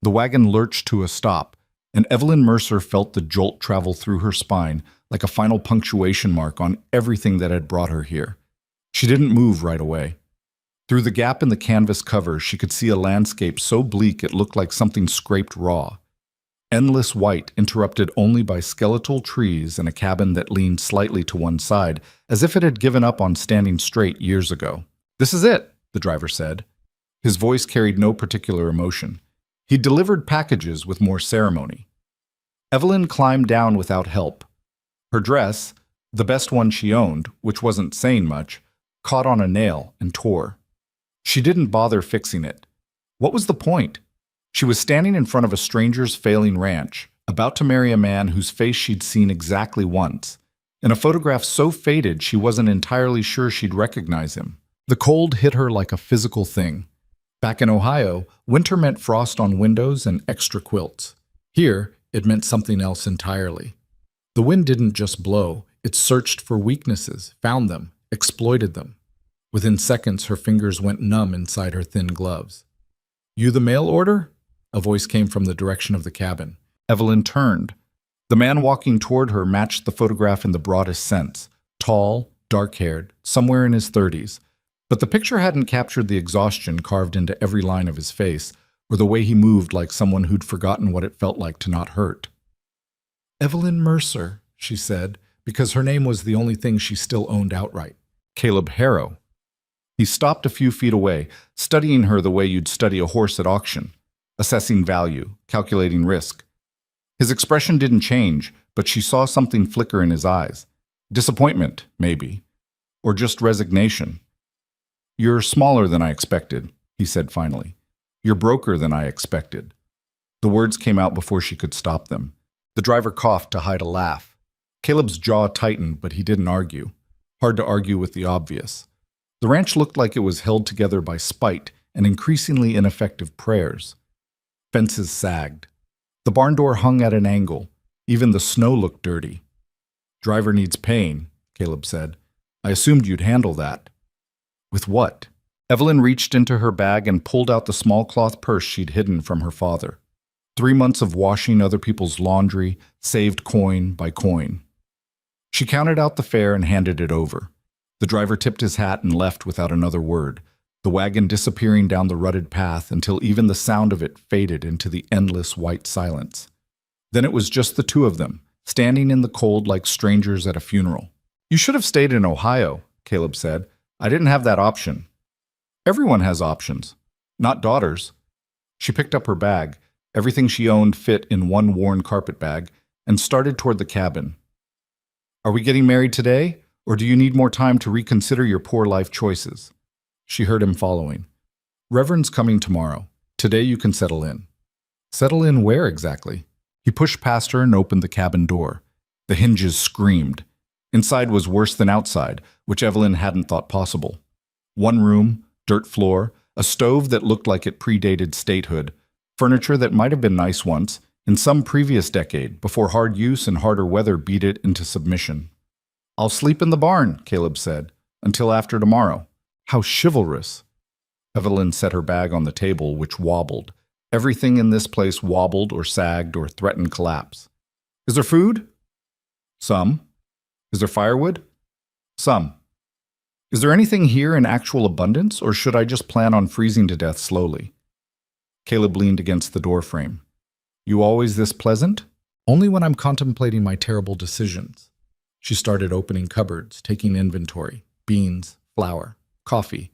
The wagon lurched to a stop, and Evelyn Mercer felt the jolt travel through her spine like a final punctuation mark on everything that had brought her here. She didn't move right away. Through the gap in the canvas cover, she could see a landscape so bleak it looked like something scraped raw. Endless white, interrupted only by skeletal trees and a cabin that leaned slightly to one side, as if it had given up on standing straight years ago. "This is it," the driver said. His voice carried no particular emotion. He delivered packages with more ceremony. Evelyn climbed down without help. Her dress, the best one she owned, which wasn't saying much, caught on a nail and tore. She didn't bother fixing it. What was the point? She was standing in front of a stranger's failing ranch, about to marry a man whose face she'd seen exactly once, in a photograph so faded she wasn't entirely sure she'd recognize him. The cold hit her like a physical thing. Back in Ohio, winter meant frost on windows and extra quilts. Here, it meant something else entirely. The wind didn't just blow, it searched for weaknesses, found them, exploited them. Within seconds, her fingers went numb inside her thin gloves. "You the mail order?" A voice came from the direction of the cabin. Evelyn turned. The man walking toward her matched the photograph in the broadest sense. Tall, dark-haired, somewhere in his 30s. But the picture hadn't captured the exhaustion carved into every line of his face, or the way he moved like someone who'd forgotten what it felt like to not hurt. "Evelyn Mercer," she said, because her name was the only thing she still owned outright. "Caleb Harrow." He stopped a few feet away, studying her the way you'd study a horse at auction, assessing value, calculating risk. His expression didn't change, but she saw something flicker in his eyes. Disappointment, maybe. Or just resignation. "You're smaller than I expected," he said finally. "You're broker than I expected." The words came out before she could stop them. The driver coughed to hide a laugh. Caleb's jaw tightened, but he didn't argue. Hard to argue with the obvious. The ranch looked like it was held together by spite and increasingly ineffective prayers. Fences sagged. The barn door hung at an angle. Even the snow looked dirty. "Driver needs paying," Caleb said. "I assumed you'd handle that." "With what?" Evelyn reached into her bag and pulled out the small cloth purse she'd hidden from her father. 3 months of washing other people's laundry, saved coin by coin. She counted out the fare and handed it over. The driver tipped his hat and left without another word, the wagon disappearing down the rutted path until even the sound of it faded into the endless white silence. Then it was just the two of them, standing in the cold like strangers at a funeral. "You should have stayed in Ohio," Caleb said. "I didn't have that option." "Everyone has options. Not daughters." She picked up her bag, everything she owned fit in one worn carpet bag, and started toward the cabin. "Are we getting married today, or do you need more time to reconsider your poor life choices?" She heard him following. "Reverend's coming tomorrow. Today you can settle in." "Settle in where exactly?" He pushed past her and opened the cabin door. The hinges screamed. Inside was worse than outside, which Evelyn hadn't thought possible. One room, dirt floor, a stove that looked like it predated statehood, furniture that might have been nice once, in some previous decade, before hard use and harder weather beat it into submission. "I'll sleep in the barn," Caleb said, "until after tomorrow." How chivalrous. Evelyn set her bag on the table, which wobbled. Everything in this place wobbled or sagged or threatened collapse. "Is there food?" "Some." "Is there firewood?" "Some." "Is there anything here in actual abundance, or should I just plan on freezing to death slowly?" Caleb leaned against the doorframe. "You always this pleasant?" "Only when I'm contemplating my terrible decisions." She started opening cupboards, taking inventory. Beans, flour, coffee,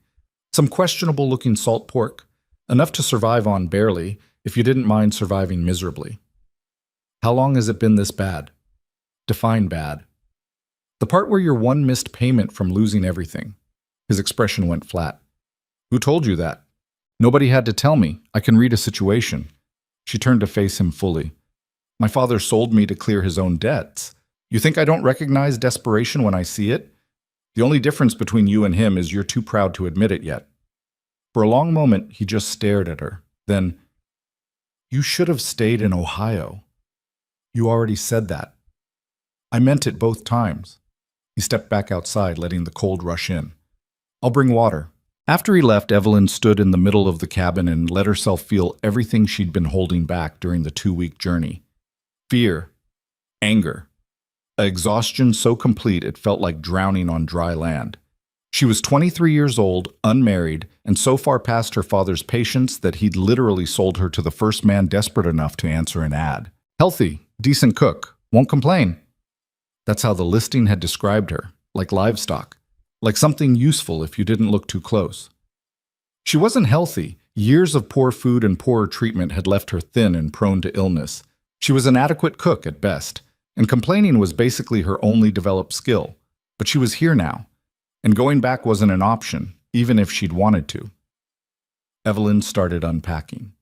some questionable-looking salt pork, enough to survive on barely, if you didn't mind surviving miserably. "How long has it been this bad?" "Define bad." "The part where you're one missed payment from losing everything." His expression went flat. "Who told you that?" "Nobody had to tell me. I can read a situation." She turned to face him fully. "My father sold me to clear his own debts. You think I don't recognize desperation when I see it? The only difference between you and him is you're too proud to admit it yet." For a long moment, he just stared at her. Then, "You should have stayed in Ohio." "You already said that." "I meant it both times." He stepped back outside, letting the cold rush in. "I'll bring water." After he left, Evelyn stood in the middle of the cabin and let herself feel everything she'd been holding back during the 2-week journey. Fear, anger, exhaustion so complete it felt like drowning on dry land. She was 23 years old, unmarried, and so far past her father's patience that he'd literally sold her to the first man desperate enough to answer an ad. Healthy, decent cook, won't complain. That's how the listing had described her, like livestock, like something useful if you didn't look too close. She wasn't healthy. Years of poor food and poorer treatment had left her thin and prone to illness. She was an adequate cook at best, and complaining was basically her only developed skill. But she was here now, and going back wasn't an option, even if she'd wanted to. Evelyn started unpacking.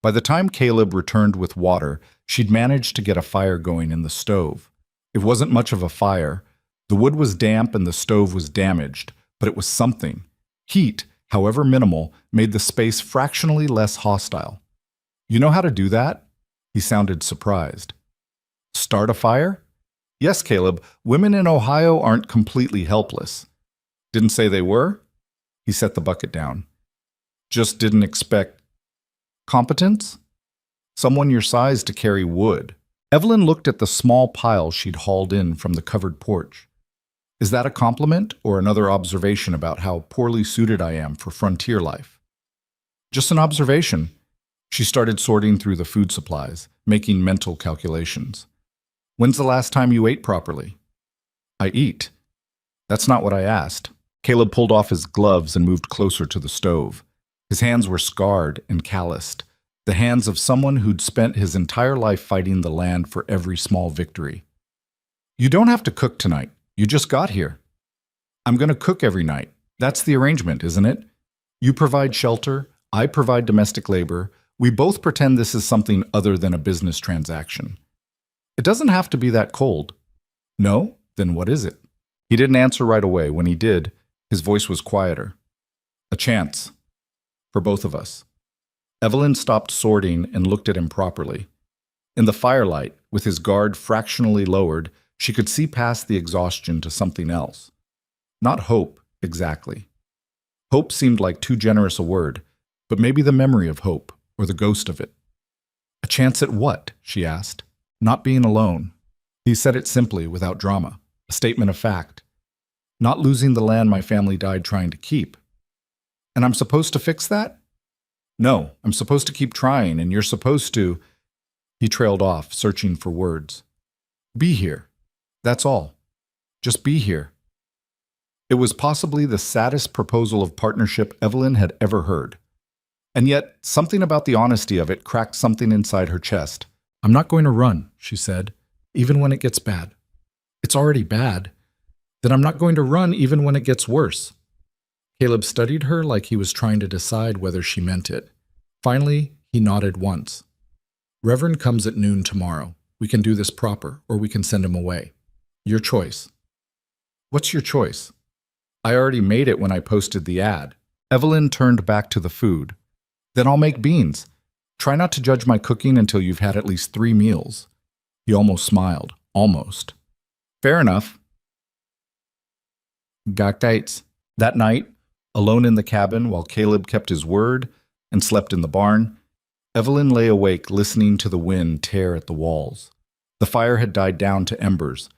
By the time Caleb returned with water, she'd managed to get a fire going in the stove. It wasn't much of a fire. The wood was damp and the stove was damaged, but it was something. Heat, however minimal, made the space fractionally less hostile. You know how to do that? He sounded surprised. Start a fire? Yes, Caleb, women in Ohio aren't completely helpless. Didn't say they were? He set the bucket down. Just didn't expect competence? Someone your size to carry wood. Evelyn looked at the small pile she'd hauled in from the covered porch. Is that a compliment or another observation about how poorly suited I am for frontier life? Just an observation. She started sorting through the food supplies, making mental calculations. When's the last time you ate properly? I eat. That's not what I asked. Caleb pulled off his gloves and moved closer to the stove. His hands were scarred and calloused, the hands of someone who'd spent his entire life fighting the land for every small victory. You don't have to cook tonight. You just got here. I'm going to cook every night. That's the arrangement, isn't it? You provide shelter, I provide domestic labor. We both pretend this is something other than a business transaction. It doesn't have to be that cold. No? Then what is it? He didn't answer right away. When he did, his voice was quieter. A chance. For both of us. Evelyn stopped sorting and looked at him properly. In the firelight, with his guard fractionally lowered, she could see past the exhaustion to something else. Not hope, exactly. Hope seemed like too generous a word, but maybe the memory of hope, or the ghost of it. A chance at what? She asked. Not being alone. He said it simply, without drama, a statement of fact. Not losing the land my family died trying to keep. And I'm supposed to fix that? No, I'm supposed to keep trying, and you're supposed to… He trailed off, searching for words. Be here. That's all. Just be here. It was possibly the saddest proposal of partnership Evelyn had ever heard. And yet, something about the honesty of it cracked something inside her chest. I'm not going to run, she said, even when it gets bad. It's already bad. Then I'm not going to run even when it gets worse. Caleb studied her like he was trying to decide whether she meant it. Finally, he nodded once. Reverend comes at noon tomorrow. We can do this proper, or we can send him away. Your choice. What's your choice? I already made it when I posted the ad. Evelyn turned back to the food. Then I'll make beans. Try not to judge my cooking until you've had at least 3 meals. He almost smiled. Almost. Fair enough. Got dates. That night, alone in the cabin while Caleb kept his word and slept in the barn, Evelyn lay awake listening to the wind tear at the walls. The fire had died down to embers.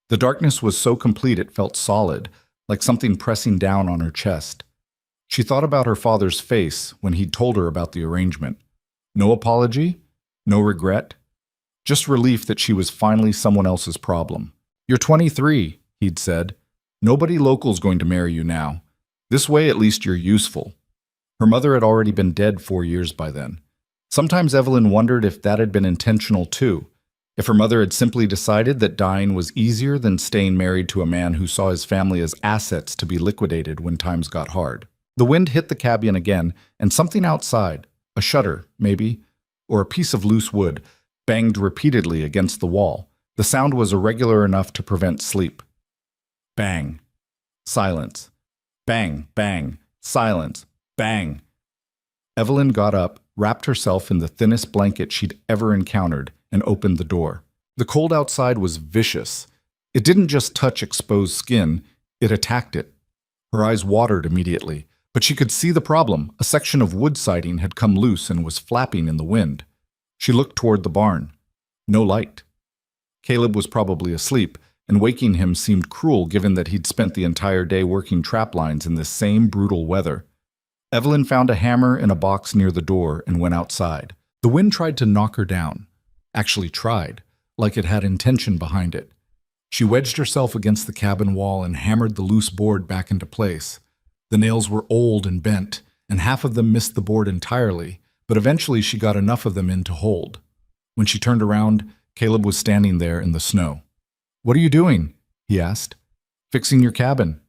The darkness was so complete it felt solid, like something pressing down on her chest. She thought about her father's face when he'd told her about the arrangement. No apology, no regret, just relief that she was finally someone else's problem. You're 23, he'd said. Nobody local's going to marry you now. This way at least you're useful. Her mother had already been dead 4 years by then. Sometimes Evelyn wondered if that had been intentional too, if her mother had simply decided that dying was easier than staying married to a man who saw his family as assets to be liquidated when times got hard. The wind hit the cabin again, and something outside, a shutter, maybe, or a piece of loose wood, banged repeatedly against the wall. The sound was irregular enough to prevent sleep. Bang. Silence. Bang, bang. Silence. Bang. Evelyn got up, wrapped herself in the thinnest blanket she'd ever encountered, and opened the door. The cold outside was vicious. It didn't just touch exposed skin, It attacked it. Her eyes watered immediately, but she could see the problem. A section of wood siding had come loose and was flapping in the wind. She looked toward the barn. No light. Caleb was probably asleep, and waking him seemed cruel given that he'd spent the entire day working trap lines in this same brutal weather. Evelyn found a hammer in a box near the door and went outside. The wind tried to knock her down. Actually tried, like it had intention behind it. She wedged herself against the cabin wall and hammered the loose board back into place. The nails were old and bent, and half of them missed the board entirely, but eventually she got enough of them in to hold. When she turned around, Caleb was standing there in the snow. "What are you doing?" he asked. "Fixing your cabin."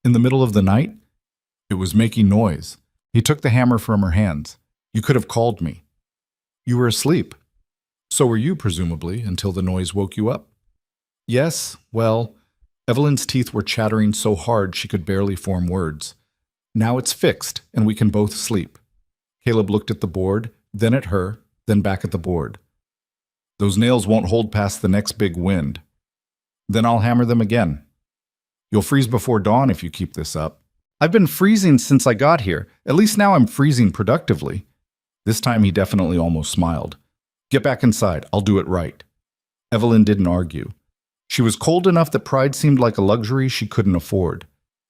"In the middle of the night?" "It was making noise." He took the hammer from her hands. "You could have called me." "You were asleep." "So were you, presumably, until the noise woke you up." "Yes, well," Evelyn's teeth were chattering so hard she could barely form words. "Now it's fixed, and we can both sleep." Caleb looked at the board, then at her, then back at the board. "Those nails won't hold past the next big wind." "Then I'll hammer them again." "You'll freeze before dawn if you keep this up." "I've been freezing since I got here. At least now I'm freezing productively." This time he definitely almost smiled. "Get back inside. I'll do it right." Evelyn didn't argue. She was cold enough that pride seemed like a luxury she couldn't afford.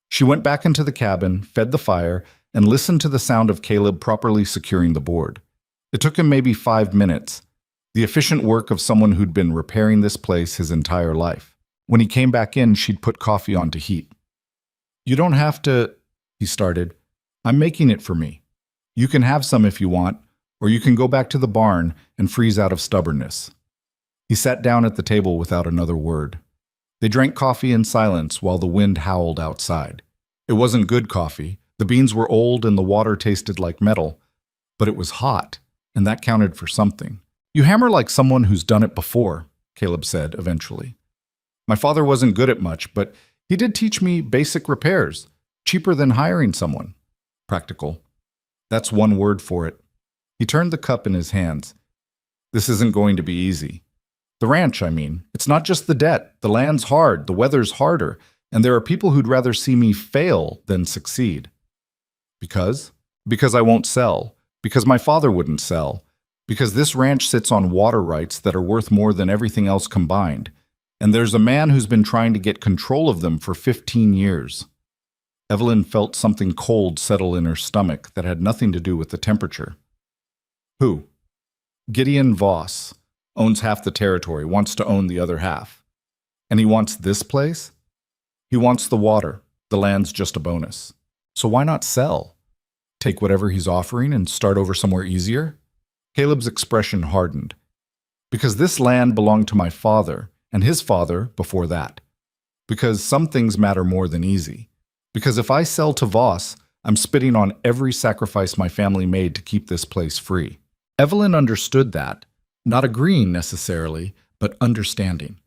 She went back into the cabin, fed the fire, and listened to the sound of Caleb properly securing the board. It took him maybe 5 minutes, the efficient work of someone who'd been repairing this place his entire life. When he came back in, she'd put coffee on to heat. "You don't have to," he started. "I'm making it for me. You can have some if you want, or you can go back to the barn and freeze out of stubbornness." He sat down at the table without another word. They drank coffee in silence while the wind howled outside. It wasn't good coffee. The beans were old and the water tasted like metal, but it was hot, and that counted for something. "You hammer like someone who's done it before," Caleb said eventually. "My father wasn't good at much, but he did teach me basic repairs, cheaper than hiring someone." "Practical. That's one word for it." He turned the cup in his hands. "This isn't going to be easy. The ranch, I mean. It's not just the debt. The land's hard, the weather's harder, and there are people who'd rather see me fail than succeed." "Because?" "Because I won't sell. Because my father wouldn't sell. Because this ranch sits on water rights that are worth more than everything else combined. And there's a man who's been trying to get control of them for 15 years. Evelyn felt something cold settle in her stomach that had nothing to do with the temperature. "Who?" "Gideon Voss. Owns half the territory, wants to own the other half." "And he wants this place?" "He wants the water. The land's just a bonus." "So why not sell? Take whatever he's offering and start over somewhere easier?" Caleb's expression hardened. "Because this land belonged to my father, and his father before that. Because some things matter more than easy. Because if I sell to Voss, I'm spitting on every sacrifice my family made to keep this place free." Evelyn understood that. Not agreeing necessarily, but understanding.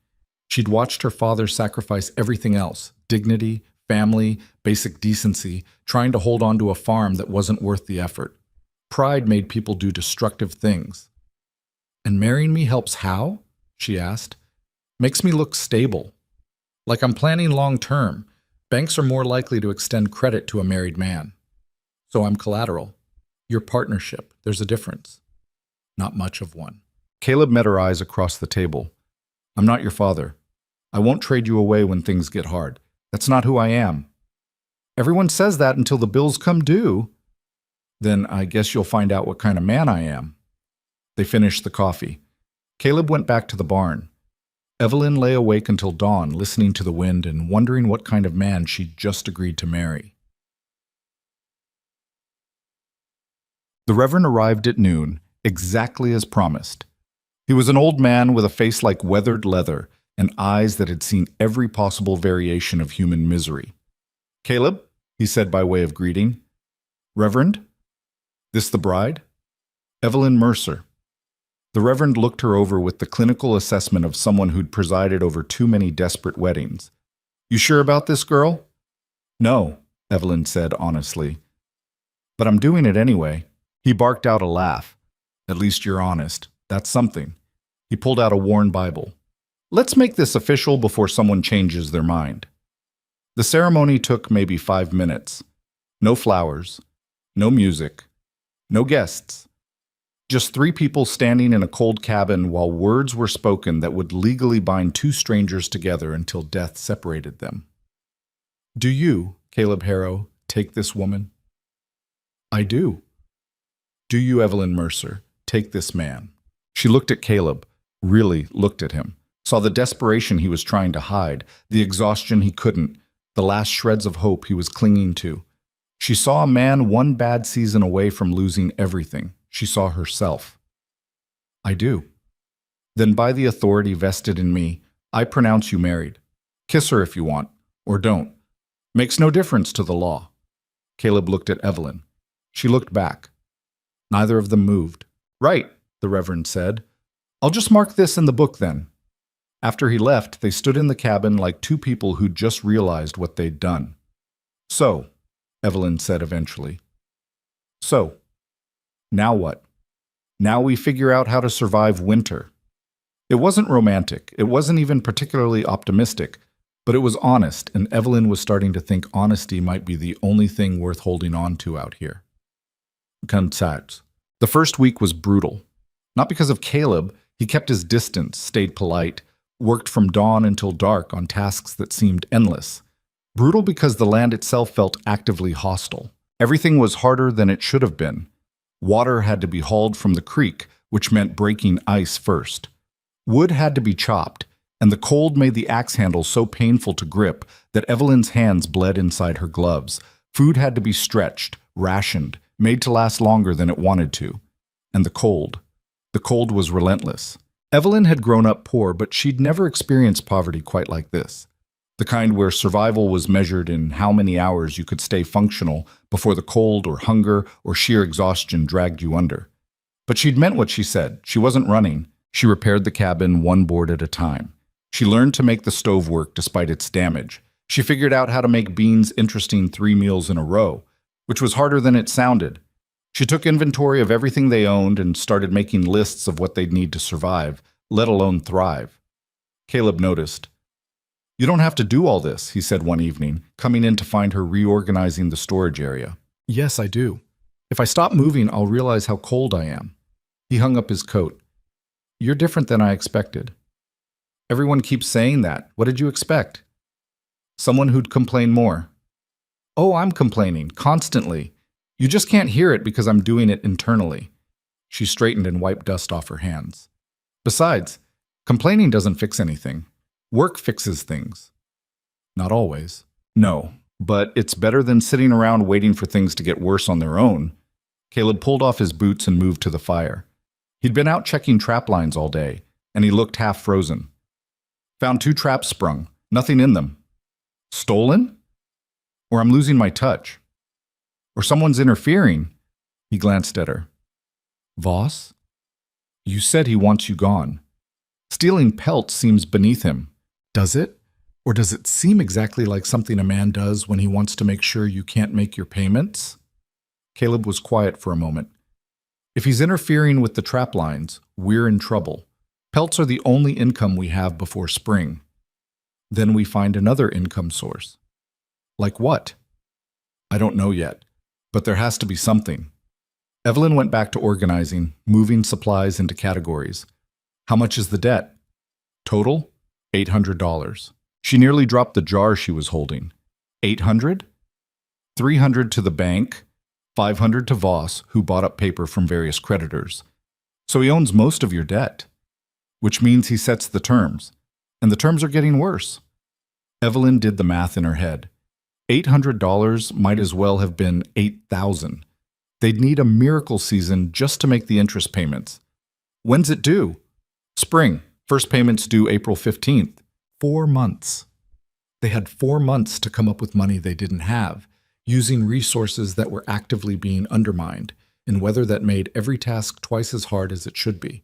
She'd watched her father sacrifice everything else, dignity, family, basic decency, trying to hold on to a farm that wasn't worth the effort. Pride made people do destructive things. "And marrying me helps how?" she asked. "Makes me look stable. Like I'm planning long term. Banks are more likely to extend credit to a married man. So I'm collateral. Your partnership, there's a difference." "Not much of one." Caleb met her eyes across the table. "I'm not your father. I won't trade you away when things get hard. That's not who I am." "Everyone says that until the bills come due." "Then I guess you'll find out what kind of man I am." They finished the coffee. Caleb went back to the barn. Evelyn lay awake until dawn, listening to the wind and wondering what kind of man she'd just agreed to marry. The Reverend arrived at noon, exactly as promised. He was an old man with a face like weathered leather and eyes that had seen every possible variation of human misery. "Caleb," he said by way of greeting. "Reverend? This the bride?" "Evelyn Mercer." The Reverend looked her over with the clinical assessment of someone who'd presided over too many desperate weddings. "You sure about this girl?" "No," Evelyn said honestly. "But I'm doing it anyway." He barked out a laugh. "At least you're honest. That's something." He pulled out a worn Bible. "Let's make this official before someone changes their mind." The ceremony took maybe 5 minutes. No flowers, no music, no guests. Just 3 people standing in a cold cabin while words were spoken that would legally bind 2 strangers together until death separated them. Do you, Caleb Harrow, take this woman? I do. Do you, Evelyn Mercer, take this man? She looked at Caleb, really looked at him, saw the desperation he was trying to hide, the exhaustion he couldn't, the last shreds of hope he was clinging to. She saw a man one bad season away from losing everything. She saw herself. I do. Then by the authority vested in me, I pronounce you married. Kiss her if you want, or don't. Makes no difference to the law. Caleb looked at Evelyn. She looked back. Neither of them moved. Right, the Reverend said. I'll just mark this in the book then. After he left, they stood in the cabin like 2 people who'd just realized what they'd done. So, Evelyn said eventually. So, now what? Now we figure out how to survive winter. It wasn't romantic. It wasn't even particularly optimistic, but it was honest, and Evelyn was starting to think honesty might be the only thing worth holding on to out here. Contact. The first week was brutal. Not because of Caleb. He kept his distance, stayed polite, worked from dawn until dark on tasks that seemed endless. Brutal because the land itself felt actively hostile. Everything was harder than it should have been. Water had to be hauled from the creek, which meant breaking ice first. Wood had to be chopped, and the cold made the axe handle so painful to grip that Evelyn's hands bled inside her gloves. Food had to be stretched, rationed, made to last longer than it wanted to. And the cold. The cold was relentless. Evelyn had grown up poor, but she'd never experienced poverty quite like this. The kind where survival was measured in how many hours you could stay functional before the cold or hunger or sheer exhaustion dragged you under. But she'd meant what she said. She wasn't running. She repaired the cabin one board at a time. She learned to make the stove work despite its damage. She figured out how to make beans interesting 3 meals in a row, which was harder than it sounded. She took inventory of everything they owned and started making lists of what they'd need to survive, let alone thrive. Caleb noticed. You don't have to do all this, he said one evening, coming in to find her reorganizing the storage area. Yes, I do. If I stop moving, I'll realize how cold I am. He hung up his coat. You're different than I expected. Everyone keeps saying that. What did you expect? Someone who'd complain more. Oh, I'm complaining, constantly. You just can't hear it because I'm doing it internally. She straightened and wiped dust off her hands. Besides, complaining doesn't fix anything. Work fixes things. Not always. No, but it's better than sitting around waiting for things to get worse on their own. Caleb pulled off his boots and moved to the fire. He'd been out checking trap lines all day, and he looked half frozen. Found 2 traps sprung, nothing in them. Stolen? Or I'm losing my touch. Or someone's interfering. He glanced at her. Voss? You said he wants you gone. Stealing pelts seems beneath him. Does it? Or does it seem exactly like something a man does when he wants to make sure you can't make your payments? Caleb was quiet for a moment. If he's interfering with the trap lines, we're in trouble. Pelts are the only income we have before spring. Then we find another income source. Like what? I don't know yet, but there has to be something. Evelyn went back to organizing, moving supplies into categories. How much is the debt? Total? $800. She nearly dropped the jar she was holding. 800? 300 to the bank, 500 to Voss, who bought up paper from various creditors. So he owns most of your debt, which means he sets the terms, and the terms are getting worse. Evelyn did the math in her head. $800 might as well have been $8,000. They'd need a miracle season just to make the interest payments. When's it due? Spring. First payments due April 15th. 4 months. They had 4 months to come up with money they didn't have, using resources that were actively being undermined, in weather that made every task twice as hard as it should be.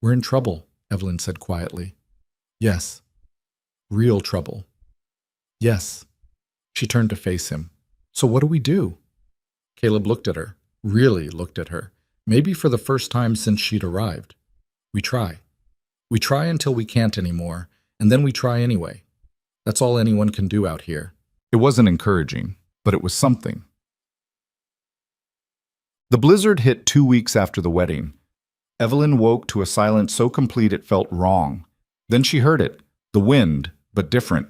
We're in trouble, Evelyn said quietly. Yes. Real trouble. Yes. She turned to face him. So what do we do? Caleb looked at her, really looked at her, maybe for the first time since she'd arrived. We try. We try until we can't anymore, and then we try anyway. That's all anyone can do out here. It wasn't encouraging, but it was something. The blizzard hit 2 weeks after the wedding. Evelyn woke to a silence so complete it felt wrong. Then she heard it, the wind, but different.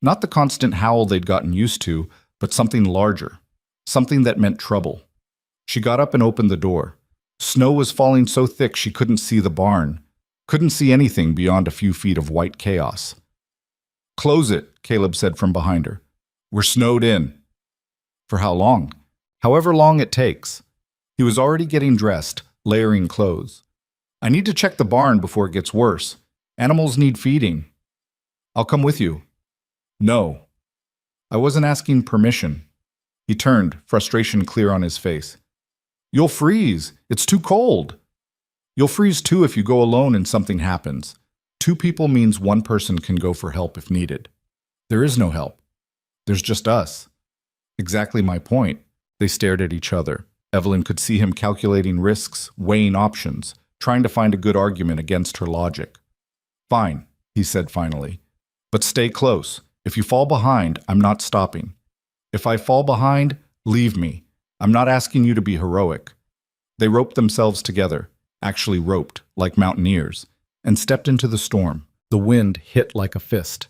Not the constant howl they'd gotten used to, but something larger, something that meant trouble. She got up and opened the door. Snow was falling so thick she couldn't see the barn, couldn't see anything beyond a few feet of white chaos. "Close it," Caleb said from behind her. "We're snowed in." For how long? However long it takes. He was already getting dressed, layering clothes. "I need to check the barn before it gets worse. Animals need feeding." "I'll come with you." "No." "I wasn't asking permission." He turned, frustration clear on his face. "You'll freeze. It's too cold." "You'll freeze too if you go alone and something happens. 2 people means 1 person can go for help if needed." "There is no help. There's just us." "Exactly my point." They stared at each other. Evelyn could see him calculating risks, weighing options, trying to find a good argument against her logic. "Fine," he said finally. "But stay close. If you fall behind, I'm not stopping. If I fall behind, leave me. I'm not asking you to be heroic." They roped themselves together, actually roped, like mountaineers, and stepped into the storm. The wind hit like a fist.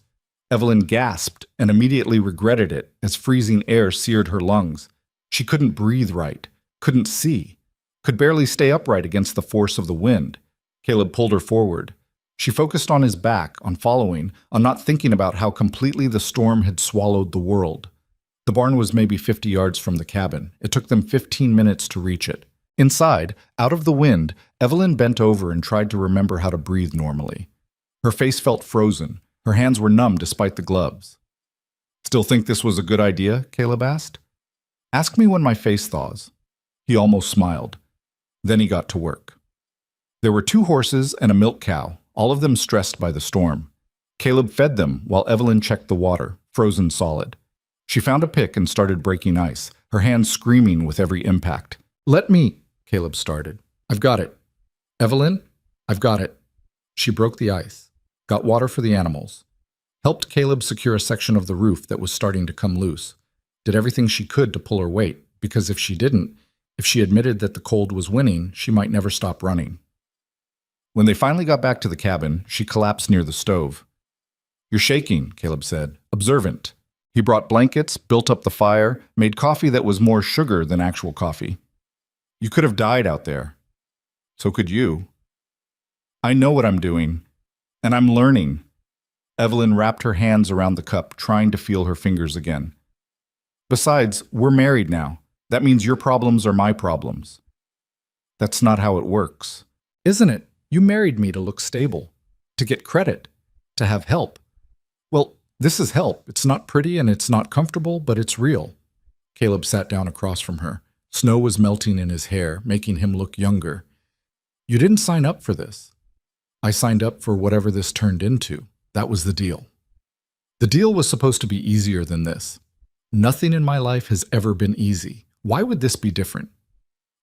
Evelyn gasped and immediately regretted it as freezing air seared her lungs. She couldn't breathe right, couldn't see, could barely stay upright against the force of the wind. Caleb pulled her forward. She focused on his back, on following, on not thinking about how completely the storm had swallowed the world. The barn was maybe 50 yards from the cabin. It took them 15 minutes to reach it. Inside, out of the wind, Evelyn bent over and tried to remember how to breathe normally. Her face felt frozen. Her hands were numb despite the gloves. "Still think this was a good idea?" Caleb asked. "Ask me when my face thaws." He almost smiled. Then he got to work. There were 2 horses and a milk cow, all of them stressed by the storm. Caleb fed them while Evelyn checked the water, frozen solid. She found a pick and started breaking ice, her hands screaming with every impact. "Let me," Caleb started. "I've got it." "Evelyn, I've got it." She broke the ice, got water for the animals, helped Caleb secure a section of the roof that was starting to come loose, did everything she could to pull her weight, because if she didn't, if she admitted that the cold was winning, she might never stop running. When they finally got back to the cabin, she collapsed near the stove. "You're shaking," Caleb said, observant. He brought blankets, built up the fire, made coffee that was more sugar than actual coffee. "You could have died out there. So could you." "I know what I'm doing, and I'm learning." Evelyn wrapped her hands around the cup, trying to feel her fingers again. "Besides, we're married now. That means your problems are my problems." "That's not how it works." "Isn't it? You married me to look stable, to get credit, to have help." "Well, this is help. It's not pretty and it's not comfortable, but it's real." Caleb sat down across from her. Snow was melting in his hair, making him look younger. "You didn't sign up for this." "I signed up for whatever this turned into. That was the deal." "The deal was supposed to be easier than this. Nothing in my life has ever been easy. Why would this be different?"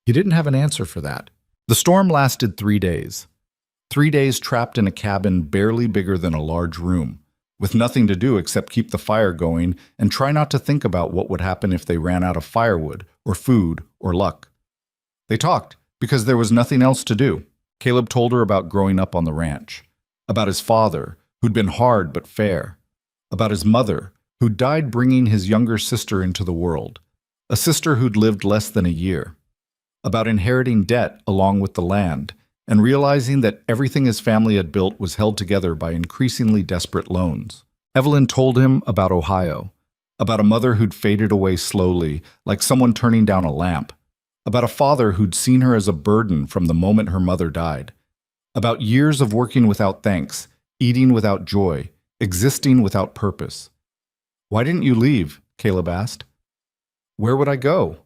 He didn't have an answer for that. The storm lasted 3 days. 3 days trapped in a cabin barely bigger than a large room, with nothing to do except keep the fire going and try not to think about what would happen if they ran out of firewood or food or luck. They talked because there was nothing else to do. Caleb told her about growing up on the ranch, about his father, who'd been hard but fair, about his mother, who died bringing his younger sister into the world, a sister who'd lived less than a year, about inheriting debt along with the land, and realizing that everything his family had built was held together by increasingly desperate loans. Evelyn told him about Ohio, about a mother who'd faded away slowly, like someone turning down a lamp, about a father who'd seen her as a burden from the moment her mother died, about years of working without thanks, eating without joy, existing without purpose. "Why didn't you leave?" Caleb asked. "Where would I go?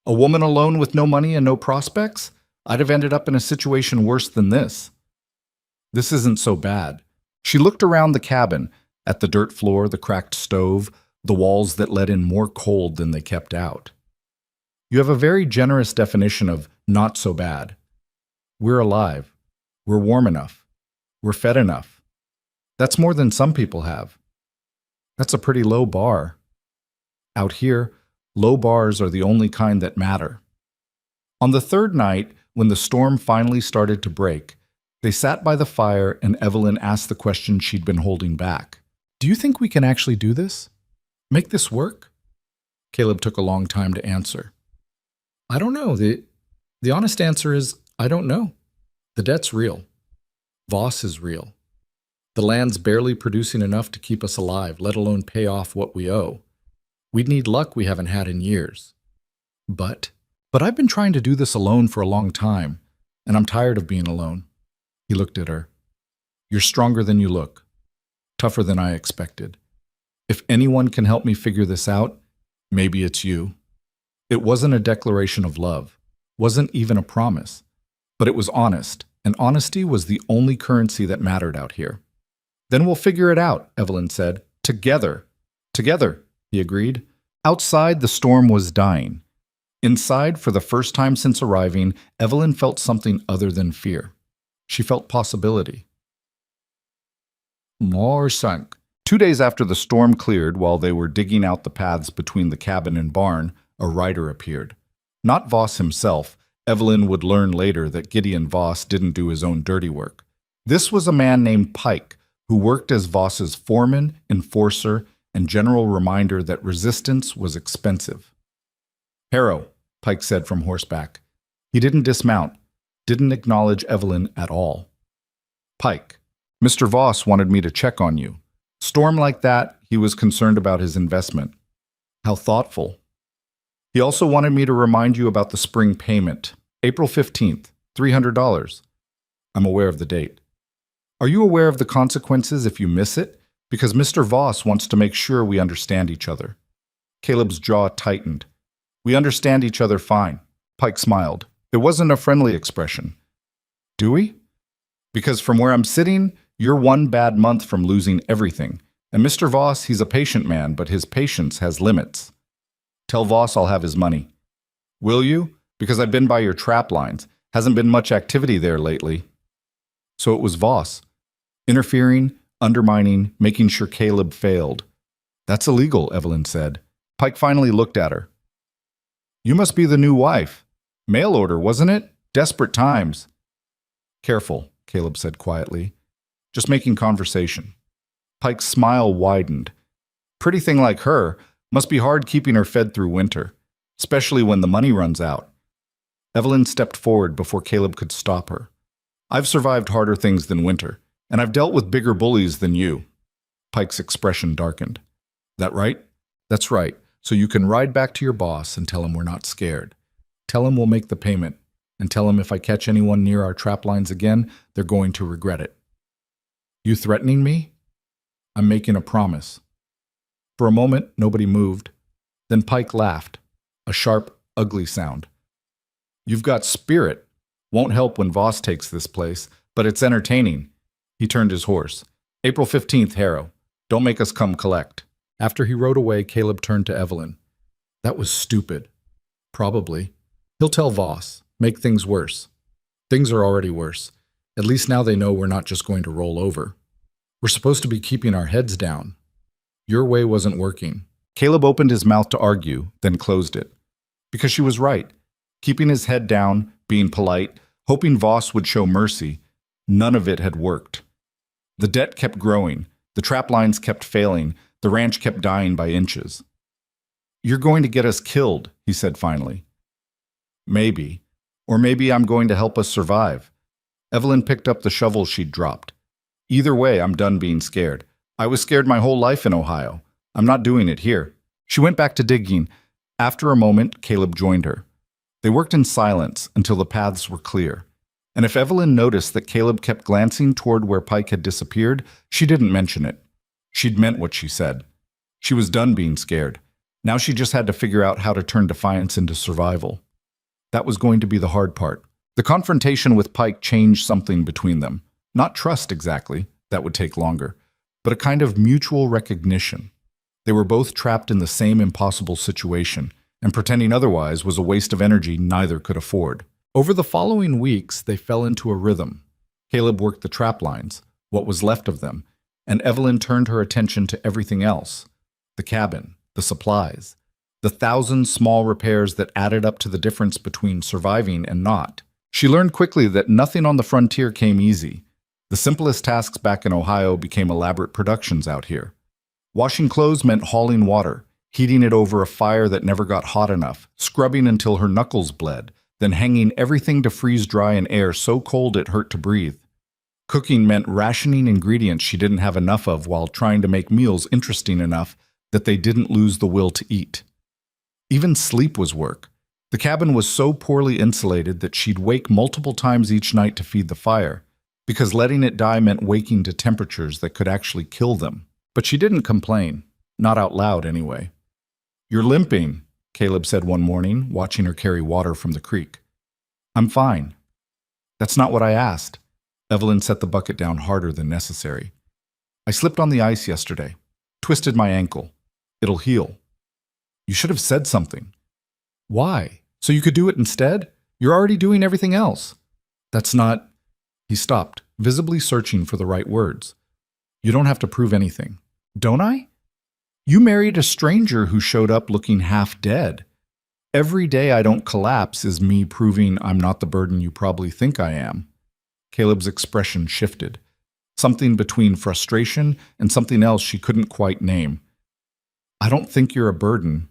A woman alone with no money and no prospects? I'd have ended up in a situation worse than this." "This isn't so bad." She looked around the cabin, at the dirt floor, the cracked stove, the walls that let in more cold than they kept out. "You have a very generous definition of not so bad. We're alive. We're warm enough. We're fed enough. That's more than some people have." That's a pretty low bar. Out here, low bars are the only kind that matter. On the third night, when the storm finally started to break, they sat by the fire and Evelyn asked the question she'd been holding back. Do you think we can actually do this? Make this work? Caleb took a long time to answer. I don't know. The honest answer is, I don't know. The debt's real. Voss is real. The land's barely producing enough to keep us alive, let alone pay off what we owe. We'd need luck we haven't had in years. But I've been trying to do this alone for a long time, and I'm tired of being alone. He looked at her. You're stronger than you look. Tougher than I expected. If anyone can help me figure this out, maybe it's you. It wasn't a declaration of love, wasn't even a promise, but it was honest, and honesty was the only currency that mattered out here. Then we'll figure it out, Evelyn said. Together. Together, he agreed. Outside, the storm was dying. Inside, for the first time since arriving, Evelyn felt something other than fear. She felt possibility. More sunk. 2 days after the storm cleared, while they were digging out the paths between the cabin and barn, a rider appeared. Not Voss himself. Evelyn would learn later that Gideon Voss didn't do his own dirty work. This was a man named Pike, who worked as Voss's foreman, enforcer, and general reminder that resistance was expensive. Harrow, Pike said from horseback. He didn't dismount, didn't acknowledge Evelyn at all. Pike, Mr. Voss wanted me to check on you. Storm like that, he was concerned about his investment. How thoughtful. He also wanted me to remind you about the spring payment. April 15th, $300. I'm aware of the date. Are you aware of the consequences if you miss it? Because Mr. Voss wants to make sure we understand each other. Caleb's jaw tightened. We understand each other fine. Pike smiled. It wasn't a friendly expression. Do we? Because from where I'm sitting, you're one bad month from losing everything. And Mr. Voss, he's a patient man, but his patience has limits. Tell Voss I'll have his money. Will you? Because I've been by your trap lines. Hasn't been much activity there lately. So it was Voss. Interfering, undermining, making sure Caleb failed. That's illegal, Evelyn said. Pike finally looked at her. You must be the new wife. Mail order, wasn't it? Desperate times. Careful, Caleb said quietly. Just making conversation. Pike's smile widened. Pretty thing like her, must be hard keeping her fed through winter, especially when the money runs out. Evelyn stepped forward before Caleb could stop her. I've survived harder things than winter, and I've dealt with bigger bullies than you. Pike's expression darkened. That right? That's right. So you can ride back to your boss and tell him we're not scared. Tell him we'll make the payment, and tell him if I catch anyone near our trap lines again, they're going to regret it. You threatening me? I'm making a promise. For a moment, nobody moved. Then Pike laughed, a sharp, ugly sound. You've got spirit. Won't help when Voss takes this place, but it's entertaining. He turned his horse. April 15th, Harrow. Don't make us come collect. After he rode away, Caleb turned to Evelyn. That was stupid. Probably. He'll tell Voss. Make things worse. Things are already worse. At least now they know we're not just going to roll over. We're supposed to be keeping our heads down. Your way wasn't working. Caleb opened his mouth to argue, then closed it. Because she was right. Keeping his head down, being polite, hoping Voss would show mercy, none of it had worked. The debt kept growing. The trap lines kept failing. The ranch kept dying by inches. You're going to get us killed, he said finally. Maybe. Or maybe I'm going to help us survive. Evelyn picked up the shovel she'd dropped. Either way, I'm done being scared. I was scared my whole life in Ohio. I'm not doing it here. She went back to digging. After a moment, Caleb joined her. They worked in silence until the paths were clear. And if Evelyn noticed that Caleb kept glancing toward where Pike had disappeared, she didn't mention it. She'd meant what she said. She was done being scared. Now she just had to figure out how to turn defiance into survival. That was going to be the hard part. The confrontation with Pike changed something between them. Not trust exactly, that would take longer, but a kind of mutual recognition. They were both trapped in the same impossible situation, and pretending otherwise was a waste of energy neither could afford. Over the following weeks, they fell into a rhythm. Caleb worked the trap lines, what was left of them, and Evelyn turned her attention to everything else: the cabin, the supplies, the thousand small repairs that added up to the difference between surviving and not. She learned quickly that nothing on the frontier came easy. The simplest tasks back in Ohio became elaborate productions out here. Washing clothes meant hauling water, heating it over a fire that never got hot enough, scrubbing until her knuckles bled, then hanging everything to freeze dry in air so cold it hurt to breathe. Cooking meant rationing ingredients she didn't have enough of while trying to make meals interesting enough that they didn't lose the will to eat. Even sleep was work. The cabin was so poorly insulated that she'd wake multiple times each night to feed the fire, because letting it die meant waking to temperatures that could actually kill them. But she didn't complain, not out loud anyway. "You're limping," Caleb said one morning, watching her carry water from the creek. "I'm fine." "That's not what I asked." Evelyn set the bucket down harder than necessary. "I slipped on the ice yesterday. Twisted my ankle. It'll heal." "You should have said something." "Why? So you could do it instead? You're already doing everything else." "That's not—" He stopped, visibly searching for the right words. "You don't have to prove anything." "Don't I?" "You married a stranger who showed up looking half dead. Every day I don't collapse is me proving I'm not the burden you probably think I am." Caleb's expression shifted, something between frustration and something else she couldn't quite name. "I don't think you're a burden.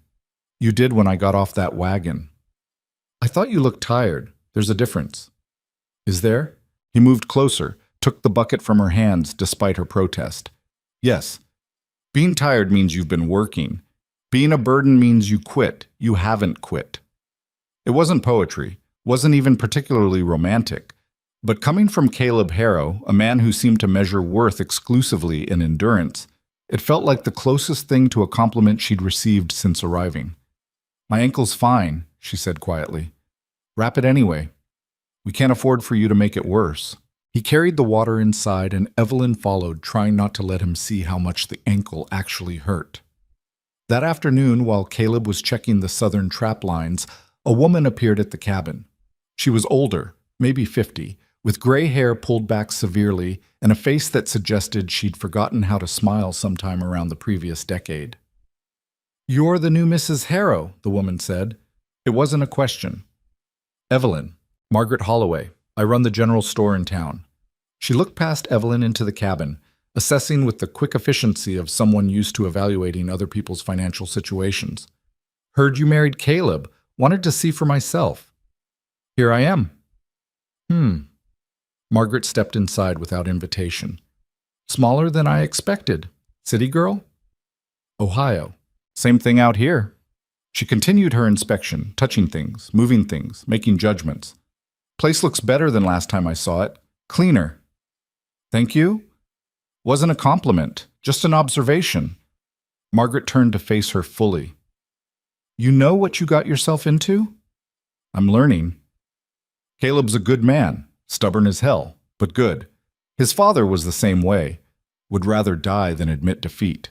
You did when I got off that wagon." "I thought you looked tired. There's a difference." "Is there?" He moved closer, took the bucket from her hands despite her protest. "Yes. Being tired means you've been working. Being a burden means you quit. You haven't quit." It wasn't poetry, wasn't even particularly romantic. But coming from Caleb Harrow, a man who seemed to measure worth exclusively in endurance, it felt like the closest thing to a compliment she'd received since arriving. "My ankle's fine," she said quietly. "Wrap it anyway. We can't afford for you to make it worse." He carried the water inside, and Evelyn followed, trying not to let him see how much the ankle actually hurt. That afternoon, while Caleb was checking the southern trap lines, a woman appeared at the cabin. She was older, maybe 50, with gray hair pulled back severely and a face that suggested she'd forgotten how to smile sometime around the previous decade. "You're the new Mrs. Harrow," the woman said. It wasn't a question. "Evelyn, Margaret Holloway. I run the general store in town." She looked past Evelyn into the cabin, assessing with the quick efficiency of someone used to evaluating other people's financial situations. "Heard you married Caleb. Wanted to see for myself." "Here I am." Margaret stepped inside without invitation. "Smaller than I expected. City girl?" "Ohio. Same thing out here." She continued her inspection, touching things, moving things, making judgments. "Place looks better than last time I saw it. Cleaner." "Thank you?" "Wasn't a compliment, just an observation." Margaret turned to face her fully. "You know what you got yourself into?" "I'm learning." "Caleb's a good man. Stubborn as hell, but good. His father was the same way. Would rather die than admit defeat.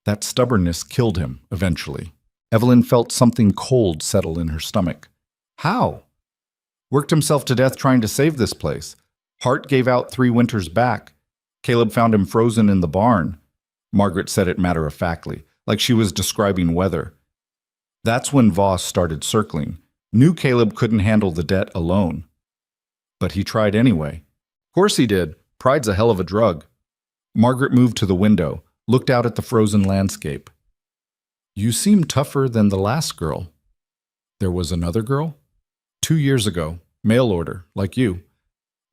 That stubbornness killed him, eventually." Evelyn felt something cold settle in her stomach. "How?" "Worked himself to death trying to save this place. Hart gave out 3 winters back. Caleb found him frozen in the barn." Margaret said it matter-of-factly, like she was describing weather. "That's when Voss started circling. Knew Caleb couldn't handle the debt alone. But he tried anyway." "Course he did. Pride's a hell of a drug." Margaret moved to the window, looked out at the frozen landscape. "You seem tougher than the last girl." "There was another girl?" 2 years ago. Mail order, like you.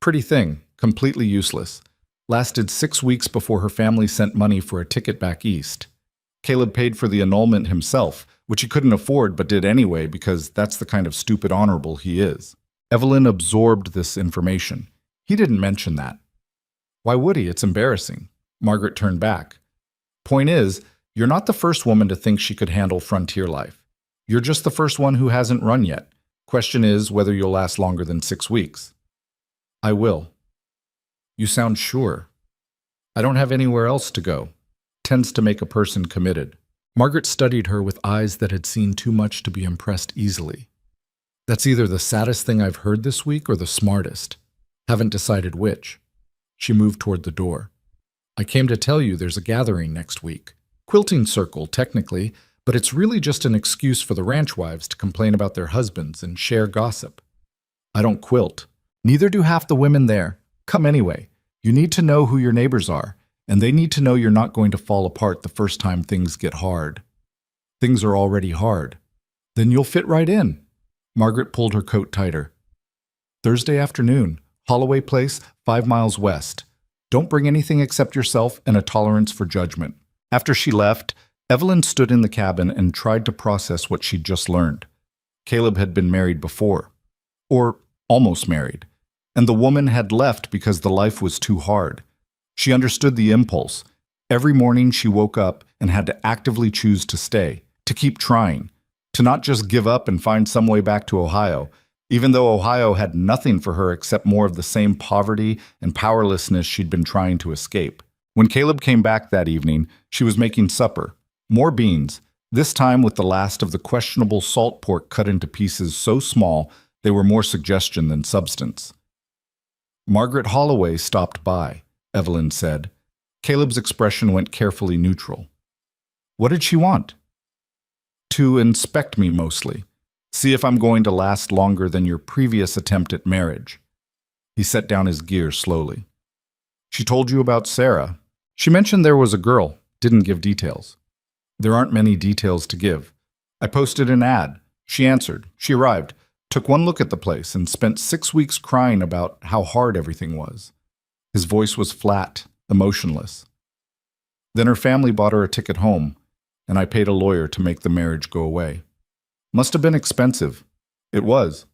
Pretty thing, completely useless. Lasted 6 weeks before her family sent money for a ticket back east. Caleb paid for the annulment himself, which he couldn't afford but did anyway because that's the kind of stupid honorable he is." Evelyn absorbed this information. He didn't mention that. "Why would he? It's embarrassing." Margaret turned back. "Point is, you're not the first woman to think she could handle frontier life. You're just the first one who hasn't run yet. Question is whether you'll last longer than 6 weeks." "I will." "You sound sure." "I don't have anywhere else to go." Tends to make a person committed. Margaret studied her with eyes that had seen too much to be impressed easily. "That's either the saddest thing I've heard this week or the smartest. Haven't decided which." She moved toward the door. I came to tell you there's a gathering next week. Quilting circle, technically, but it's really just an excuse for the ranch wives to complain about their husbands and share gossip. I don't quilt. Neither do half the women there. Come anyway. You need to know who your neighbors are, and they need to know you're not going to fall apart the first time things get hard. Things are already hard. Then you'll fit right in. Margaret pulled her coat tighter. Thursday afternoon, Holloway Place, 5 miles west. Don't bring anything except yourself and a tolerance for judgment. After she left, Evelyn stood in the cabin and tried to process what she'd just learned. Caleb had been married before. Or almost married. And the woman had left because the life was too hard. She understood the impulse. Every morning she woke up and had to actively choose to stay, to keep trying, to not just give up and find some way back to Ohio, even though Ohio had nothing for her except more of the same poverty and powerlessness she'd been trying to escape. When Caleb came back that evening, she was making supper. More beans, this time with the last of the questionable salt pork cut into pieces so small they were more suggestion than substance. Margaret Holloway stopped by, Evelyn said. Caleb's expression went carefully neutral. What did she want? To inspect me mostly. See if I'm going to last longer than your previous attempt at marriage. He set down his gear slowly. She told you about Sarah. She mentioned there was a girl, didn't give details. There aren't many details to give. I posted an ad. She answered. She arrived, took one look at the place, and spent 6 weeks crying about how hard everything was. His voice was flat, emotionless. Then her family bought her a ticket home, and I paid a lawyer to make the marriage go away. Must have been expensive. It was.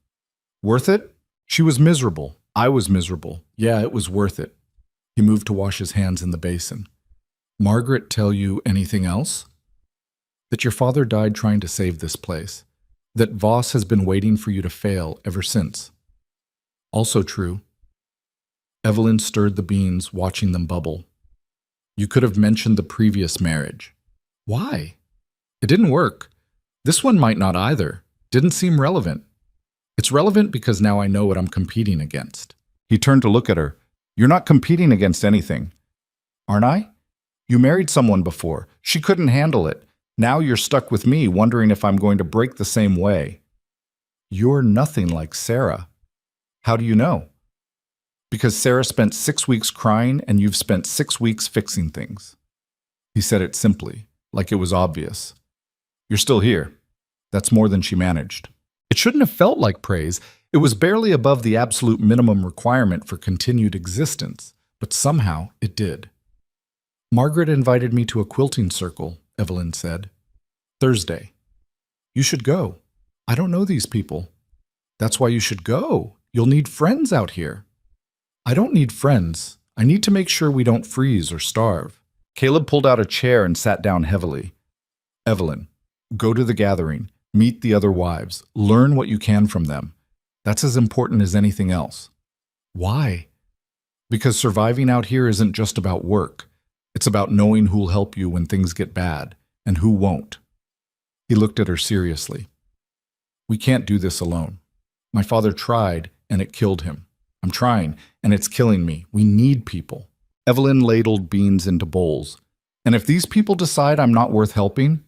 Worth it? She was miserable. I was miserable. Yeah, it was worth it. He moved to wash his hands in the basin. Margaret tell you anything else? That your father died trying to save this place. That Voss has been waiting for you to fail ever since. Also true. Evelyn stirred the beans, watching them bubble. You could have mentioned the previous marriage. Why? It didn't work. This one might not either. Didn't seem relevant. It's relevant because now I know what I'm competing against. He turned to look at her. You're not competing against anything. Aren't I? You married someone before. She couldn't handle it. Now you're stuck with me, wondering if I'm going to break the same way. You're nothing like Sarah. How do you know? Because Sarah spent 6 weeks crying and you've spent 6 weeks fixing things. He said it simply, like it was obvious. You're still here. That's more than she managed. It shouldn't have felt like praise. It was barely above the absolute minimum requirement for continued existence, but somehow it did. Margaret invited me to a quilting circle, Evelyn said. Thursday. You should go. I don't know these people. That's why you should go. You'll need friends out here. I don't need friends. I need to make sure we don't freeze or starve. Caleb pulled out a chair and sat down heavily. Evelyn, go to the gathering. Meet the other wives. Learn what you can from them. That's as important as anything else. Why? Because surviving out here isn't just about work. It's about knowing who'll help you when things get bad and who won't. He looked at her seriously. We can't do this alone. My father tried, and it killed him. I'm trying, and it's killing me. We need people. Evelyn ladled beans into bowls. And if these people decide I'm not worth helping,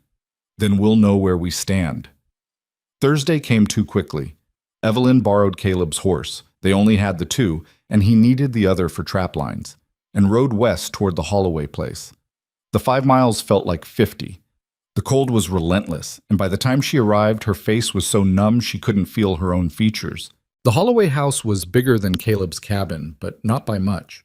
then we'll know where we stand. Thursday came too quickly. Evelyn borrowed Caleb's horse. They only had the two, and he needed the other for trap lines, and rode west toward the Holloway place. The 5 miles felt like 50. The cold was relentless, and by the time she arrived, her face was so numb she couldn't feel her own features. The Holloway house was bigger than Caleb's cabin, but not by much.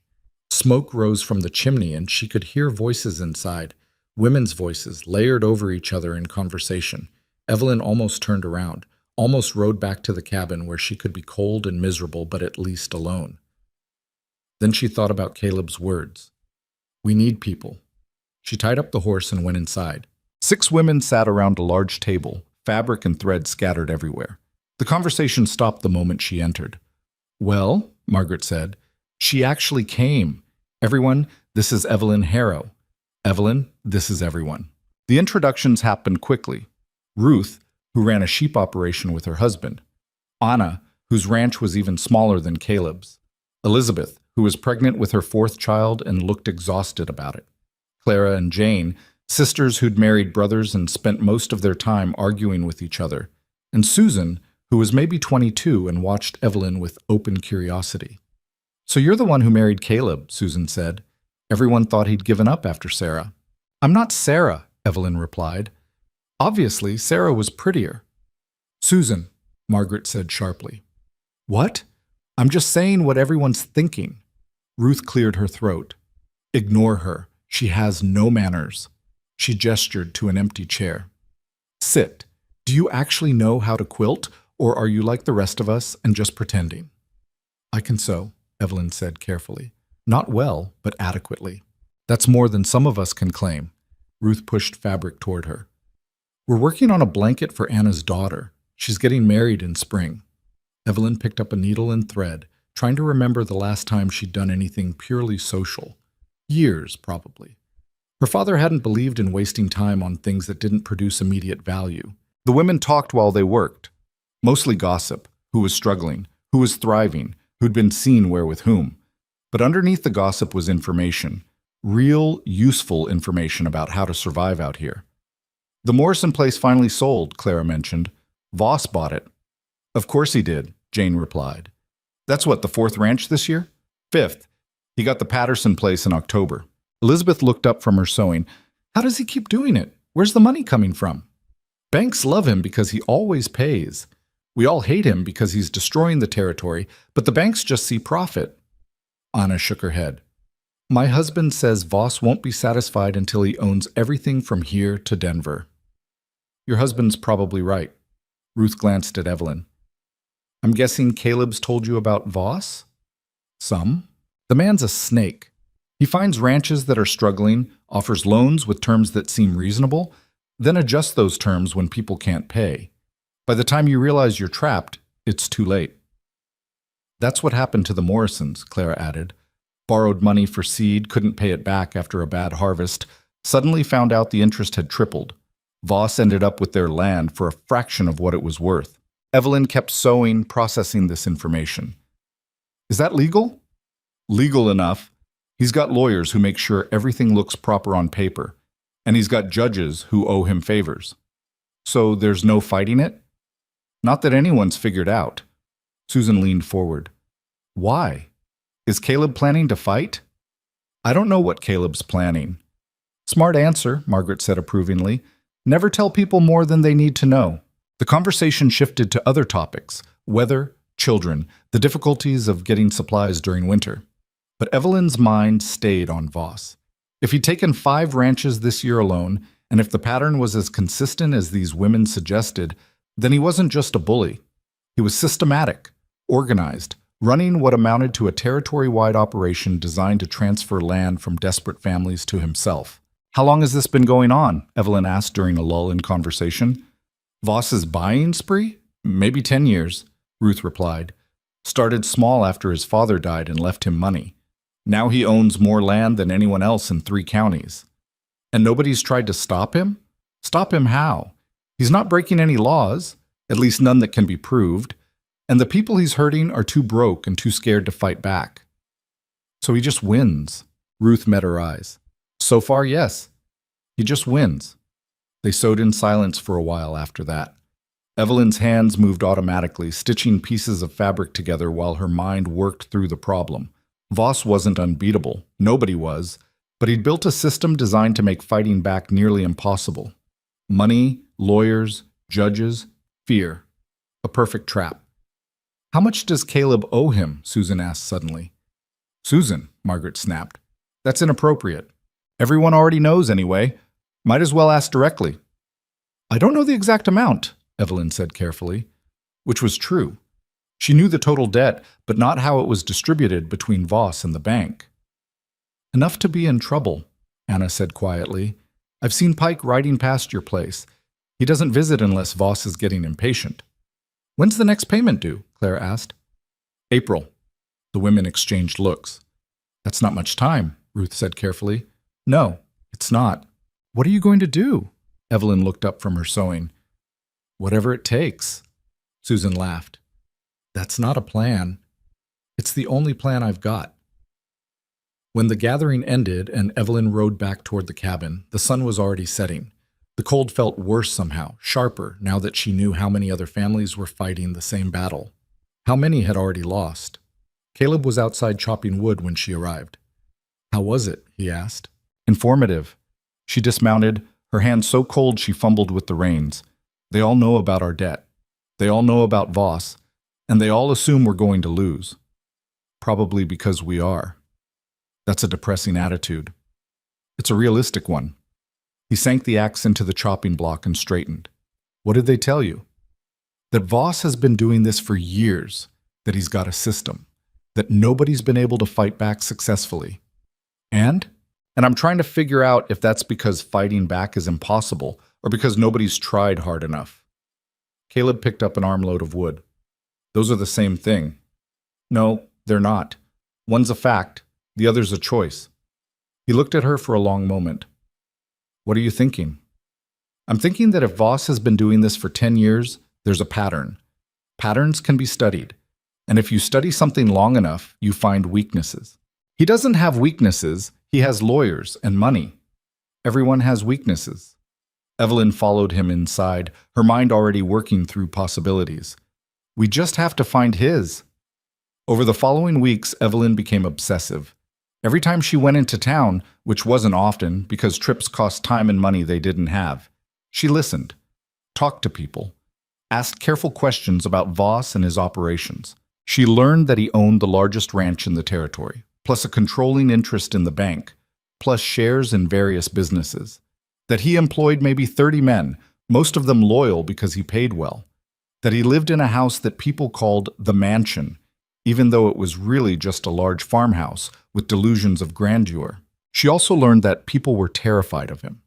Smoke rose from the chimney, and she could hear voices inside, women's voices layered over each other in conversation. Evelyn almost turned around, almost rode back to the cabin where she could be cold and miserable, but at least alone. Then she thought about Caleb's words. We need people. She tied up the horse and went inside. 6 women sat around a large table, fabric and thread scattered everywhere. The conversation stopped the moment she entered. Well, Margaret said, she actually came. Everyone, this is Evelyn Harrow. Evelyn, this is everyone. The introductions happened quickly. Ruth, who ran a sheep operation with her husband. Anna, whose ranch was even smaller than Caleb's. Elizabeth, who was pregnant with her fourth child and looked exhausted about it. Clara and Jane, sisters who'd married brothers and spent most of their time arguing with each other. And Susan, who was maybe 22 and watched Evelyn with open curiosity. "So you're the one who married Caleb," Susan said. "Everyone thought he'd given up after Sarah." "I'm not Sarah," Evelyn replied. "Obviously, Sarah was prettier." "Susan," Margaret said sharply. "What? I'm just saying what everyone's thinking." Ruth cleared her throat. "Ignore her. She has no manners." She gestured to an empty chair. "Sit. Do you actually know how to quilt, or are you like the rest of us and just pretending?" "I can sew," Evelyn said carefully. "Not well, but adequately." "That's more than some of us can claim." Ruth pushed fabric toward her. "We're working on a blanket for Anna's daughter. She's getting married in spring." Evelyn picked up a needle and thread, trying to remember the last time she'd done anything purely social. Years, probably. Her father hadn't believed in wasting time on things that didn't produce immediate value. The women talked while they worked. Mostly gossip, who was struggling, who was thriving, who'd been seen where with whom. But underneath the gossip was information. Real, useful information about how to survive out here. "The Morrison place finally sold," Clara mentioned. "Voss bought it." "Of course he did," Jane replied. "That's what, the fourth ranch this year?" "Fifth. He got the Patterson place in October." Elizabeth looked up from her sewing. "How does he keep doing it? Where's the money coming from?" "Banks love him because he always pays. We all hate him because he's destroying the territory, but the banks just see profit." Anna shook her head. "My husband says Voss won't be satisfied until he owns everything from here to Denver." "Your husband's probably right." Ruth glanced at Evelyn. "I'm guessing Caleb's told you about Voss?" "Some. The man's a snake. He finds ranches that are struggling, offers loans with terms that seem reasonable, then adjusts those terms when people can't pay. By the time you realize you're trapped, it's too late." "That's what happened to the Morrisons," Clara added. "Borrowed money for seed, couldn't pay it back after a bad harvest, suddenly found out the interest had tripled. Voss ended up with their land for a fraction of what it was worth." Evelyn kept sewing, processing this information. "Is that legal?" "Legal enough. He's got lawyers who make sure everything looks proper on paper, and he's got judges who owe him favors." "So there's no fighting it?" "Not that anyone's figured out." Susan leaned forward. "Why? Is Caleb planning to fight?" "I don't know what Caleb's planning." "Smart answer," Margaret said approvingly. "Never tell people more than they need to know." The conversation shifted to other topics: weather, children, the difficulties of getting supplies during winter. But Evelyn's mind stayed on Voss. If he'd taken 5 ranches this year alone, and if the pattern was as consistent as these women suggested, then he wasn't just a bully. He was systematic, organized, running what amounted to a territory-wide operation designed to transfer land from desperate families to himself. "How long has this been going on?" Evelyn asked during a lull in conversation. "Voss's buying spree? Maybe 10 years, Ruth replied. "Started small after his father died and left him money. Now he owns more land than anyone else in 3 counties. And nobody's tried to stop him? Stop him how? He's not breaking any laws, at least none that can be proved, and the people he's hurting are too broke and too scared to fight back. So he just wins." Ruth met her eyes. "So far, yes. He just wins." They sewed in silence for a while after that. Evelyn's hands moved automatically, stitching pieces of fabric together while her mind worked through the problem. Voss wasn't unbeatable. Nobody was. But he'd built a system designed to make fighting back nearly impossible. Money, lawyers, judges, fear. A perfect trap. "How much does Caleb owe him?" Susan asked suddenly. "Susan," Margaret snapped. "That's inappropriate. Everyone already knows anyway. Might as well ask directly." "I don't know the exact amount," Evelyn said carefully, which was true. She knew the total debt, but not how it was distributed between Voss and the bank. "Enough to be in trouble," Anna said quietly. "I've seen Pike riding past your place. He doesn't visit unless Voss is getting impatient." "When's the next payment due?" Claire asked. "April." The women exchanged looks. "That's not much time," Ruth said carefully. "No, it's not." "What are you going to do?" Evelyn looked up from her sewing. "Whatever it takes." Susan laughed. "That's not a plan. It's the only plan I've got." When the gathering ended and Evelyn rode back toward the cabin, the sun was already setting. The cold felt worse somehow, sharper, now that she knew how many other families were fighting the same battle. How many had already lost? Caleb was outside chopping wood when she arrived. "How was it?" he asked. "Informative." She dismounted, her hands so cold she fumbled with the reins. "They all know about our debt. They all know about Voss, and they all assume we're going to lose. Probably because we are." That's a depressing attitude. It's a realistic one. He sank the axe into the chopping block and straightened. "What did they tell you?" "That Voss has been doing this for years, that he's got a system, that nobody's been able to fight back successfully. And I'm trying to figure out if that's because fighting back is impossible or because nobody's tried hard enough." Caleb picked up an armload of wood. "Those are the same thing." "No, they're not. One's a fact, the other's a choice." He looked at her for a long moment. "What are you thinking?" "I'm thinking that if Voss has been doing this for 10 years, there's a pattern. Patterns can be studied. And if you study something long enough, you find weaknesses. He doesn't have weaknesses, he has lawyers and money. Everyone has weaknesses." Evelyn followed him inside, her mind already working through possibilities. "We just have to find his." Over the following weeks, Evelyn became obsessive. Every time she went into town, which wasn't often because trips cost time and money they didn't have, she listened, talked to people, asked careful questions about Voss and his operations. She learned that he owned the largest ranch in the territory, plus a controlling interest in the bank, plus shares in various businesses. That he employed maybe 30 men, most of them loyal because he paid well. That he lived in a house that people called the mansion, even though it was really just a large farmhouse with delusions of grandeur. She also learned that people were terrified of him.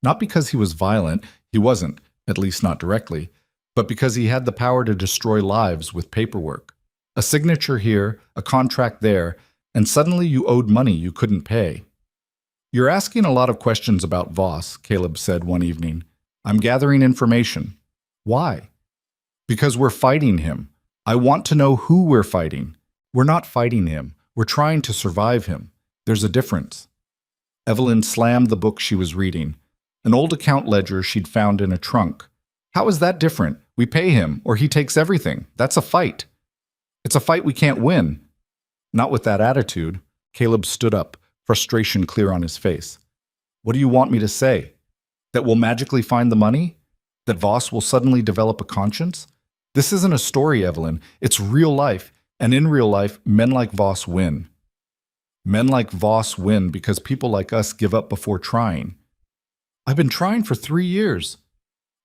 Not because he was violent, he wasn't, at least not directly, but because he had the power to destroy lives with paperwork. A signature here, a contract there, and suddenly you owed money you couldn't pay. "You're asking a lot of questions about Voss," Caleb said one evening. "I'm gathering information." "Why?" "Because we're fighting him. I want to know who we're fighting." "We're not fighting him. We're trying to survive him. There's a difference." Evelyn slammed the book she was reading, an old account ledger she'd found in a trunk. "How is that different? We pay him, or he takes everything. That's a fight." "It's a fight we can't win." "Not with that attitude." Caleb stood up, frustration clear on his face. "What do you want me to say? That we'll magically find the money? That Voss will suddenly develop a conscience? This isn't a story, Evelyn. It's real life, and in real life, men like Voss win. Men like Voss win because people like us give up before trying." "I've been trying for 3 years."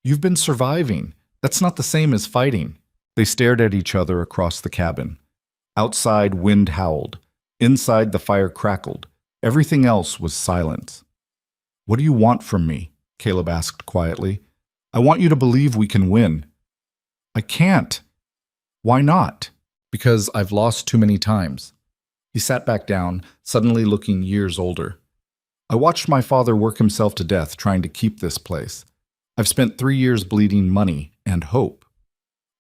"You've been surviving. That's not the same as fighting." They stared at each other across the cabin. Outside, wind howled. Inside, the fire crackled. Everything else was silence. "What do you want from me?" Caleb asked quietly. "I want you to believe we can win." "I can't." "Why not?" "Because I've lost too many times." He sat back down, suddenly looking years older. "I watched my father work himself to death trying to keep this place. I've spent 3 years bleeding money and hope.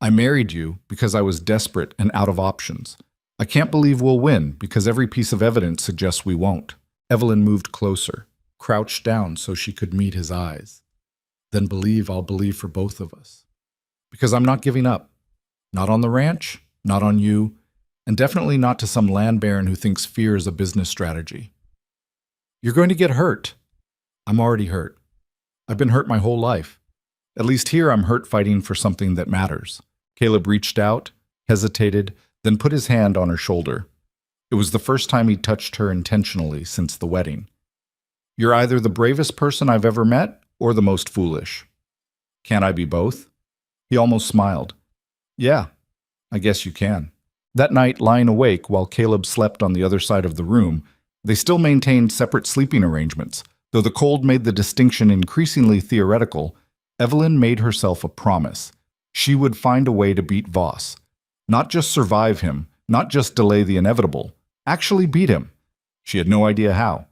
I married you because I was desperate and out of options. I can't believe we'll win because every piece of evidence suggests we won't." Evelyn moved closer, crouched down so she could meet his eyes. "Then believe I'll believe for both of us. Because I'm not giving up. Not on the ranch, not on you, and definitely not to some land baron who thinks fear is a business strategy." "You're going to get hurt." "I'm already hurt. I've been hurt my whole life. At least here I'm hurt fighting for something that matters." Caleb reached out, hesitated, then put his hand on her shoulder. It was the first time he'd touched her intentionally since the wedding. "You're either the bravest person I've ever met or the most foolish. Can't I be both?" He almost smiled. "Yeah, I guess you can." That night, lying awake while Caleb slept on the other side of the room, they still maintained separate sleeping arrangements. Though the cold made the distinction increasingly theoretical, Evelyn made herself a promise. She would find a way to beat Voss. Not just survive him, not just delay the inevitable, actually beat him. She had no idea how,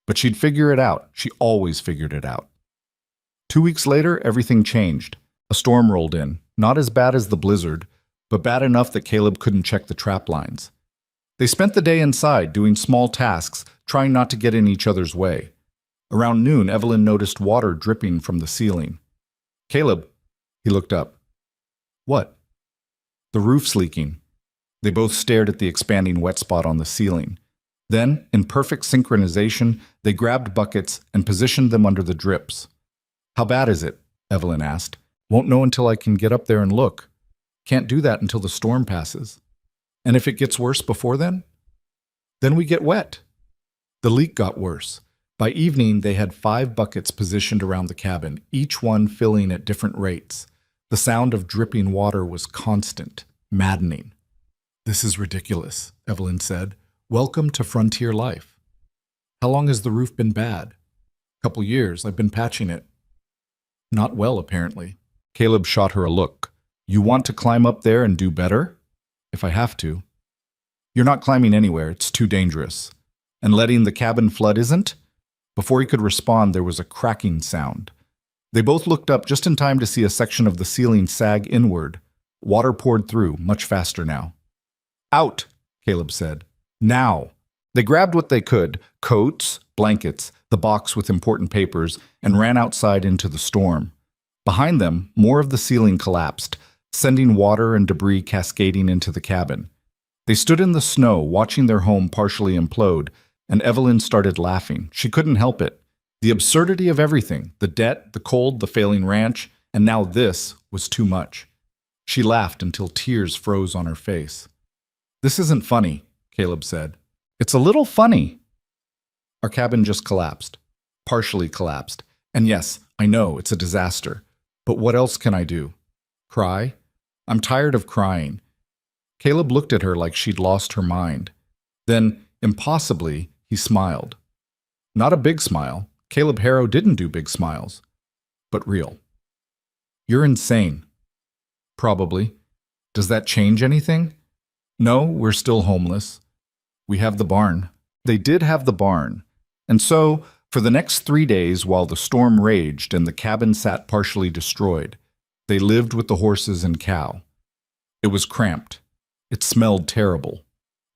but she'd figure it out. She always figured it out. 2 weeks later, everything changed. A storm rolled in, not as bad as the blizzard, but bad enough that Caleb couldn't check the trap lines. They spent the day inside doing small tasks, trying not to get in each other's way. Around noon, Evelyn noticed water dripping from the ceiling. "Caleb," he looked up. "What?" "The roof's leaking." They both stared at the expanding wet spot on the ceiling. Then, in perfect synchronization, they grabbed buckets and positioned them under the drips. "How bad is it?" Evelyn asked. "Won't know until I can get up there and look. Can't do that until the storm passes." "And if it gets worse before then?" "Then we get wet." The leak got worse. By evening, they had 5 buckets positioned around the cabin, each one filling at different rates. The sound of dripping water was constant, maddening. "This is ridiculous," Evelyn said. "Welcome to frontier life." "How long has the roof been bad?" "Couple years. I've been patching it." "Not well, apparently." Caleb shot her a look. "You want to climb up there and do better?" "If I have to." "You're not climbing anywhere. It's too dangerous." "And letting the cabin flood isn't?" Before he could respond, there was a cracking sound. They both looked up just in time to see a section of the ceiling sag inward. Water poured through, much faster now. "Out," Caleb said. "Now." They grabbed what they could, coats, blankets, the box with important papers, and ran outside into the storm. Behind them, more of the ceiling collapsed, sending water and debris cascading into the cabin. They stood in the snow, watching their home partially implode, and Evelyn started laughing. She couldn't help it. The absurdity of everything, the debt, the cold, the failing ranch, and now this was too much. She laughed until tears froze on her face. "This isn't funny," Caleb said. "It's a little funny." Our cabin just collapsed. Partially collapsed. And yes, I know, it's a disaster. But what else can I do? Cry? I'm tired of crying. Caleb looked at her like she'd lost her mind. Then, impossibly, he smiled. Not a big smile. Caleb Harrow didn't do big smiles. But real. "You're insane." "Probably. Does that change anything?" "No, we're still homeless. We have the barn." They did have the barn. And so, for the next 3 days while the storm raged and the cabin sat partially destroyed, they lived with the horses and cow. It was cramped. It smelled terrible.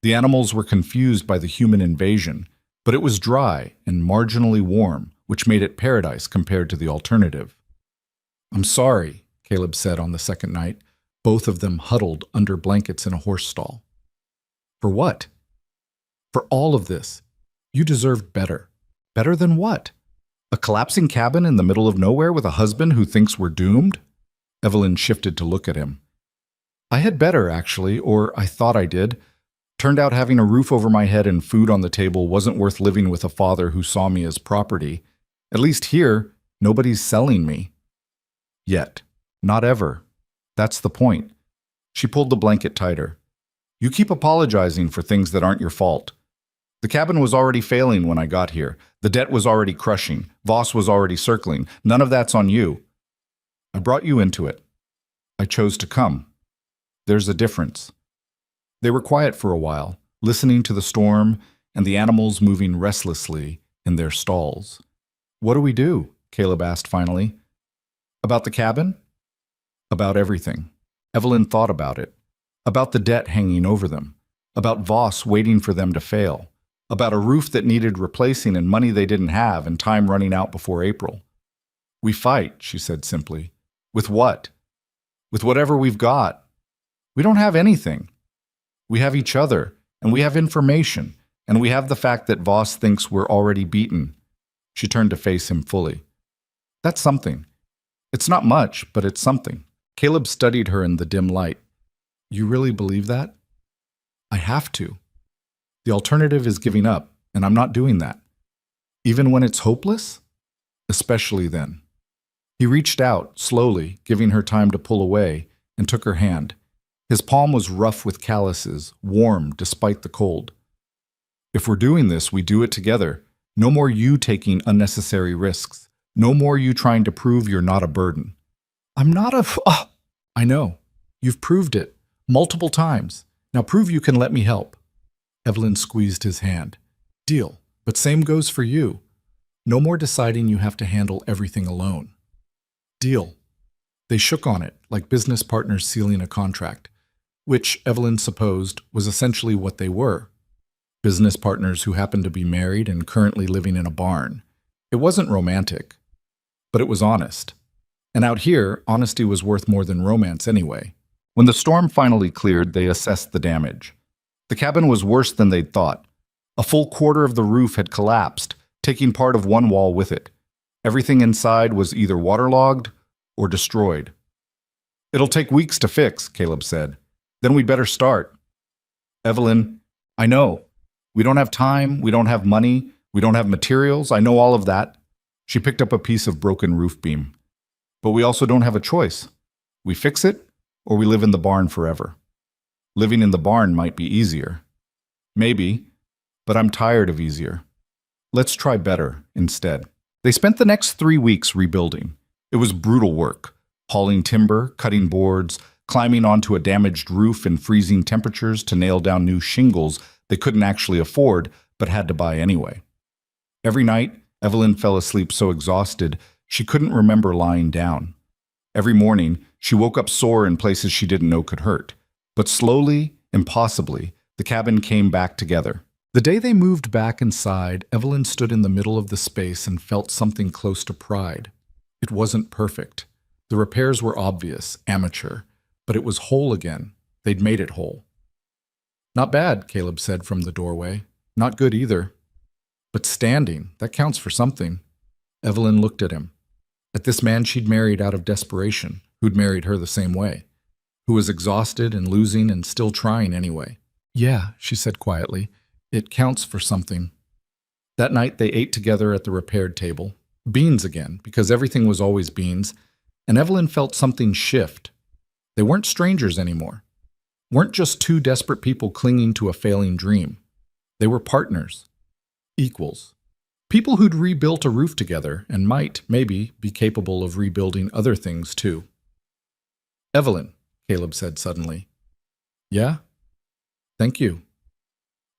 The animals were confused by the human invasion, but it was dry and marginally warm, which made it paradise compared to the alternative. "I'm sorry," Caleb said on the second night, both of them huddled under blankets in a horse stall. "For what?" "For all of this. You deserved better." "Better than what? A collapsing cabin in the middle of nowhere with a husband who thinks we're doomed?" Evelyn shifted to look at him. "I had better, actually, or I thought I did. Turned out having a roof over my head and food on the table wasn't worth living with a father who saw me as property. At least here, nobody's selling me. Yet. Not ever. That's the point." She pulled the blanket tighter. "You keep apologizing for things that aren't your fault. The cabin was already failing when I got here. The debt was already crushing. Voss was already circling. None of that's on you. I brought you into it. I chose to come. There's a difference." They were quiet for a while, listening to the storm and the animals moving restlessly in their stalls. "What do we do?" Caleb asked finally. "About the cabin?" "About everything." Evelyn thought about it. About the debt hanging over them. About Voss waiting for them to fail. About a roof that needed replacing and money they didn't have and time running out before April. "We fight," she said simply. "With what?" "With whatever we've got. We don't have anything. We have each other, and we have information, and we have the fact that Voss thinks we're already beaten." She turned to face him fully. "That's something. It's not much, but it's something." Caleb studied her in the dim light. "You really believe that?" "I have to. The alternative is giving up, and I'm not doing that." "Even when it's hopeless?" "Especially then." He reached out, slowly, giving her time to pull away, and took her hand. His palm was rough with calluses, warm despite the cold. "If we're doing this, we do it together. No more you taking unnecessary risks. No more you trying to prove you're not a burden." "I'm not I know. You've proved it. Multiple times. Now prove you can let me help." Evelyn squeezed his hand. "Deal. But same goes for you. No more deciding you have to handle everything alone." "Deal." They shook on it, like business partners sealing a contract, which, Evelyn supposed, was essentially what they were. business partners who happened to be married and currently living in a barn. It wasn't romantic, but it was honest. And out here, honesty was worth more than romance anyway. When the storm finally cleared, they assessed the damage. The cabin was worse than they'd thought. A full quarter of the roof had collapsed, taking part of one wall with it. Everything inside was either waterlogged or destroyed. "It'll take weeks to fix," Caleb said. "Then we'd better start." "Evelyn, I know. We don't have time, we don't have money, we don't have materials, I know all of that." She picked up a piece of broken roof beam. "But we also don't have a choice. We fix it, or we live in the barn forever. Living in the barn might be easier. Maybe, but I'm tired of easier. Let's try better instead." They spent the next 3 weeks rebuilding. It was brutal work, hauling timber, cutting boards, climbing onto a damaged roof in freezing temperatures to nail down new shingles they couldn't actually afford but had to buy anyway. Every night, Evelyn fell asleep so exhausted she couldn't remember lying down. Every morning, she woke up sore in places she didn't know could hurt. But slowly, impossibly, the cabin came back together. The day they moved back inside, Evelyn stood in the middle of the space and felt something close to pride. It wasn't perfect. The repairs were obvious, amateur, but it was whole again. They'd made it whole. "Not bad," Caleb said from the doorway. "Not good either. But standing, that counts for something." Evelyn looked at him. At this man she'd married out of desperation, who'd married her the same way, who was exhausted and losing and still trying anyway. "Yeah," she said quietly. "It counts for something." That night they ate together at the repaired table. Beans again, because everything was always beans, and Evelyn felt something shift. They weren't strangers anymore. Weren't just two desperate people clinging to a failing dream. They were partners. Equals. People who'd rebuilt a roof together and might, maybe, be capable of rebuilding other things too. "Evelyn," Caleb said suddenly. "Yeah? Thank you."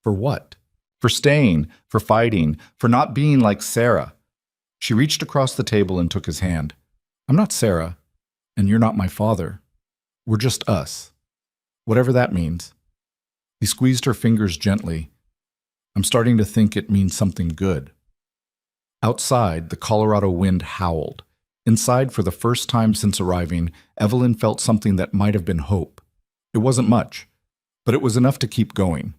"For what?" "For staying, for fighting, for not being like Sarah." She reached across the table and took his hand. "I'm not Sarah, and you're not my father. We're just us. Whatever that means." He squeezed her fingers gently. "I'm starting to think it means something good." Outside, the Colorado wind howled. Inside, for the first time since arriving, Evelyn felt something that might have been hope. It wasn't much, but it was enough to keep going.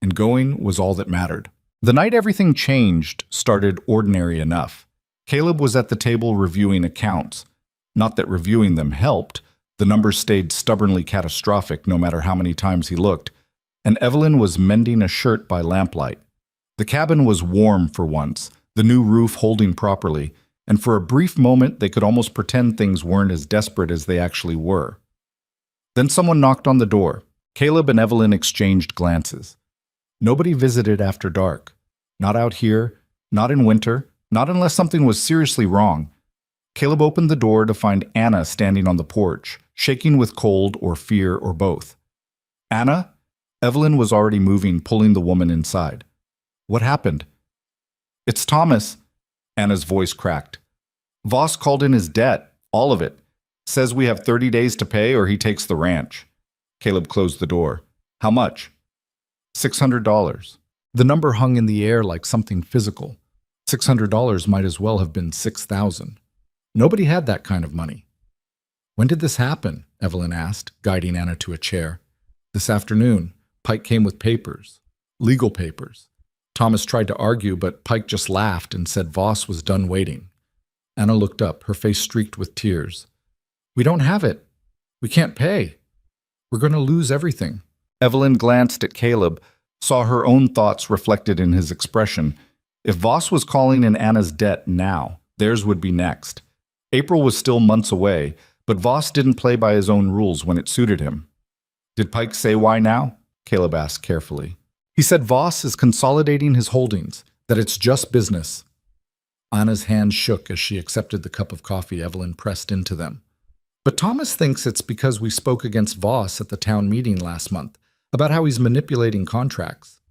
And going was all that mattered. The night everything changed started ordinary enough. Caleb was at the table reviewing accounts. Not that reviewing them helped. The numbers stayed stubbornly catastrophic no matter how many times he looked. And Evelyn was mending a shirt by lamplight. The cabin was warm for once, the new roof holding properly, and for a brief moment they could almost pretend things weren't as desperate as they actually were. Then someone knocked on the door. Caleb and Evelyn exchanged glances. Nobody visited after dark. Not out here, not in winter, not unless something was seriously wrong. Caleb opened the door to find Anna standing on the porch, shaking with cold or fear or both. "Anna?" Evelyn was already moving, pulling the woman inside. "What happened?" "It's Thomas." Anna's voice cracked. "Voss called in his debt, all of it. Says we have 30 days to pay or he takes the ranch." Caleb closed the door. "How much?" $600. The number hung in the air like something physical. $600 might as well have been 6,000. Nobody had that kind of money. "When did this happen?" Evelyn asked, guiding Anna to a chair. "This afternoon. Pike came with papers. Legal papers." Thomas tried to argue, but Pike just laughed and said Voss was done waiting. Anna looked up, her face streaked with tears. "We don't have it. We can't pay. We're going to lose everything." Evelyn glanced at Caleb, saw her own thoughts reflected in his expression. If Voss was calling in Anna's debt now, theirs would be next. April was still months away, but Voss didn't play by his own rules when it suited him. "Did Pike say why now?" Caleb asked carefully. "He said Voss is consolidating his holdings, that it's just business." Anna's hand shook as she accepted the cup of coffee Evelyn pressed into them. "But Thomas thinks it's because we spoke against Voss at the town meeting last month, about how he's manipulating contracts."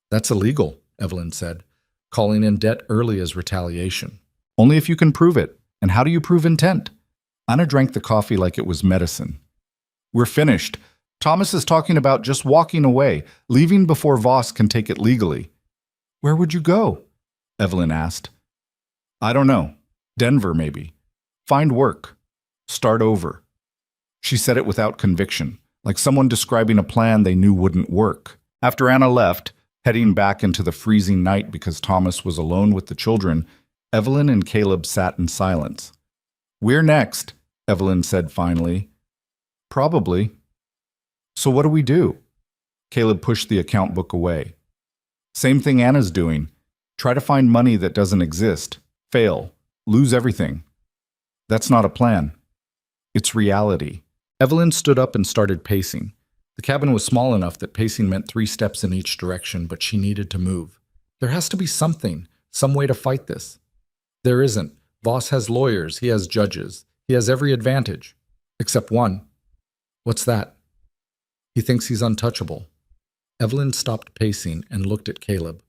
"That's illegal," Evelyn said, calling in debt early as retaliation. "Only if you can prove it. And how do you prove intent?" Anna drank the coffee like it was medicine. "We're finished. Thomas is talking about just walking away, leaving before Voss can take it legally. Where would you go? Evelyn asked. I don't know. Denver, maybe. Find work. Start over. She said it without conviction, like someone describing a plan they knew wouldn't work. After Anna left, heading back into the freezing night because Thomas was alone with the children, Evelyn and Caleb sat in silence. We're next, Evelyn said finally. Probably. So what do we do? Caleb pushed the account book away. Same thing Anna's doing. Try to find money that doesn't exist. Fail. Lose everything. That's not a plan. It's reality. Evelyn stood up and started pacing. The cabin was small enough that pacing meant 3 steps in each direction, but she needed to move. There has to be something, some way to fight this. There isn't. Voss has lawyers, he has judges, he has every advantage. Except one. What's that? He thinks he's untouchable. Evelyn stopped pacing and looked at Caleb.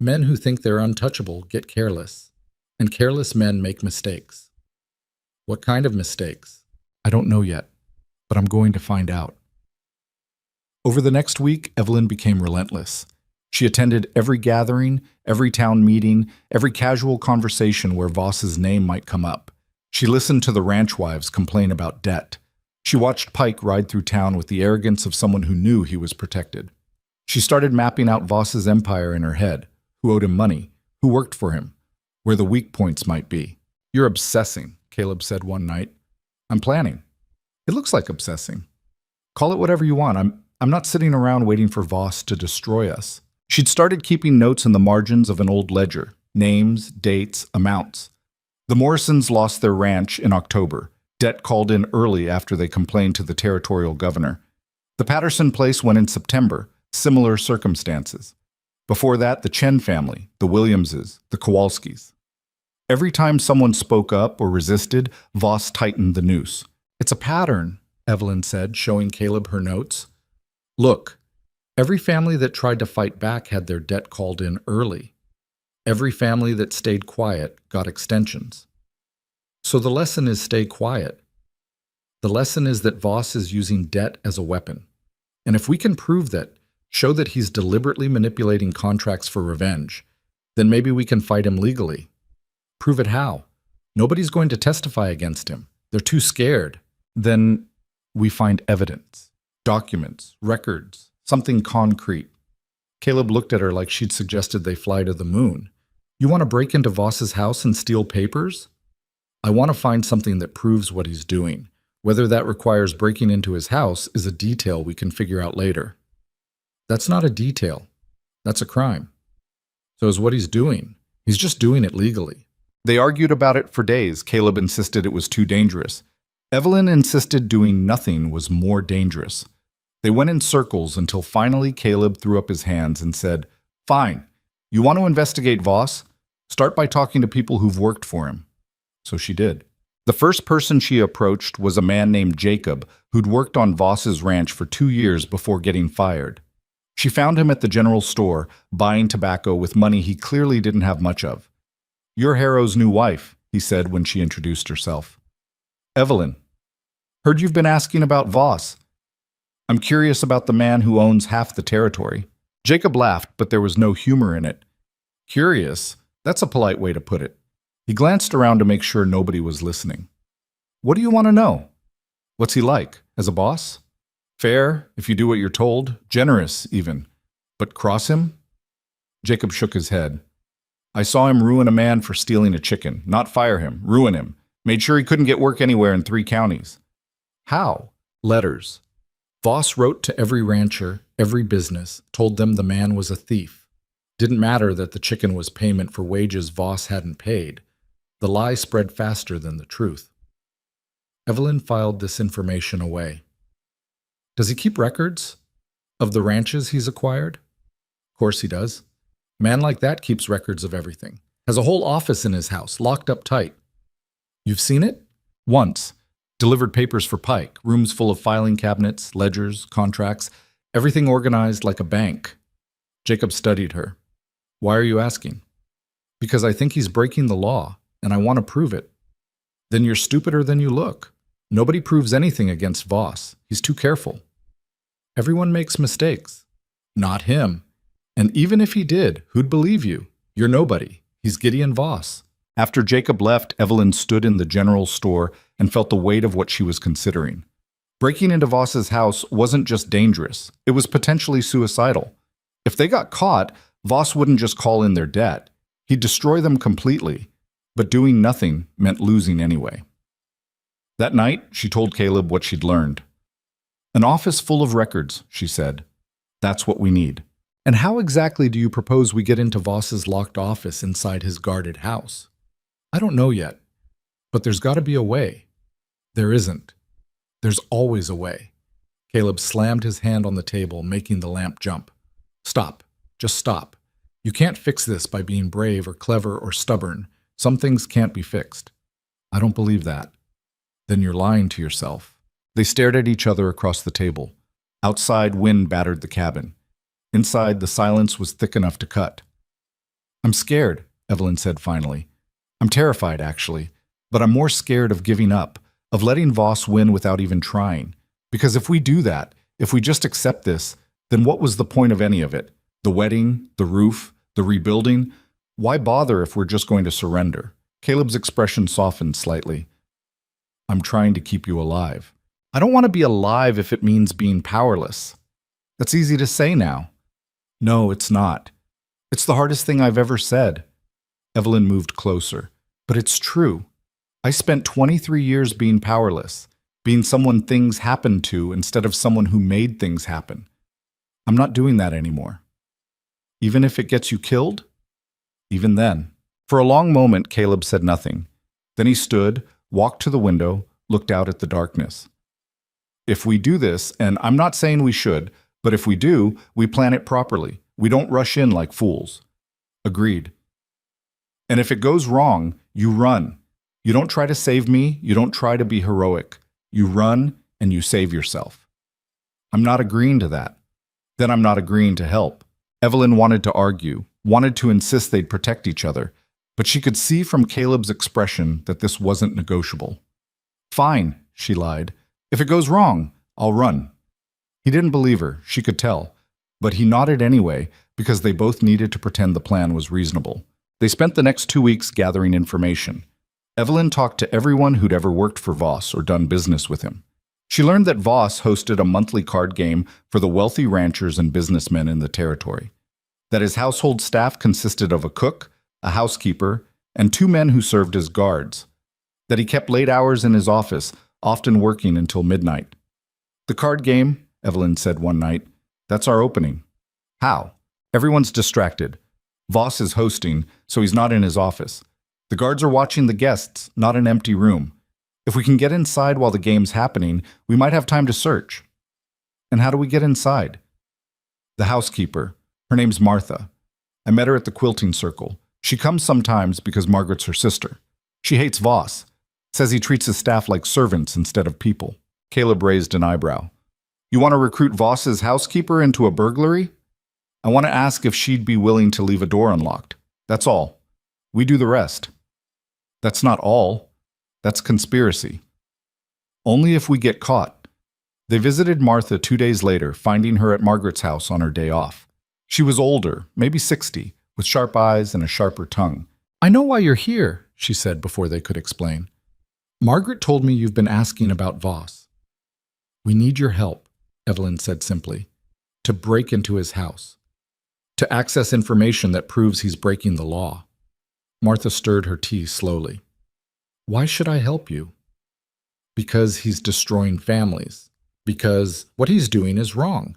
Men who think they're untouchable get careless, and careless men make mistakes. What kind of mistakes? I don't know yet, but I'm going to find out. Over the next week, Evelyn became relentless. She attended every gathering, every town meeting, every casual conversation where Voss's name might come up. She listened to the ranch wives complain about debt. She watched Pike ride through town with the arrogance of someone who knew he was protected. She started mapping out Voss's empire in her head, who owed him money, who worked for him, where the weak points might be. You're obsessing, Caleb said one night. I'm planning. It looks like obsessing. Call it whatever you want. I'm not sitting around waiting for Voss to destroy us. She'd started keeping notes in the margins of an old ledger, names, dates, amounts. The Morrisons lost their ranch in October. Debt called in early after they complained to the territorial governor. The Patterson place went in September, similar circumstances. Before that, the Chen family, the Williamses, the Kowalskis. Every time someone spoke up or resisted, Voss tightened the noose. It's a pattern, Evelyn said, showing Caleb her notes. Look, every family that tried to fight back had their debt called in early. Every family that stayed quiet got extensions. So the lesson is stay quiet. The lesson is that Voss is using debt as a weapon. And if we can prove that, show that he's deliberately manipulating contracts for revenge, then maybe we can fight him legally. Prove it how? Nobody's going to testify against him. They're too scared. Then we find evidence, documents, records, something concrete. Caleb looked at her like she'd suggested they fly to the moon. You want to break into Voss's house and steal papers? I want to find something that proves what he's doing. Whether that requires breaking into his house is a detail we can figure out later. That's not a detail. That's a crime. So is what he's doing. He's just doing it legally. They argued about it for days. Caleb insisted it was too dangerous. Evelyn insisted doing nothing was more dangerous. They went in circles until finally Caleb threw up his hands and said, Fine, you want to investigate Voss? Start by talking to people who've worked for him. So she did. The first person she approached was a man named Jacob, who'd worked on Voss's ranch for 2 years before getting fired. She found him at the general store, buying tobacco with money he clearly didn't have much of. You're Harrow's new wife, he said when she introduced herself. Evelyn. Heard you've been asking about Voss. I'm curious about the man who owns half the territory. Jacob laughed, but there was no humor in it. Curious? That's a polite way to put it. He glanced around to make sure nobody was listening. What do you want to know? What's he like? As a boss? Fair, if you do what you're told. Generous, even. But cross him? Jacob shook his head. I saw him ruin a man for stealing a chicken. Not fire him, ruin him. Made sure he couldn't get work anywhere in 3 counties. How? Letters. Voss wrote to every rancher, every business, told them the man was a thief. Didn't matter that the chicken was payment for wages Voss hadn't paid. The lie spread faster than the truth. Evelyn filed this information away. Does he keep records of the ranches he's acquired? Of course he does. A man like that keeps records of everything. Has a whole office in his house, locked up tight. You've seen it? Once. Delivered papers for Pike, rooms full of filing cabinets, ledgers, contracts, everything organized like a bank. Jacob studied her. Why are you asking? Because I think he's breaking the law, and I want to prove it. Then you're stupider than you look. Nobody proves anything against Voss. He's too careful. Everyone makes mistakes. Not him. And even if he did, who'd believe you? You're nobody. He's Gideon Voss. After Jacob left, Evelyn stood in the general store and felt the weight of what she was considering. Breaking into Voss's house wasn't just dangerous, it was potentially suicidal. If they got caught, Voss wouldn't just call in their debt. He'd destroy them completely. But doing nothing meant losing anyway. That night, she told Caleb what she'd learned. An office full of records, she said. That's what we need. And how exactly do you propose we get into Voss's locked office inside his guarded house? I don't know yet, but there's got to be a way. There isn't. There's always a way. Caleb slammed his hand on the table, making the lamp jump. Stop. Just stop. You can't fix this by being brave or clever or stubborn. Some things can't be fixed. I don't believe that. Then you're lying to yourself. They stared at each other across the table. Outside, wind battered the cabin. Inside, the silence was thick enough to cut. I'm scared, Evelyn said finally. I'm terrified, actually, but I'm more scared of giving up, of letting Voss win without even trying. Because if we do that, if we just accept this, then what was the point of any of it? The wedding, the roof, the rebuilding? Why bother if we're just going to surrender? Caleb's expression softened slightly. I'm trying to keep you alive. I don't want to be alive if it means being powerless. That's easy to say now. No, it's not. It's the hardest thing I've ever said. Evelyn moved closer. But it's true. I spent 23 years being powerless, being someone things happened to instead of someone who made things happen. I'm not doing that anymore. Even if it gets you killed? Even then. For a long moment, Caleb said nothing. Then he stood, walked to the window, looked out at the darkness. If we do this, and I'm not saying we should, but if we do, we plan it properly. We don't rush in like fools. Agreed. And if it goes wrong, you run. You don't try to save me, you don't try to be heroic. You run and you save yourself. I'm not agreeing to that. Then I'm not agreeing to help. Evelyn wanted to argue, wanted to insist they'd protect each other, but she could see from Caleb's expression that this wasn't negotiable. Fine, she lied. If it goes wrong, I'll run. He didn't believe her, she could tell, but he nodded anyway because they both needed to pretend the plan was reasonable. They spent the next 2 weeks gathering information. Evelyn talked to everyone who'd ever worked for Voss or done business with him. She learned that Voss hosted a monthly card game for the wealthy ranchers and businessmen in the territory, that his household staff consisted of a cook, a housekeeper, and 2 men who served as guards, that he kept late hours in his office, often working until midnight. The card game, Evelyn said one night, that's our opening. How? Everyone's distracted. Voss is hosting, so he's not in his office. The guards are watching the guests, not an empty room. If we can get inside while the game's happening, we might have time to search. And how do we get inside? The housekeeper. Her name's Martha. I met her at the quilting circle. She comes sometimes because Margaret's her sister. She hates Voss. Says he treats his staff like servants instead of people. Caleb raised an eyebrow. You want to recruit Voss's housekeeper into a burglary? I want to ask if she'd be willing to leave a door unlocked. That's all. We do the rest. That's not all. That's conspiracy. Only if we get caught. They visited Martha 2 days later, finding her at Margaret's house on her day off. She was older, maybe 60, with sharp eyes and a sharper tongue. I know why you're here, she said before they could explain. Margaret told me you've been asking about Voss. We need your help, Evelyn said simply, to break into his house, to access information that proves he's breaking the law. Martha stirred her tea slowly. Why should I help you? Because he's destroying families. Because what he's doing is wrong.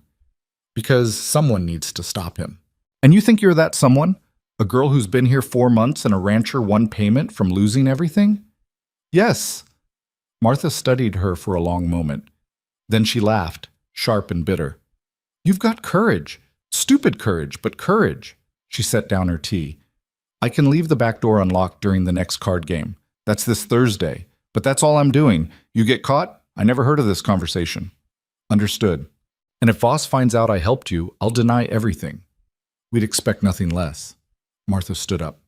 Because someone needs to stop him. And you think you're that someone? A girl who's been here 4 months and a rancher 1 payment from losing everything? Yes. Martha studied her for a long moment. Then she laughed, sharp and bitter. You've got courage. Stupid courage, but courage. She set down her tea. I can leave the back door unlocked during the next card game. That's this Thursday. But that's all I'm doing. You get caught? I never heard of this conversation. Understood. And if Voss finds out I helped you, I'll deny everything. We'd expect nothing less. Martha stood up.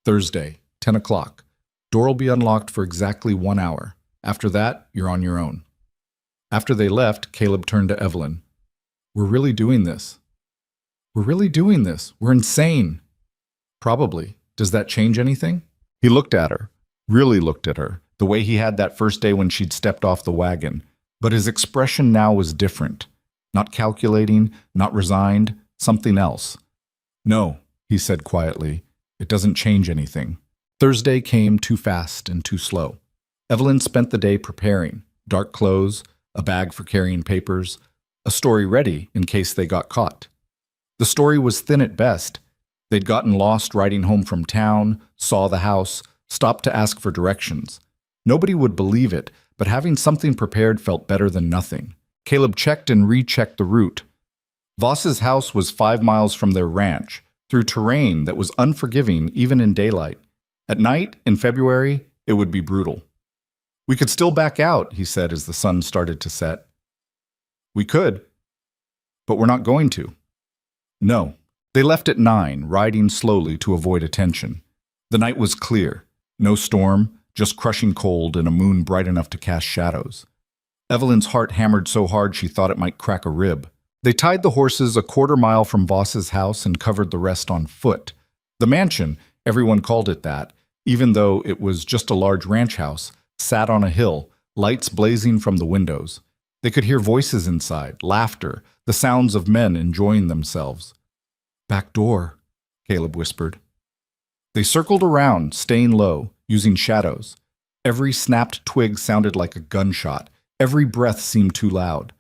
Thursday, 10 o'clock. Door will be unlocked for exactly 1 hour. After that, you're on your own. After they left, Caleb turned to Evelyn. We're really doing this. We're really doing this. We're insane. Probably. Does that change anything? He looked at her, really looked at her, the way he had that first day when she'd stepped off the wagon. But his expression now was different. Not calculating, not resigned, something else. No, he said quietly. It doesn't change anything. Thursday came too fast and too slow. Evelyn spent the day preparing. Dark clothes, a bag for carrying papers, a story ready in case they got caught. The story was thin at best. They'd gotten lost riding home from town, saw the house, stopped to ask for directions. Nobody would believe it, but having something prepared felt better than nothing. Caleb checked and rechecked the route. Voss's house was 5 miles from their ranch, through terrain that was unforgiving even in daylight. At night, in February, it would be brutal. We could still back out, he said as the sun started to set. We could, but we're not going to. No. They left at 9, riding slowly to avoid attention. The night was clear. No storm, just crushing cold and a moon bright enough to cast shadows. Evelyn's heart hammered so hard she thought it might crack a rib. They tied the horses a 1/4 mile from Voss's house and covered the rest on foot. The mansion, everyone called it that, even though it was just a large ranch house, sat on a hill, lights blazing from the windows. They could hear voices inside, laughter, the sounds of men enjoying themselves. Back door, Caleb whispered. They circled around, staying low, using shadows. Every snapped twig sounded like a gunshot. Every breath seemed too loud.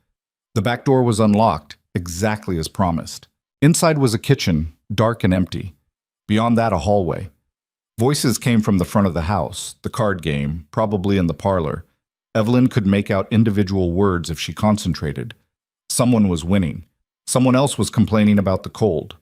The back door was unlocked, exactly as promised. Inside was a kitchen, dark and empty. Beyond that, a hallway. Voices came from the front of the house, the card game, probably in the parlor. Evelyn could make out individual words if she concentrated. Someone was winning. Someone else was complaining about the cold.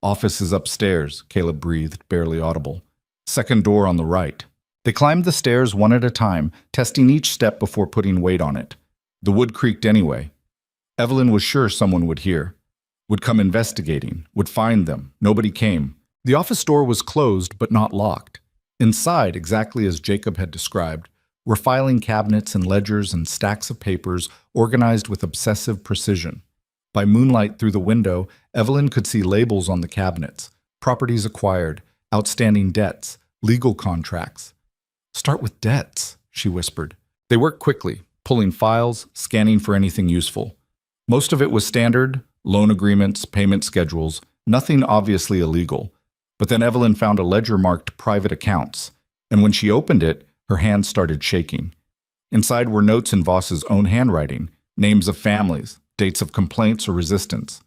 Office is upstairs, Caleb breathed, barely audible. Second door on the right. They climbed the stairs one at a time, testing each step before putting weight on it. The wood creaked anyway. Evelyn was sure someone would hear, would come investigating, would find them. Nobody came. The office door was closed but not locked. Inside, exactly as Jacob had described, were filing cabinets and ledgers and stacks of papers organized with obsessive precision. By moonlight through the window, Evelyn could see labels on the cabinets, properties acquired, outstanding debts, legal contracts. Start with debts, she whispered. They worked quickly, pulling files, scanning for anything useful. Most of it was standard, loan agreements, payment schedules, nothing obviously illegal. But then Evelyn found a ledger marked private accounts, and when she opened it, her hands started shaking. Inside were notes in Voss's own handwriting, names of families, dates of complaints or resistance.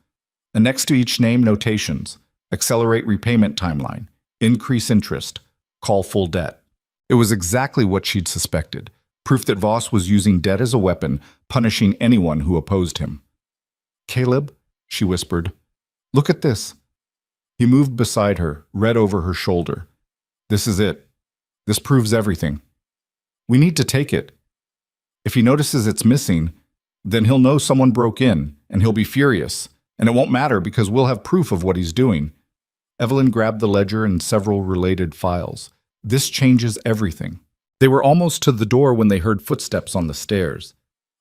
And next to each name, notations: accelerate repayment timeline, increase interest, call full debt. It was exactly what she'd suspected, proof that Voss was using debt as a weapon, punishing anyone who opposed him. Caleb, she whispered, look at this. He moved beside her, read over her shoulder. This is it. This proves everything. We need to take it. If he notices it's missing, then he'll know someone broke in, and he'll be furious, and it won't matter because we'll have proof of what he's doing. Evelyn grabbed the ledger and several related files. This changes everything. They were almost to the door when they heard footsteps on the stairs.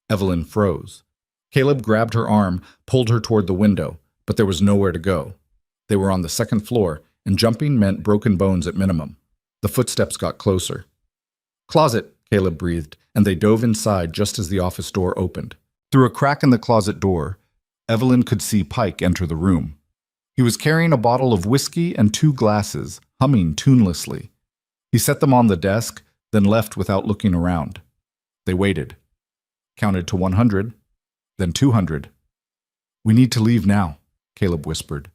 Evelyn froze. Caleb grabbed her arm, pulled her toward the window, but there was nowhere to go. They were on the second floor, and jumping meant broken bones at minimum. The footsteps got closer. Closet, Caleb breathed, and they dove inside just as the office door opened. Through a crack in the closet door, Evelyn could see Pike enter the room. He was carrying a bottle of whiskey and 2 glasses, humming tunelessly. He set them on the desk, then left without looking around. They waited. Counted to 100, then 200. We need to leave now, Caleb whispered.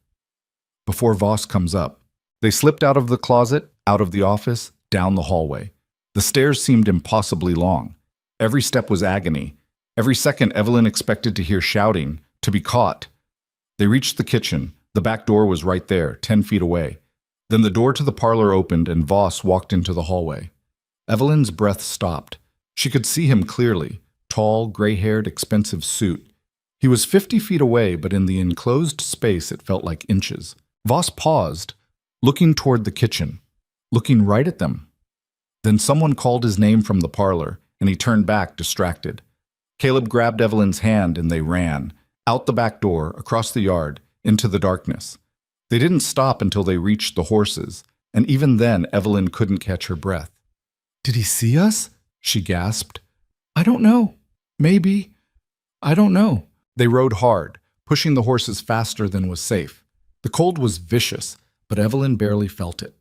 Before Voss comes up. They slipped out of the closet, out of the office, down the hallway. The stairs seemed impossibly long. Every step was agony. Every second Evelyn expected to hear shouting, to be caught. They reached the kitchen. The back door was right there, 10 feet away. Then the door to the parlor opened and Voss walked into the hallway. Evelyn's breath stopped. She could see him clearly, tall, gray-haired, expensive suit. He was 50 feet away, but in the enclosed space it felt like inches. Voss paused, looking toward the kitchen, looking right at them. Then someone called his name from the parlor, and he turned back, distracted. Caleb grabbed Evelyn's hand and they ran, Out the back door, across the yard, into the darkness. They didn't stop until they reached the horses, and even then Evelyn couldn't catch her breath. "Did he see us?" she gasped. "I don't know. Maybe. I don't know." They rode hard, pushing the horses faster than was safe. The cold was vicious, but Evelyn barely felt it.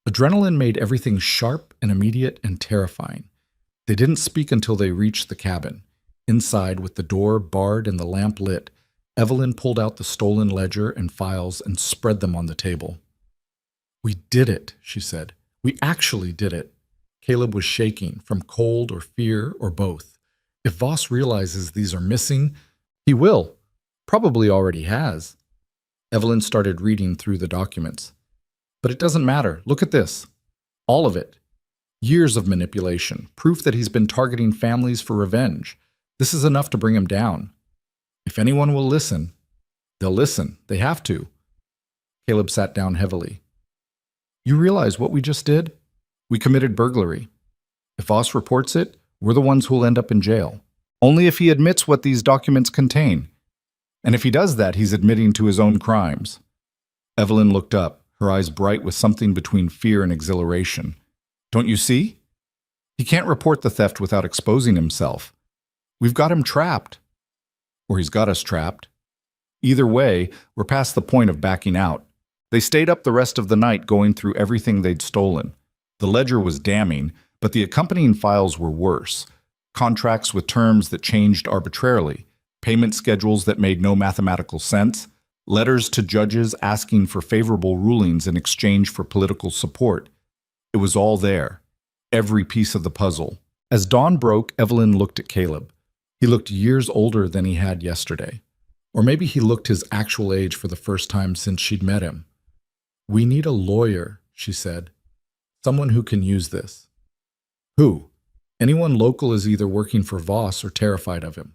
Adrenaline made everything sharp and immediate and terrifying. They didn't speak until they reached the cabin. Inside, with the door barred and the lamp lit, Evelyn pulled out the stolen ledger and files and spread them on the table. "We did it," she said. "We actually did it." Caleb was shaking, from cold or fear or both. If Voss realizes these are missing, he will. Probably already has. Evelyn started reading through the documents. "But it doesn't matter. Look at this. All of it. Years of manipulation, proof that he's been targeting families for revenge. This is enough to bring him down. If anyone will listen, they'll listen. They have to." Caleb sat down heavily. "You realize what we just did? We committed burglary. If Voss reports it, we're the ones who'll end up in jail. Only if he admits what these documents contain. And if he does that, he's admitting to his own crimes." Evelyn looked up, her eyes bright with something between fear and exhilaration. "Don't you see? He can't report the theft without exposing himself. We've got him trapped. Or he's got us trapped. Either way, we're past the point of backing out." They stayed up the rest of the night going through everything they'd stolen. The ledger was damning, but the accompanying files were worse. Contracts with terms that changed arbitrarily, payment schedules that made no mathematical sense, letters to judges asking for favorable rulings in exchange for political support. It was all there, every piece of the puzzle. As dawn broke, Evelyn looked at Caleb. He looked years older than he had yesterday. Or maybe he looked his actual age for the first time since she'd met him. "We need a lawyer," she said. "Someone who can use this." "Who?" "Anyone local is either working for Voss or terrified of him."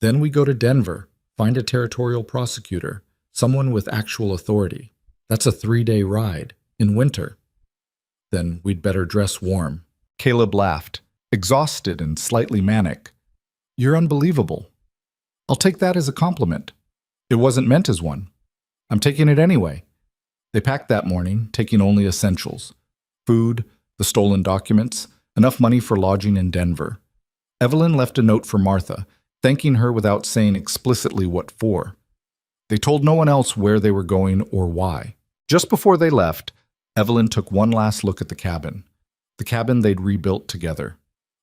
"Then we go to Denver, find a territorial prosecutor, someone with actual authority. That's a 3-day ride, in winter." "Then we'd better dress warm." Caleb laughed, exhausted and slightly manic. "You're unbelievable. I'll take that as a compliment. It wasn't meant as one. I'm taking it anyway." They packed that morning, taking only essentials. Food, the stolen documents, enough money for lodging in Denver. Evelyn left a note for Martha, thanking her without saying explicitly what for. They told no one else where they were going or why. Just before they left, Evelyn took one last look at the cabin they'd rebuilt together,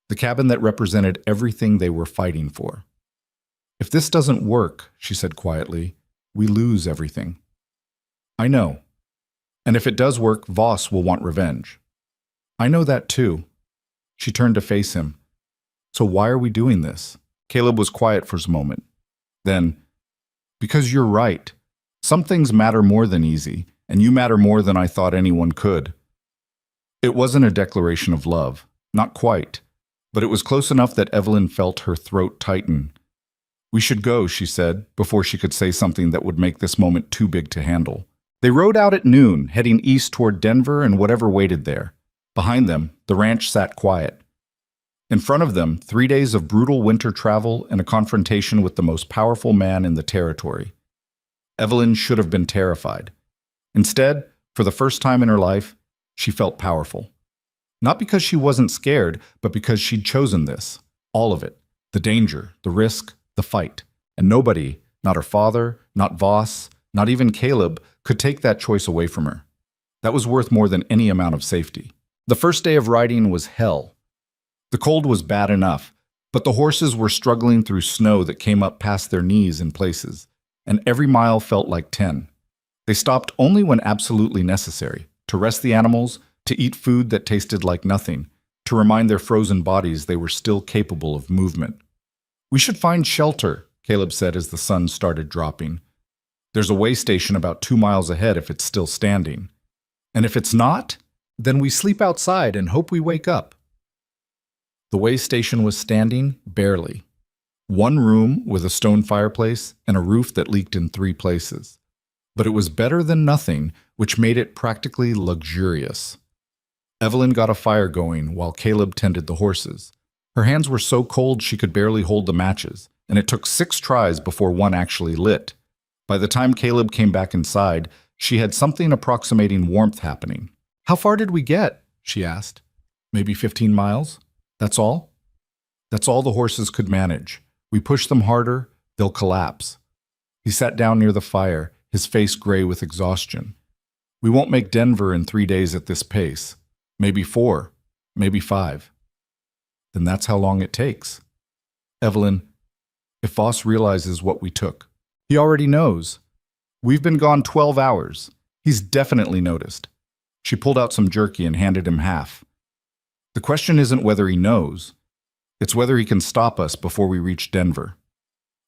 the cabin that represented everything they were fighting for. "If this doesn't work," she said quietly, "we lose everything." "I know. And if it does work, Voss will want revenge." "I know that too." She turned to face him. "So why are we doing this?" Caleb was quiet for a moment. Then, "Because you're right. Some things matter more than easy, and you matter more than I thought anyone could." It wasn't a declaration of love, not quite, but it was close enough that Evelyn felt her throat tighten. "We should go," she said, before she could say something that would make this moment too big to handle. They rode out at noon, heading east toward Denver and whatever waited there. Behind them, the ranch sat quiet. In front of them, 3 days of brutal winter travel and a confrontation with the most powerful man in the territory. Evelyn should have been terrified. Instead, for the first time in her life, she felt powerful. Not because she wasn't scared, but because she'd chosen this. All of it. The danger, the risk, the fight. And nobody, not her father, not Voss, not even Caleb, could take that choice away from her. That was worth more than any amount of safety. The first day of riding was hell. The cold was bad enough, but the horses were struggling through snow that came up past their knees in places, and every mile felt like 10. They stopped only when absolutely necessary, to rest the animals, to eat food that tasted like nothing, to remind their frozen bodies they were still capable of movement. "We should find shelter," Caleb said as the sun started dropping. "There's a way station about 2 miles ahead if it's still standing. And if it's not, then we sleep outside and hope we wake up." The way station was standing, barely. One room with a stone fireplace and a roof that leaked in 3 places. But it was better than nothing, which made it practically luxurious. Evelyn got a fire going while Caleb tended the horses. Her hands were so cold she could barely hold the matches, and it took 6 tries before one actually lit. By the time Caleb came back inside, she had something approximating warmth happening. "How far did we get?" she asked. "Maybe 15 miles? That's all?" "That's all the horses could manage. We push them harder, they'll collapse." He sat down near the fire, his face gray with exhaustion. "We won't make Denver in 3 days at this pace. Maybe 4, maybe 5. "Then that's how long it takes." "Evelyn, if Voss realizes what we took, he already knows. We've been gone 12 hours. He's definitely noticed." She pulled out some jerky and handed him half. "The question isn't whether he knows. It's whether he can stop us before we reach Denver."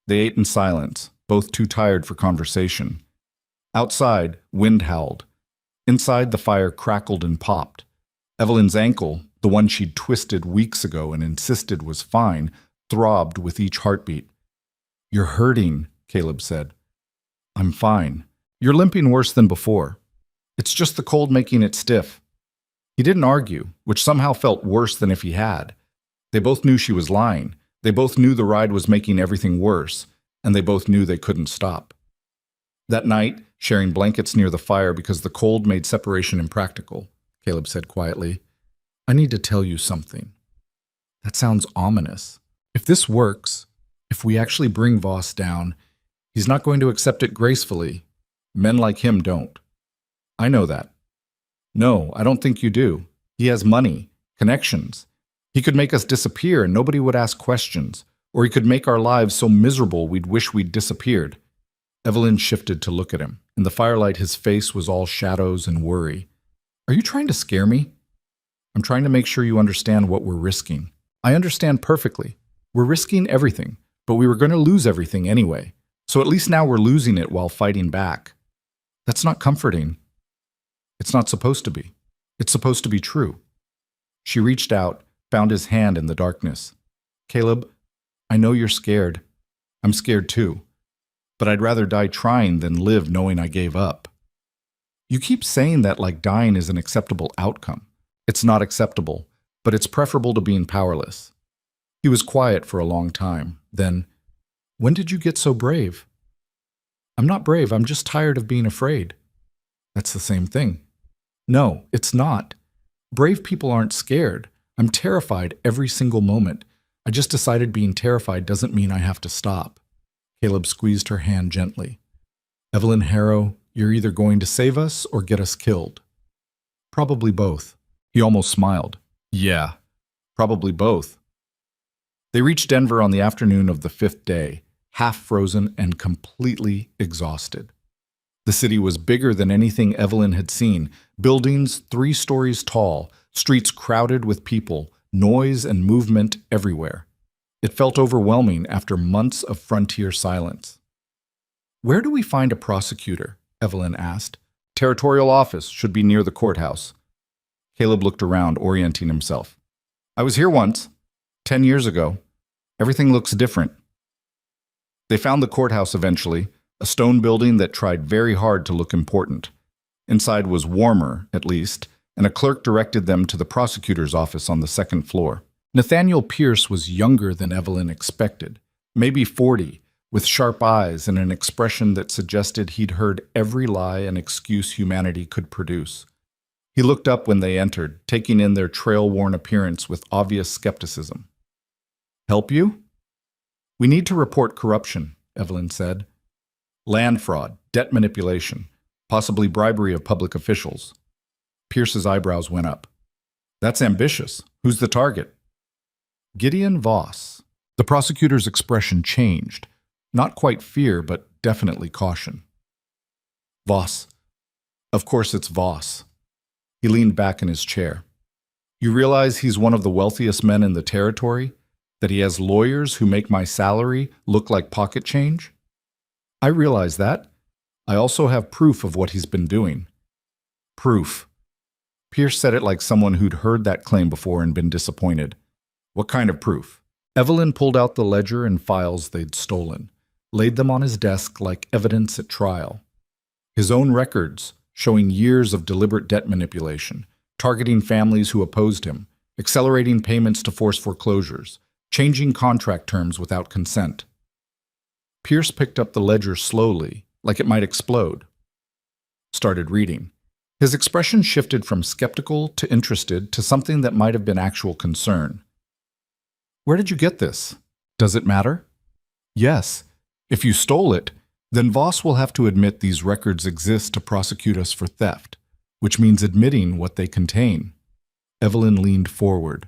They ate in silence, both too tired for conversation. Outside, wind howled. Inside, the fire crackled and popped. Evelyn's ankle, the one she'd twisted weeks ago and insisted was fine, throbbed with each heartbeat. "You're hurting," Caleb said. "I'm fine. You're limping worse than before. It's just the cold making it stiff." He didn't argue, which somehow felt worse than if he had. They both knew she was lying. They both knew the ride was making everything worse, and they both knew they couldn't stop. That night, sharing blankets near the fire because the cold made separation impractical, Caleb said quietly, "I need to tell you something." "That sounds ominous. If this works, if we actually bring Voss down, he's not going to accept it gracefully. Men like him don't." "I know that." "No, I don't think you do. He has money, connections. He could make us disappear and nobody would ask questions, or he could make our lives so miserable we'd wish we'd disappeared." Evelyn shifted to look at him. In the firelight, his face was all shadows and worry. "Are you trying to scare me?" "I'm trying to make sure you understand what we're risking." "I understand perfectly. We're risking everything, but we were going to lose everything anyway. So at least now we're losing it while fighting back." "That's not comforting." "It's not supposed to be. It's supposed to be true." She reached out, found his hand in the darkness. "Caleb, I know you're scared. I'm scared too. But I'd rather die trying than live knowing I gave up." "You keep saying that like dying is an acceptable outcome. It's not acceptable, but it's preferable to being powerless." He was quiet for a long time. Then, "When did you get so brave?" "I'm not brave, I'm just tired of being afraid." "That's the same thing." "No, it's not. Brave people aren't scared. I'm terrified every single moment. I just decided being terrified doesn't mean I have to stop." Caleb squeezed her hand gently. "Evelyn Harrow, you're either going to save us or get us killed." "Probably both." He almost smiled. "Yeah, probably both." They reached Denver on the afternoon of the 5th day, half frozen and completely exhausted. The city was bigger than anything Evelyn had seen, buildings 3 stories tall, streets crowded with people, noise and movement everywhere. It felt overwhelming after months of frontier silence. "Where do we find a prosecutor?" Evelyn asked. "Territorial office should be near the courthouse." Caleb looked around, orienting himself. "I was here once, 10 years ago. Everything looks different." They found the courthouse eventually, a stone building that tried very hard to look important. Inside was warmer, at least, and a clerk directed them to the prosecutor's office on the 2nd floor. Nathaniel Pierce was younger than Evelyn expected, maybe 40, with sharp eyes and an expression that suggested he'd heard every lie and excuse humanity could produce. He looked up when they entered, taking in their trail-worn appearance with obvious skepticism. "Help you?" "We need to report corruption," Evelyn said. "Land fraud, debt manipulation, possibly bribery of public officials." Pierce's eyebrows went up. "That's ambitious. Who's the target?" "Gideon Voss." The prosecutor's expression changed. Not quite fear, but definitely caution. "Voss. Of course it's Voss." He leaned back in his chair. "You realize he's one of the wealthiest men in the territory? That he has lawyers who make my salary look like pocket change?" "I realize that. I also have proof of what he's been doing." "Proof." Pierce said it like someone who'd heard that claim before and been disappointed. "What kind of proof?" Evelyn pulled out the ledger and files they'd stolen, laid them on his desk like evidence at trial. His own records, showing years of deliberate debt manipulation, targeting families who opposed him, accelerating payments to force foreclosures, changing contract terms without consent. Pierce picked up the ledger slowly, like it might explode. Started reading. His expression shifted from skeptical to interested to something that might have been actual concern. Where did you get this? Does it matter? Yes. If you stole it, then Voss will have to admit these records exist to prosecute us for theft, which means admitting what they contain. Evelyn leaned forward.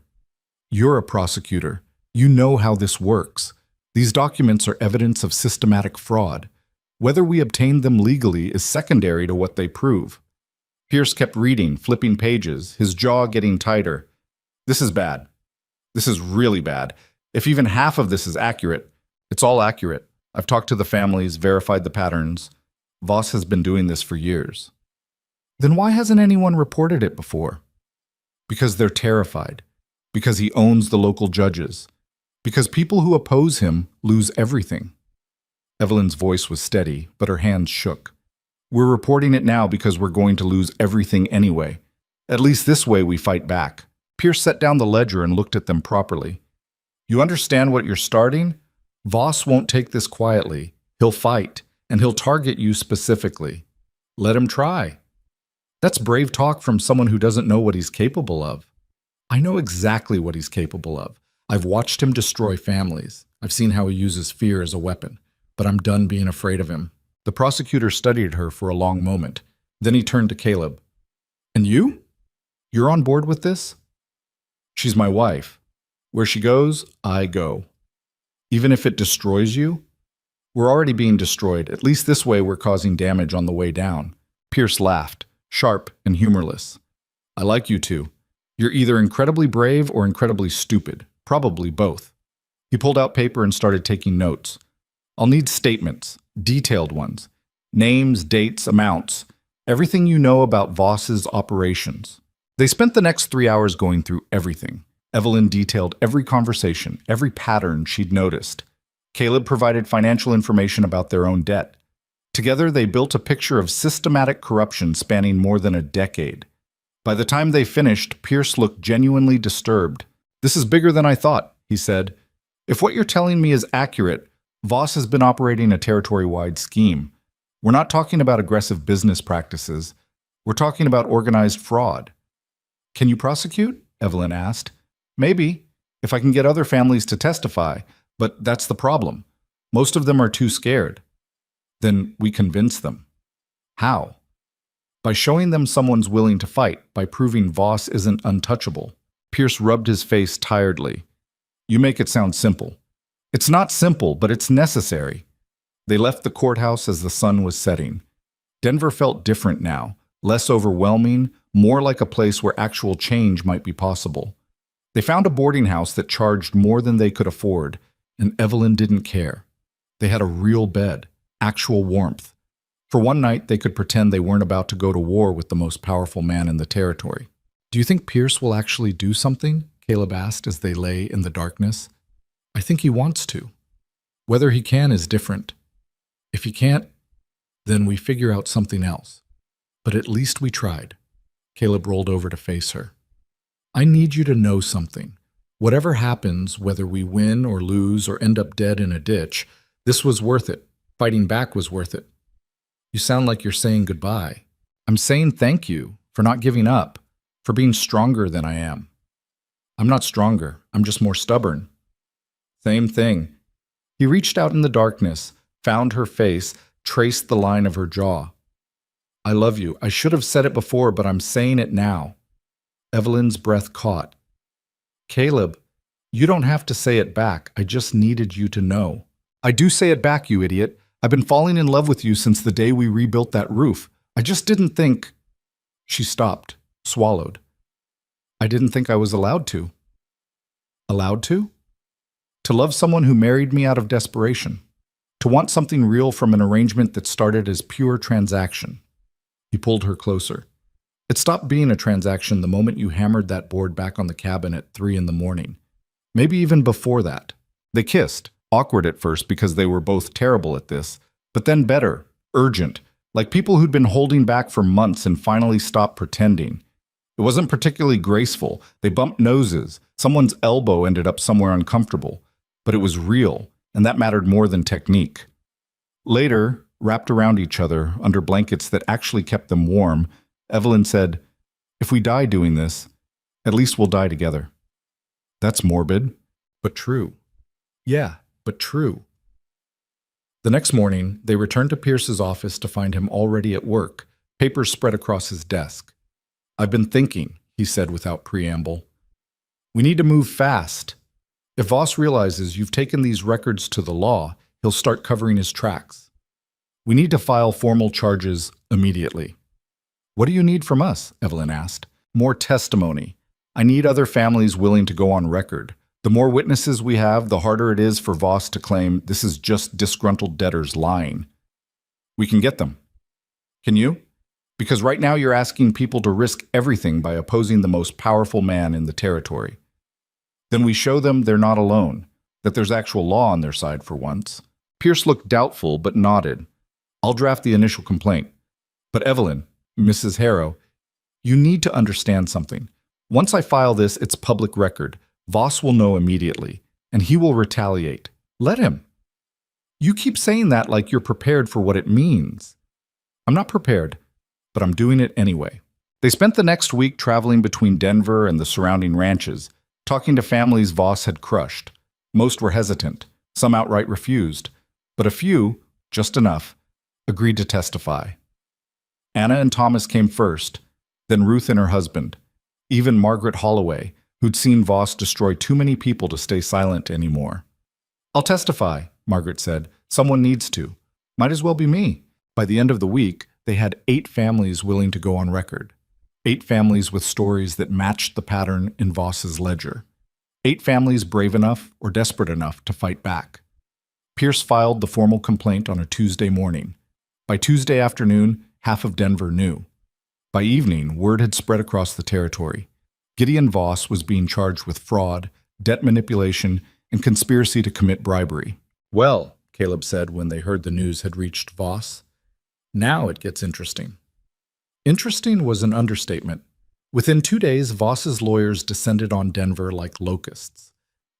You're a prosecutor. You know how this works. These documents are evidence of systematic fraud. Whether we obtained them legally is secondary to what they prove. Pierce kept reading, flipping pages, his jaw getting tighter. This is bad. This is really bad. If even half of this is accurate, it's all accurate. I've talked to the families, verified the patterns. Voss has been doing this for years. Then why hasn't anyone reported it before? Because they're terrified. Because he owns the local judges. Because people who oppose him lose everything. Evelyn's voice was steady, but her hands shook. We're reporting it now because we're going to lose everything anyway. At least this way we fight back. Pierce set down the ledger and looked at them properly. You understand what you're starting? Voss won't take this quietly. He'll fight, and he'll target you specifically. Let him try. That's brave talk from someone who doesn't know what he's capable of. I know exactly what he's capable of. I've watched him destroy families. I've seen how he uses fear as a weapon. But I'm done being afraid of him. The prosecutor studied her for a long moment. Then he turned to Caleb. And you? You're on board with this? She's my wife. Where she goes, I go. Even if it destroys you? We're already being destroyed. At least this way we're causing damage on the way down. Pierce laughed, sharp and humorless. I like you two. You're either incredibly brave or incredibly stupid. Probably both. He pulled out paper and started taking notes. I'll need statements, detailed ones. Names, dates, amounts. Everything you know about Voss's operations. They spent the next 3 hours going through everything. Evelyn detailed every conversation, every pattern she'd noticed. Caleb provided financial information about their own debt. Together, they built a picture of systematic corruption spanning more than a decade. By the time they finished, Pierce looked genuinely disturbed. This is bigger than I thought, he said. If what you're telling me is accurate, Voss has been operating a territory-wide scheme. We're not talking about aggressive business practices. We're talking about organized fraud. Can you prosecute? Evelyn asked. Maybe, if I can get other families to testify, but that's the problem. Most of them are too scared. Then we convince them. How? By showing them someone's willing to fight, by proving Voss isn't untouchable. Pierce rubbed his face tiredly. You make it sound simple. It's not simple, but it's necessary. They left the courthouse as the sun was setting. Denver felt different now, less overwhelming, more like a place where actual change might be possible. They found a boarding house that charged more than they could afford, and Evelyn didn't care. They had a real bed, actual warmth. For one night, they could pretend they weren't about to go to war with the most powerful man in the territory. Do you think Pierce will actually do something? Caleb asked as they lay in the darkness. I think he wants to. Whether he can is different. If he can't, then we figure out something else. But at least we tried. Caleb rolled over to face her. I need you to know something. Whatever happens, whether we win or lose or end up dead in a ditch, this was worth it. Fighting back was worth it. You sound like you're saying goodbye. I'm saying thank you for not giving up, for being stronger than I am. I'm not stronger. I'm just more stubborn. Same thing. He reached out in the darkness, found her face, traced the line of her jaw. I love you. I should have said it before, but I'm saying it now. Evelyn's breath caught. Caleb, you don't have to say it back. I just needed you to know. I do say it back, you idiot. I've been falling in love with you since the day we rebuilt that roof. I just didn't think... She stopped, swallowed. I didn't think I was allowed to. Allowed to? To love someone who married me out of desperation. To want something real from an arrangement that started as pure transaction. He pulled her closer. It stopped being a transaction the moment you hammered that board back on the cabin at 3 a.m. Maybe even before that. They kissed, awkward at first because they were both terrible at this, but then better, urgent, like people who'd been holding back for months and finally stopped pretending. It wasn't particularly graceful. They bumped noses. Someone's elbow ended up somewhere uncomfortable. But it was real, and that mattered more than technique. Later, wrapped around each other under blankets that actually kept them warm, Evelyn said, "If we die doing this, at least we'll die together." That's morbid, but true. Yeah, but true. The next morning, they returned to Pierce's office to find him already at work, papers spread across his desk. "I've been thinking," he said without preamble. "We need to move fast. If Voss realizes you've taken these records to the law, he'll start covering his tracks. We need to file formal charges immediately." "What do you need from us?" Evelyn asked. "More testimony. I need other families willing to go on record. The more witnesses we have, the harder it is for Voss to claim this is just disgruntled debtors lying." "We can get them." "Can you? Because right now you're asking people to risk everything by opposing the most powerful man in the territory. Then we show them they're not alone, that there's actual law on their side for once." Pierce looked doubtful but nodded. "I'll draft the initial complaint. But Evelyn, Mrs. Harrow, you need to understand something. Once I file this, it's public record. Voss will know immediately, and he will retaliate. Let him." "You keep saying that like you're prepared for what it means." "I'm not prepared, but I'm doing it anyway." They spent the next week traveling between Denver and the surrounding ranches, talking to families Voss had crushed. Most were hesitant, some outright refused, but a few, just enough, agreed to testify. Anna and Thomas came first, then Ruth and her husband, even Margaret Holloway, who'd seen Voss destroy too many people to stay silent anymore. "I'll testify," Margaret said. "Someone needs to. Might as well be me." By the end of the week, they had 8 families willing to go on record. 8 families with stories that matched the pattern in Voss's ledger. 8 families brave enough or desperate enough to fight back. Pierce filed the formal complaint on a Tuesday morning. By Tuesday afternoon, half of Denver knew. By evening, word had spread across the territory. Gideon Voss was being charged with fraud, debt manipulation, and conspiracy to commit bribery. "Well," Caleb said when they heard the news had reached Voss, "now it gets interesting." Interesting was an understatement. Within 2 days, Voss's lawyers descended on Denver like locusts.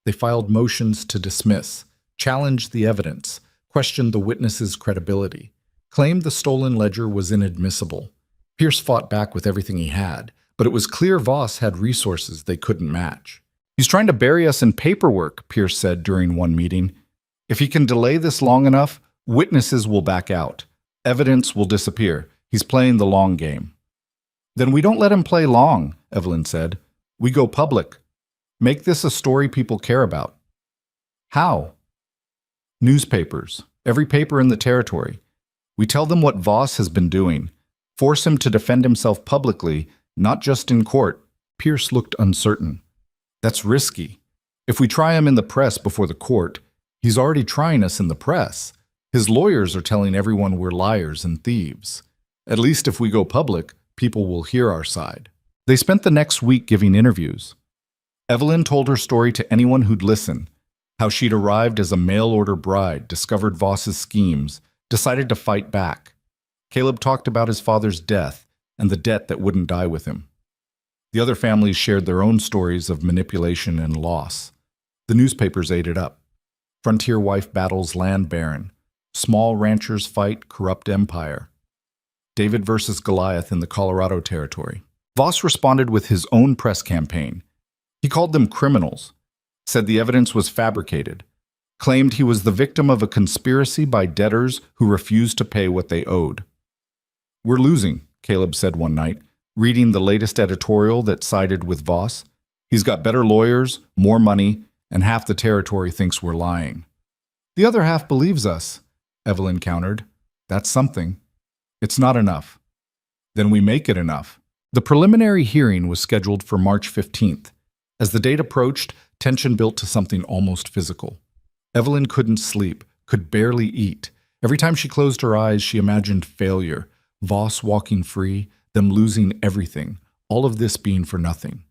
They filed motions to dismiss, challenged the evidence, questioned the witnesses' credibility, claimed the stolen ledger was inadmissible. Pierce fought back with everything he had, but it was clear Voss had resources they couldn't match. "He's trying to bury us in paperwork," Pierce said during one meeting. "If he can delay this long enough, witnesses will back out. Evidence will disappear. He's playing the long game." "Then we don't let him play long," Evelyn said. "We go public. Make this a story people care about." "How?" "Newspapers. Every paper in the territory. We tell them what Voss has been doing. Force him to defend himself publicly, not just in court." Pierce looked uncertain. "That's risky. If we try him in the press before the court, he's already trying us in the press. His lawyers are telling everyone we're liars and thieves. At least if we go public, people will hear our side." They spent the next week giving interviews. Evelyn told her story to anyone who'd listen, how she'd arrived as a mail-order bride, discovered Voss's schemes, decided to fight back. Caleb talked about his father's death and the debt that wouldn't die with him. The other families shared their own stories of manipulation and loss. The newspapers ate it up. Frontier wife battles land baron. Small ranchers fight corrupt empire. David versus Goliath in the Colorado territory. Voss responded with his own press campaign. He called them criminals, said the evidence was fabricated, claimed he was the victim of a conspiracy by debtors who refused to pay what they owed. "We're losing," Caleb said one night, reading the latest editorial that sided with Voss. "He's got better lawyers, more money, and half the territory thinks we're lying." "The other half believes us," Evelyn countered. "That's something." "It's not enough." "Then we make it enough." The preliminary hearing was scheduled for March 15th. As the date approached, tension built to something almost physical. Evelyn couldn't sleep, could barely eat. Every time she closed her eyes, she imagined failure, Voss walking free, them losing everything, all of this being for nothing.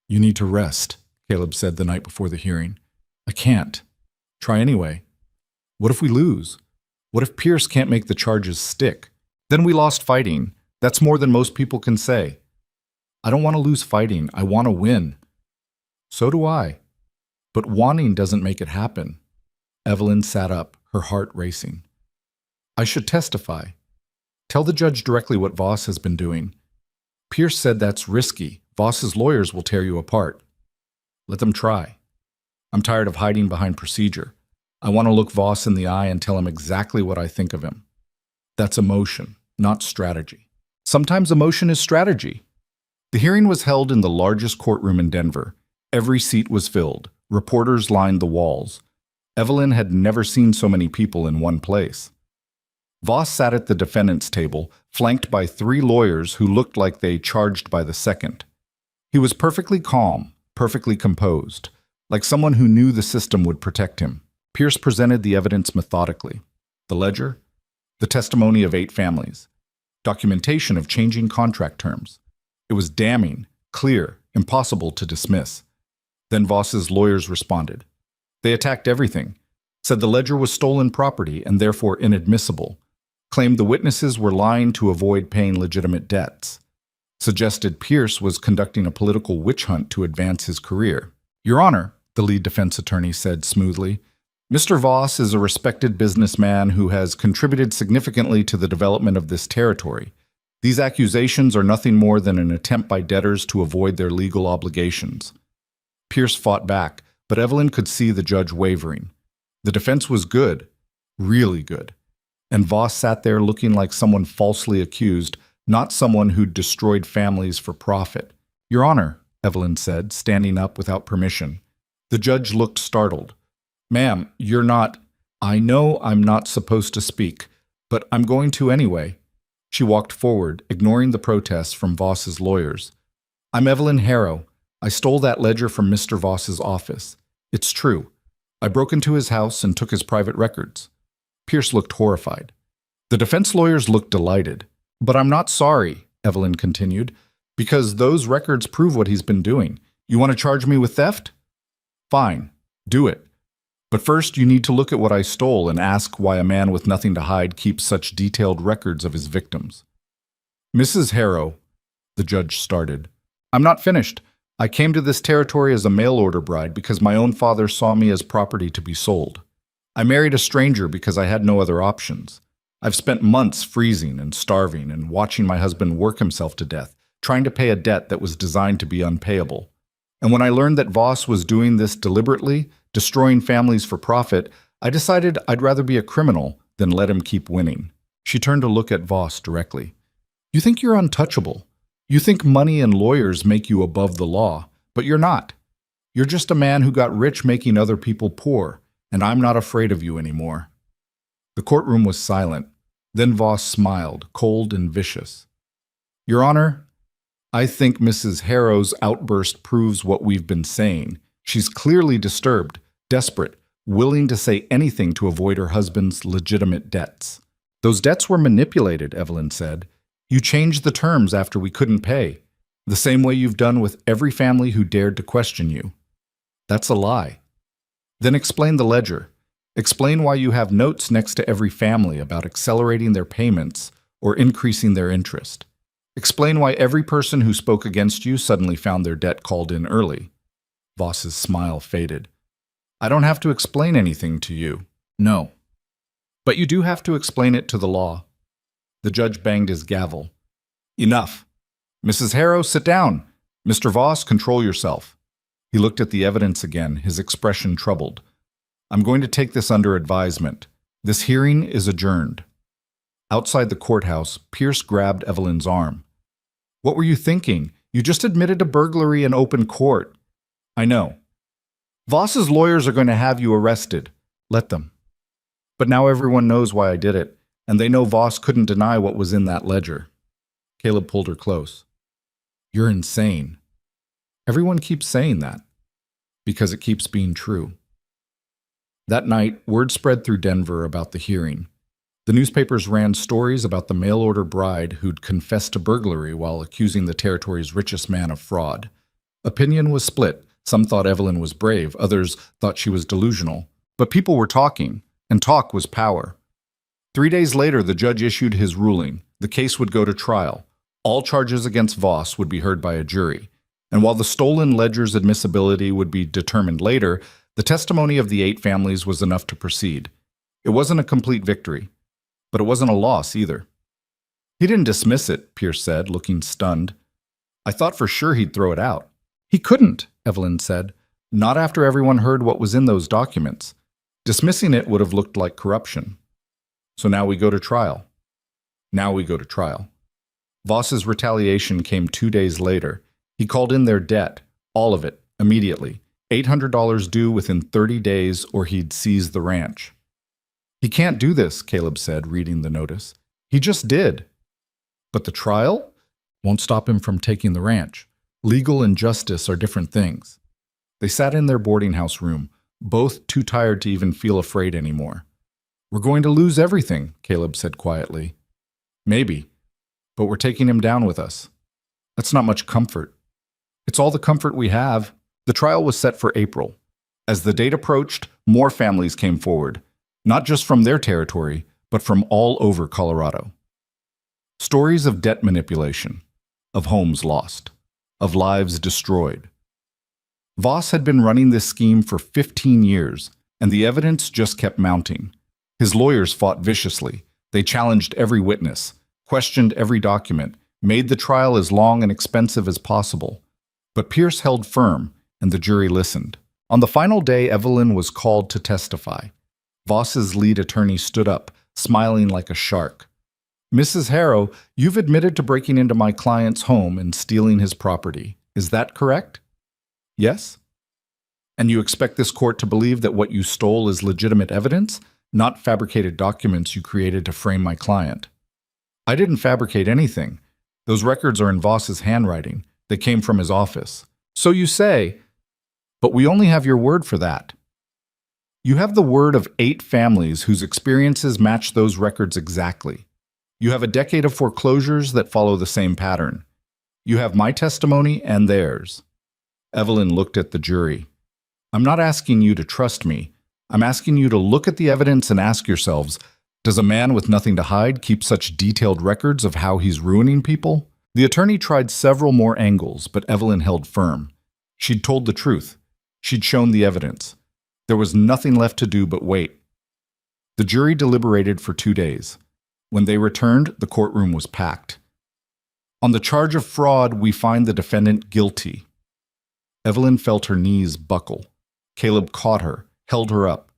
"You need to rest," Caleb said the night before the hearing. "I can't." "Try anyway." "What if we lose? What if Pierce can't make the charges stick? Then we lost fighting. That's more than most people can say." "I don't want to lose fighting. I want to win." "So do I. But wanting doesn't make it happen." Evelyn sat up, her heart racing. I should testify. Tell the judge directly what Voss has been doing. Pierce said that's risky. Voss's lawyers will tear you apart. Let them try. I'm tired of hiding behind procedure. I want to look Voss in the eye and tell him exactly what I think of him. That's emotion, not strategy. Sometimes emotion is strategy. The hearing was held in the largest courtroom in Denver. Every seat was filled. Reporters lined the walls. Evelyn had never seen so many people in one place. Voss sat at the defendant's table, flanked by 3 lawyers who looked like they charged by the second. He was perfectly calm, perfectly composed, like someone who knew the system would protect him. Pierce presented the evidence methodically. The ledger, the testimony of 8 families, documentation of changing contract terms. It was damning, clear, impossible to dismiss. Then Voss's lawyers responded. They attacked everything, said the ledger was stolen property and therefore inadmissible, claimed the witnesses were lying to avoid paying legitimate debts, suggested Pierce was conducting a political witch hunt to advance his career. Your Honor, the lead defense attorney said smoothly, Mr. Voss is a respected businessman who has contributed significantly to the development of this territory. These accusations are nothing more than an attempt by debtors to avoid their legal obligations. Pierce fought back, but Evelyn could see the judge wavering. The defense was good, really good, and Voss sat there looking like someone falsely accused, not someone who'd destroyed families for profit. Your Honor, Evelyn said, standing up without permission. The judge looked startled. Ma'am, you're not— I know I'm not supposed to speak, but I'm going to anyway. She walked forward, ignoring the protests from Voss's lawyers. I'm Evelyn Harrow. I stole that ledger from Mr. Voss's office. It's true. I broke into his house and took his private records. Pierce looked horrified. The defense lawyers looked delighted. But I'm not sorry, Evelyn continued, because those records prove what he's been doing. You want to charge me with theft? Fine, do it. But first, you need to look at what I stole and ask why a man with nothing to hide keeps such detailed records of his victims. Mrs. Harrow, the judge started. I'm not finished. I came to this territory as a mail-order bride because my own father saw me as property to be sold. I married a stranger because I had no other options. I've spent months freezing and starving and watching my husband work himself to death, trying to pay a debt that was designed to be unpayable. And when I learned that Voss was doing this deliberately, destroying families for profit, I decided I'd rather be a criminal than let him keep winning. She turned to look at Voss directly. You think you're untouchable. You think money and lawyers make you above the law, but you're not. You're just a man who got rich making other people poor, and I'm not afraid of you anymore. The courtroom was silent. Then Voss smiled, cold and vicious. Your Honor, I think Mrs. Harrow's outburst proves what we've been saying. She's clearly disturbed, desperate, willing to say anything to avoid her husband's legitimate debts. Those debts were manipulated, Evelyn said. You changed the terms after we couldn't pay, the same way you've done with every family who dared to question you. That's a lie. Then explain the ledger. Explain why you have notes next to every family about accelerating their payments or increasing their interest. Explain why every person who spoke against you suddenly found their debt called in early. Voss's smile faded. I don't have to explain anything to you. No. But you do have to explain it to the law. The judge banged his gavel. Enough. Mrs. Harrow, sit down. Mr. Voss, control yourself. He looked at the evidence again, his expression troubled. I'm going to take this under advisement. This hearing is adjourned. Outside the courthouse, Pierce grabbed Evelyn's arm. What were you thinking? You just admitted a burglary in open court. I know. Voss's lawyers are going to have you arrested. Let them. But now everyone knows why I did it, and they know Voss couldn't deny what was in that ledger. Caleb pulled her close. You're insane. Everyone keeps saying that, because it keeps being true. That night, word spread through Denver about the hearing. The newspapers ran stories about the mail-order bride who'd confessed to burglary while accusing the territory's richest man of fraud. Opinion was split. Some thought Evelyn was brave, others thought she was delusional. But people were talking, and talk was power. 3 days later, the judge issued his ruling. The case would go to trial. All charges against Voss would be heard by a jury. And while the stolen ledger's admissibility would be determined later, the testimony of the 8 families was enough to proceed. It wasn't a complete victory. But it wasn't a loss either. He didn't dismiss it, Pierce said, looking stunned. I thought for sure he'd throw it out. He couldn't, Evelyn said. Not after everyone heard what was in those documents. Dismissing it would have looked like corruption. So now we go to trial. Voss's retaliation came 2 days later. He called in their debt, all of it, immediately. $800 due within 30 days or he'd seize the ranch. He can't do this, Caleb said, reading the notice. He just did. But the trial won't stop him from taking the ranch. Legal and justice are different things. They sat in their boarding house room, both too tired to even feel afraid anymore. We're going to lose everything, Caleb said quietly. Maybe, but we're taking him down with us. That's not much comfort. It's all the comfort we have. The trial was set for April. As the date approached, more families came forward, not just from their territory, but from all over Colorado. Stories of debt manipulation, of homes lost, of lives destroyed. Voss had been running this scheme for 15 years, and the evidence just kept mounting. His lawyers fought viciously. They challenged every witness, questioned every document, made the trial as long and expensive as possible. But Pierce held firm, and the jury listened. On the final day, Evelyn was called to testify. Voss's lead attorney stood up, smiling like a shark. Mrs. Harrow, you've admitted to breaking into my client's home and stealing his property. Is that correct? Yes? And you expect this court to believe that what you stole is legitimate evidence, not fabricated documents you created to frame my client? I didn't fabricate anything. Those records are in Voss's handwriting. They came from his office. So you say, but we only have your word for that. You have the word of 8 families whose experiences match those records exactly. You have a decade of foreclosures that follow the same pattern. You have my testimony and theirs. Evelyn looked at the jury. I'm not asking you to trust me. I'm asking you to look at the evidence and ask yourselves, does a man with nothing to hide keep such detailed records of how he's ruining people? The attorney tried several more angles, but Evelyn held firm. She'd told the truth. She'd shown the evidence. There was nothing left to do but wait. The jury deliberated for 2 days. When they returned, the courtroom was packed. On the charge of fraud, we find the defendant guilty. Evelyn felt her knees buckle. Caleb caught her, held her up.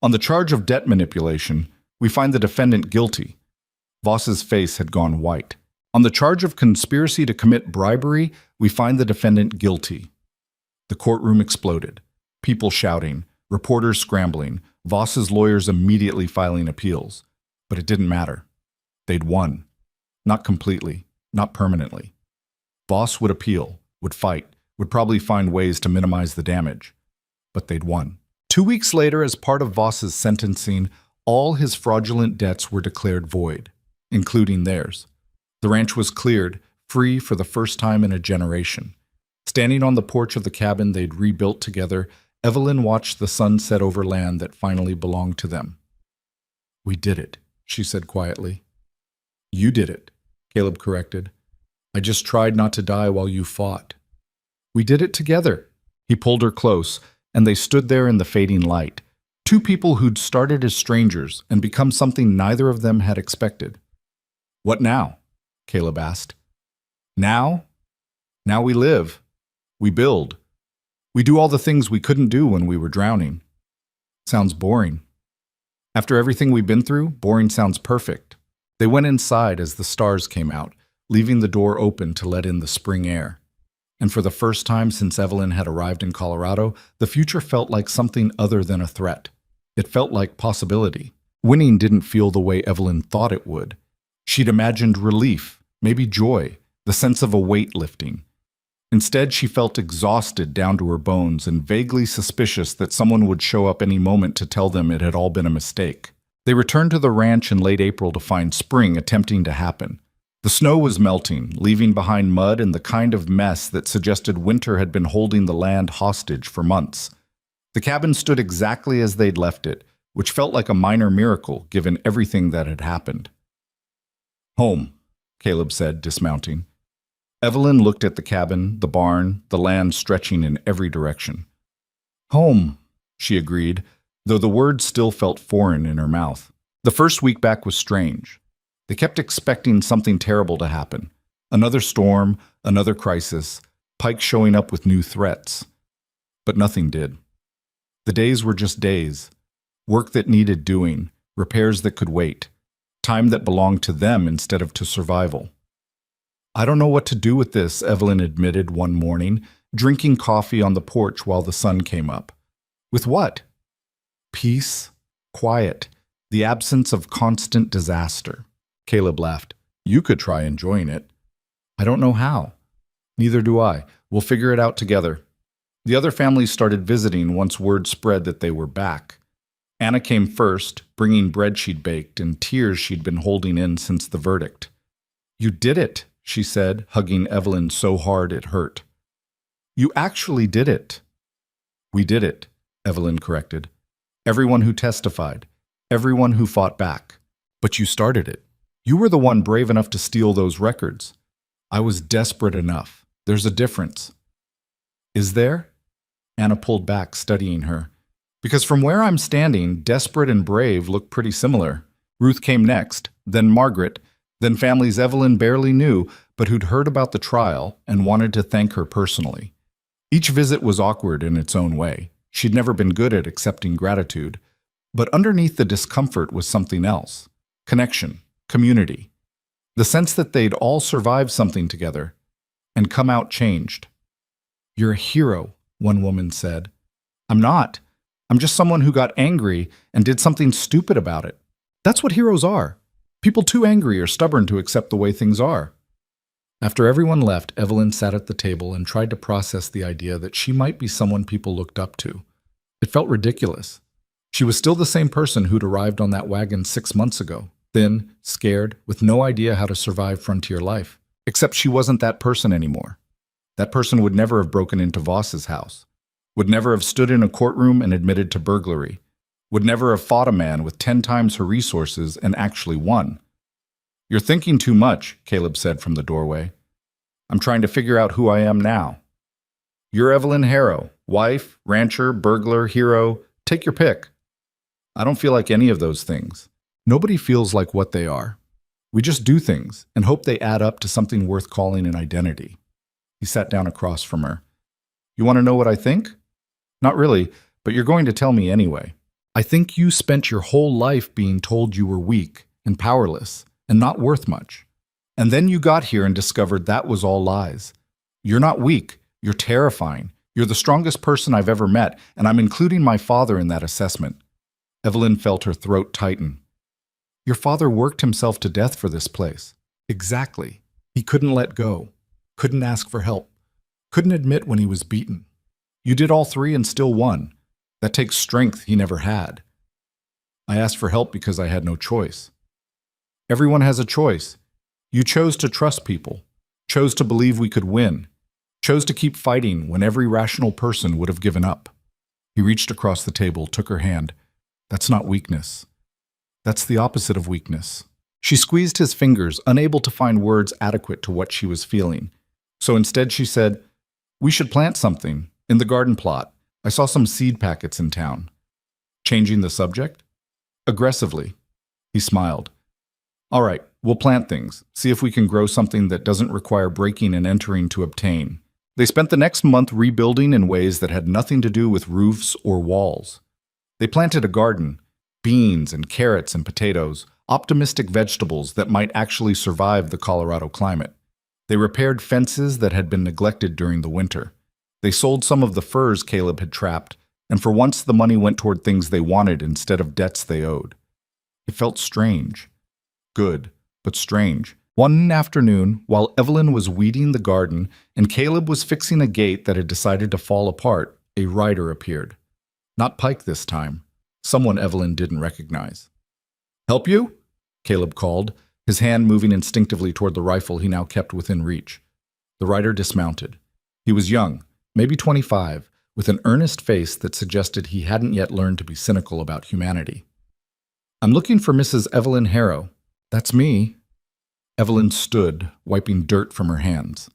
On the charge of debt manipulation, we find the defendant guilty. Voss's face had gone white. On the charge of conspiracy to commit bribery, we find the defendant guilty. The courtroom exploded. People shouting, reporters scrambling, Voss's lawyers immediately filing appeals. But it didn't matter. They'd won. Not completely, not permanently. Voss would appeal, would fight, would probably find ways to minimize the damage. But they'd won. 2 weeks later, as part of Voss's sentencing, all his fraudulent debts were declared void, including theirs. The ranch was cleared, free for the first time in a generation. Standing on the porch of the cabin they'd rebuilt together, Evelyn watched the sun set over land that finally belonged to them. We did it, she said quietly. You did it, Caleb corrected. I just tried not to die while you fought. We did it together. He pulled her close, and they stood there in the fading light. 2 people who'd started as strangers and become something neither of them had expected. What now? Caleb asked. Now? Now we live. We build. We do all the things we couldn't do when we were drowning. Sounds boring. After everything we've been through, boring sounds perfect. They went inside as the stars came out, leaving the door open to let in the spring air. And for the first time since Evelyn had arrived in Colorado, the future felt like something other than a threat. It felt like possibility. Winning didn't feel the way Evelyn thought it would. She'd imagined relief, maybe joy, the sense of a weight lifting. Instead, she felt exhausted down to her bones and vaguely suspicious that someone would show up any moment to tell them it had all been a mistake. They returned to the ranch in late April to find spring attempting to happen. The snow was melting, leaving behind mud and the kind of mess that suggested winter had been holding the land hostage for months. The cabin stood exactly as they'd left it, which felt like a minor miracle given everything that had happened. Home, Caleb said, dismounting. Evelyn looked at the cabin, the barn, the land stretching in every direction. Home, she agreed, though the word still felt foreign in her mouth. The first week back was strange. They kept expecting something terrible to happen. Another storm, another crisis, Pike showing up with new threats. But nothing did. The days were just days. Work that needed doing, repairs that could wait, time that belonged to them instead of to survival. I don't know what to do with this, Evelyn admitted one morning, drinking coffee on the porch while the sun came up. With what? Peace, quiet, the absence of constant disaster. Caleb laughed. You could try enjoying it. I don't know how. Neither do I. We'll figure it out together. The other families started visiting once word spread that they were back. Anna came first, bringing bread she'd baked and tears she'd been holding in since the verdict. You did it, she said, hugging Evelyn so hard it hurt. You actually did it. We did it, Evelyn corrected. Everyone who testified, everyone who fought back. But you started it. You were the one brave enough to steal those records. I was desperate enough. There's a difference. Is there? Anna pulled back, studying her. Because from where I'm standing, desperate and brave look pretty similar. Ruth came next, then Margaret, then families Evelyn barely knew, but who'd heard about the trial and wanted to thank her personally. Each visit was awkward in its own way. She'd never been good at accepting gratitude. But underneath the discomfort was something else. Connection, community. The sense that they'd all survived something together and come out changed. You're a hero, one woman said. I'm not. I'm just someone who got angry and did something stupid about it. That's what heroes are. People too angry or stubborn to accept the way things are. After everyone left, Evelyn sat at the table and tried to process the idea that she might be someone people looked up to. It felt ridiculous. She was still the same person who'd arrived on that wagon 6 months ago, thin, scared, with no idea how to survive frontier life. Except she wasn't that person anymore. That person would never have broken into Voss's house, would never have stood in a courtroom and admitted to burglary, would never have fought a man with 10 times her resources and actually won. You're thinking too much, Caleb said from the doorway. I'm trying to figure out who I am now. You're Evelyn Harrow, wife, rancher, burglar, hero, take your pick. I don't feel like any of those things. Nobody feels like what they are. We just do things and hope they add up to something worth calling an identity. He sat down across from her. You want to know what I think? Not really, but you're going to tell me anyway. I think you spent your whole life being told you were weak and powerless and not worth much. And then you got here and discovered that was all lies. You're not weak. You're terrifying. You're the strongest person I've ever met, and I'm including my father in that assessment. Evelyn felt her throat tighten. Your father worked himself to death for this place. Exactly. He couldn't let go. Couldn't ask for help. Couldn't admit when he was beaten. You did all three and still won. That takes strength he never had. I asked for help because I had no choice. Everyone has a choice. You chose to trust people, chose to believe we could win, chose to keep fighting when every rational person would have given up. He reached across the table, took her hand. That's not weakness. That's the opposite of weakness. She squeezed his fingers, unable to find words adequate to what she was feeling. So instead she said, we should plant something in the garden plot. I saw some seed packets in town. Changing the subject? Aggressively. He smiled. All right, we'll plant things, see if we can grow something that doesn't require breaking and entering to obtain. They spent the next month rebuilding in ways that had nothing to do with roofs or walls. They planted a garden, beans and carrots and potatoes, optimistic vegetables that might actually survive the Colorado climate. They repaired fences that had been neglected during the winter. They sold some of the furs Caleb had trapped, and for once the money went toward things they wanted instead of debts they owed. It felt strange. Good, but strange. One afternoon, while Evelyn was weeding the garden and Caleb was fixing a gate that had decided to fall apart, a rider appeared. Not Pike this time. Someone Evelyn didn't recognize. Help you? Caleb called, his hand moving instinctively toward the rifle he now kept within reach. The rider dismounted. He was young, maybe 25, with an earnest face that suggested he hadn't yet learned to be cynical about humanity. I'm looking for Mrs. Evelyn Harrow. That's me. Evelyn stood, wiping dirt from her hands.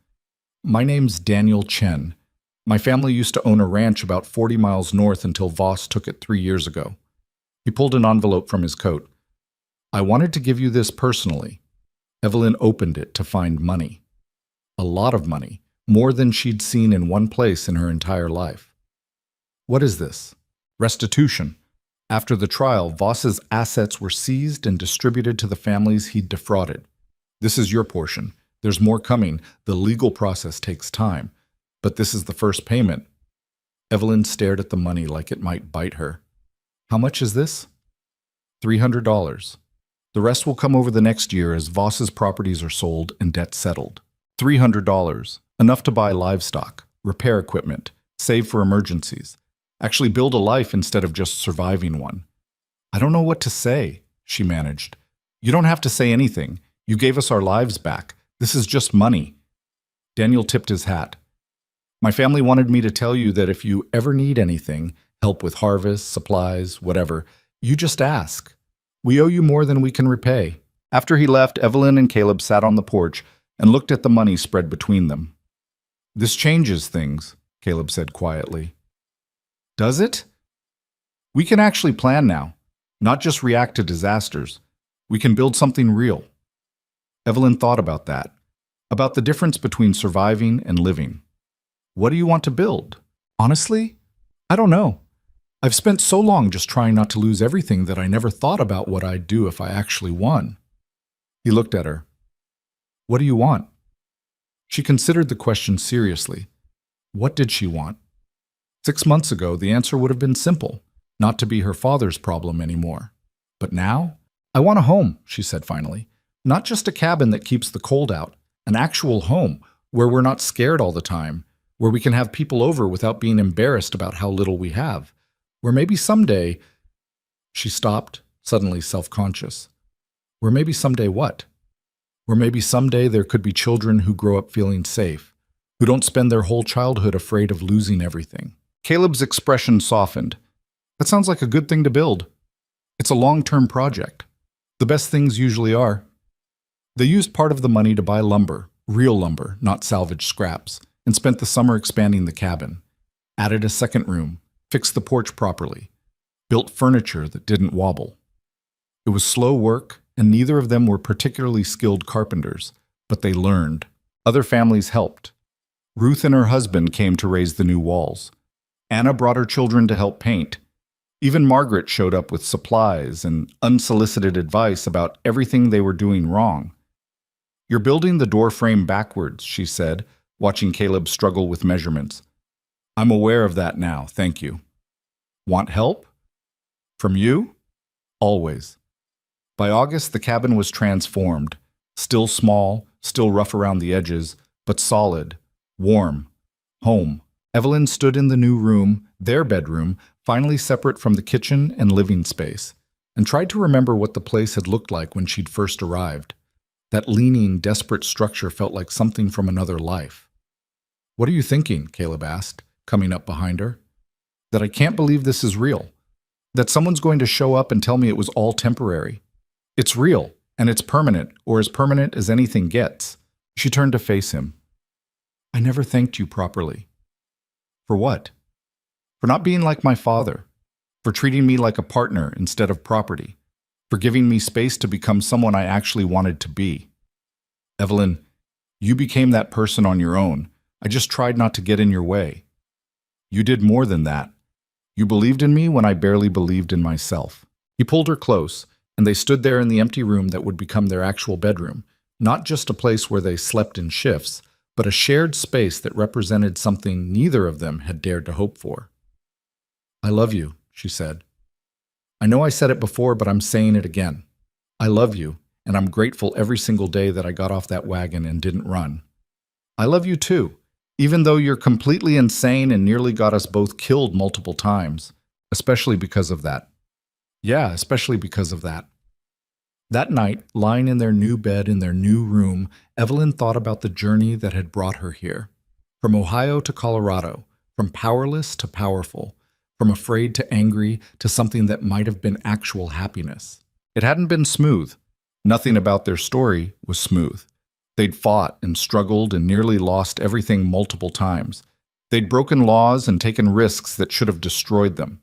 My name's Daniel Chen. My family used to own a ranch about 40 miles north until Voss took it 3 years ago. He pulled an envelope from his coat. I wanted to give you this personally. Evelyn opened it to find money. A lot of money, more than she'd seen in one place in her entire life. What is this? Restitution. After the trial, Voss's assets were seized and distributed to the families he'd defrauded. This is your portion. There's more coming. The legal process takes time. But this is the first payment. Evelyn stared at the money like it might bite her. How much is this? $300. The rest will come over the next year as Voss's properties are sold and debts settled. $300. Enough to buy livestock, repair equipment, save for emergencies. Actually build a life instead of just surviving one. I don't know what to say, she managed. You don't have to say anything. You gave us our lives back. This is just money. Daniel tipped his hat. My family wanted me to tell you that if you ever need anything, help with harvest, supplies, whatever, you just ask. We owe you more than we can repay. After he left, Evelyn and Caleb sat on the porch and looked at the money spread between them. This changes things, Caleb said quietly. Does it? We can actually plan now, not just react to disasters. We can build something real. Evelyn thought about that, about the difference between surviving and living. What do you want to build? Honestly, I don't know. I've spent so long just trying not to lose everything that I never thought about what I'd do if I actually won. He looked at her. What do you want? She considered the question seriously. What did she want? 6 months ago, the answer would have been simple, not to be her father's problem anymore. But now, I want a home, she said finally. Not just a cabin that keeps the cold out, an actual home where we're not scared all the time, where we can have people over without being embarrassed about how little we have, where maybe someday... She stopped, suddenly self-conscious. Where maybe someday what? Where maybe someday there could be children who grow up feeling safe, who don't spend their whole childhood afraid of losing everything. Caleb's expression softened. That sounds like a good thing to build. It's a long-term project. The best things usually are. They used part of the money to buy lumber, real lumber, not salvaged scraps, and spent the summer expanding the cabin. Added a second room, fixed the porch properly, built furniture that didn't wobble. It was slow work, and neither of them were particularly skilled carpenters, but they learned. Other families helped. Ruth and her husband came to raise the new walls. Anna brought her children to help paint. Even Margaret showed up with supplies and unsolicited advice about everything they were doing wrong. You're building the door frame backwards, she said, watching Caleb struggle with measurements. I'm aware of that now, thank you. Want help? From you? Always. By August, the cabin was transformed. Still small, still rough around the edges, but solid, warm, home. Evelyn stood in the new room, their bedroom, finally separate from the kitchen and living space, and tried to remember what the place had looked like when she'd first arrived. That leaning, desperate structure felt like something from another life. What are you thinking? Caleb asked, coming up behind her. That I can't believe this is real. That someone's going to show up and tell me it was all temporary. It's real, and it's permanent, or as permanent as anything gets. She turned to face him. I never thanked you properly. For what? For not being like my father. For treating me like a partner instead of property. For giving me space to become someone I actually wanted to be. Evelyn, you became that person on your own. I just tried not to get in your way. You did more than that. You believed in me when I barely believed in myself. He pulled her close, and they stood there in the empty room that would become their actual bedroom, not just a place where they slept in shifts, but a shared space that represented something neither of them had dared to hope for. I love you, she said. I know I said it before, but I'm saying it again. I love you, and I'm grateful every single day that I got off that wagon and didn't run. I love you too, even though you're completely insane and nearly got us both killed multiple times, especially because of that. Yeah, especially because of that. That night, lying in their new bed in their new room, Evelyn thought about the journey that had brought her here. From Ohio to Colorado, from powerless to powerful, from afraid to angry to something that might have been actual happiness. It hadn't been smooth. Nothing about their story was smooth. They'd fought and struggled and nearly lost everything multiple times. They'd broken laws and taken risks that should have destroyed them.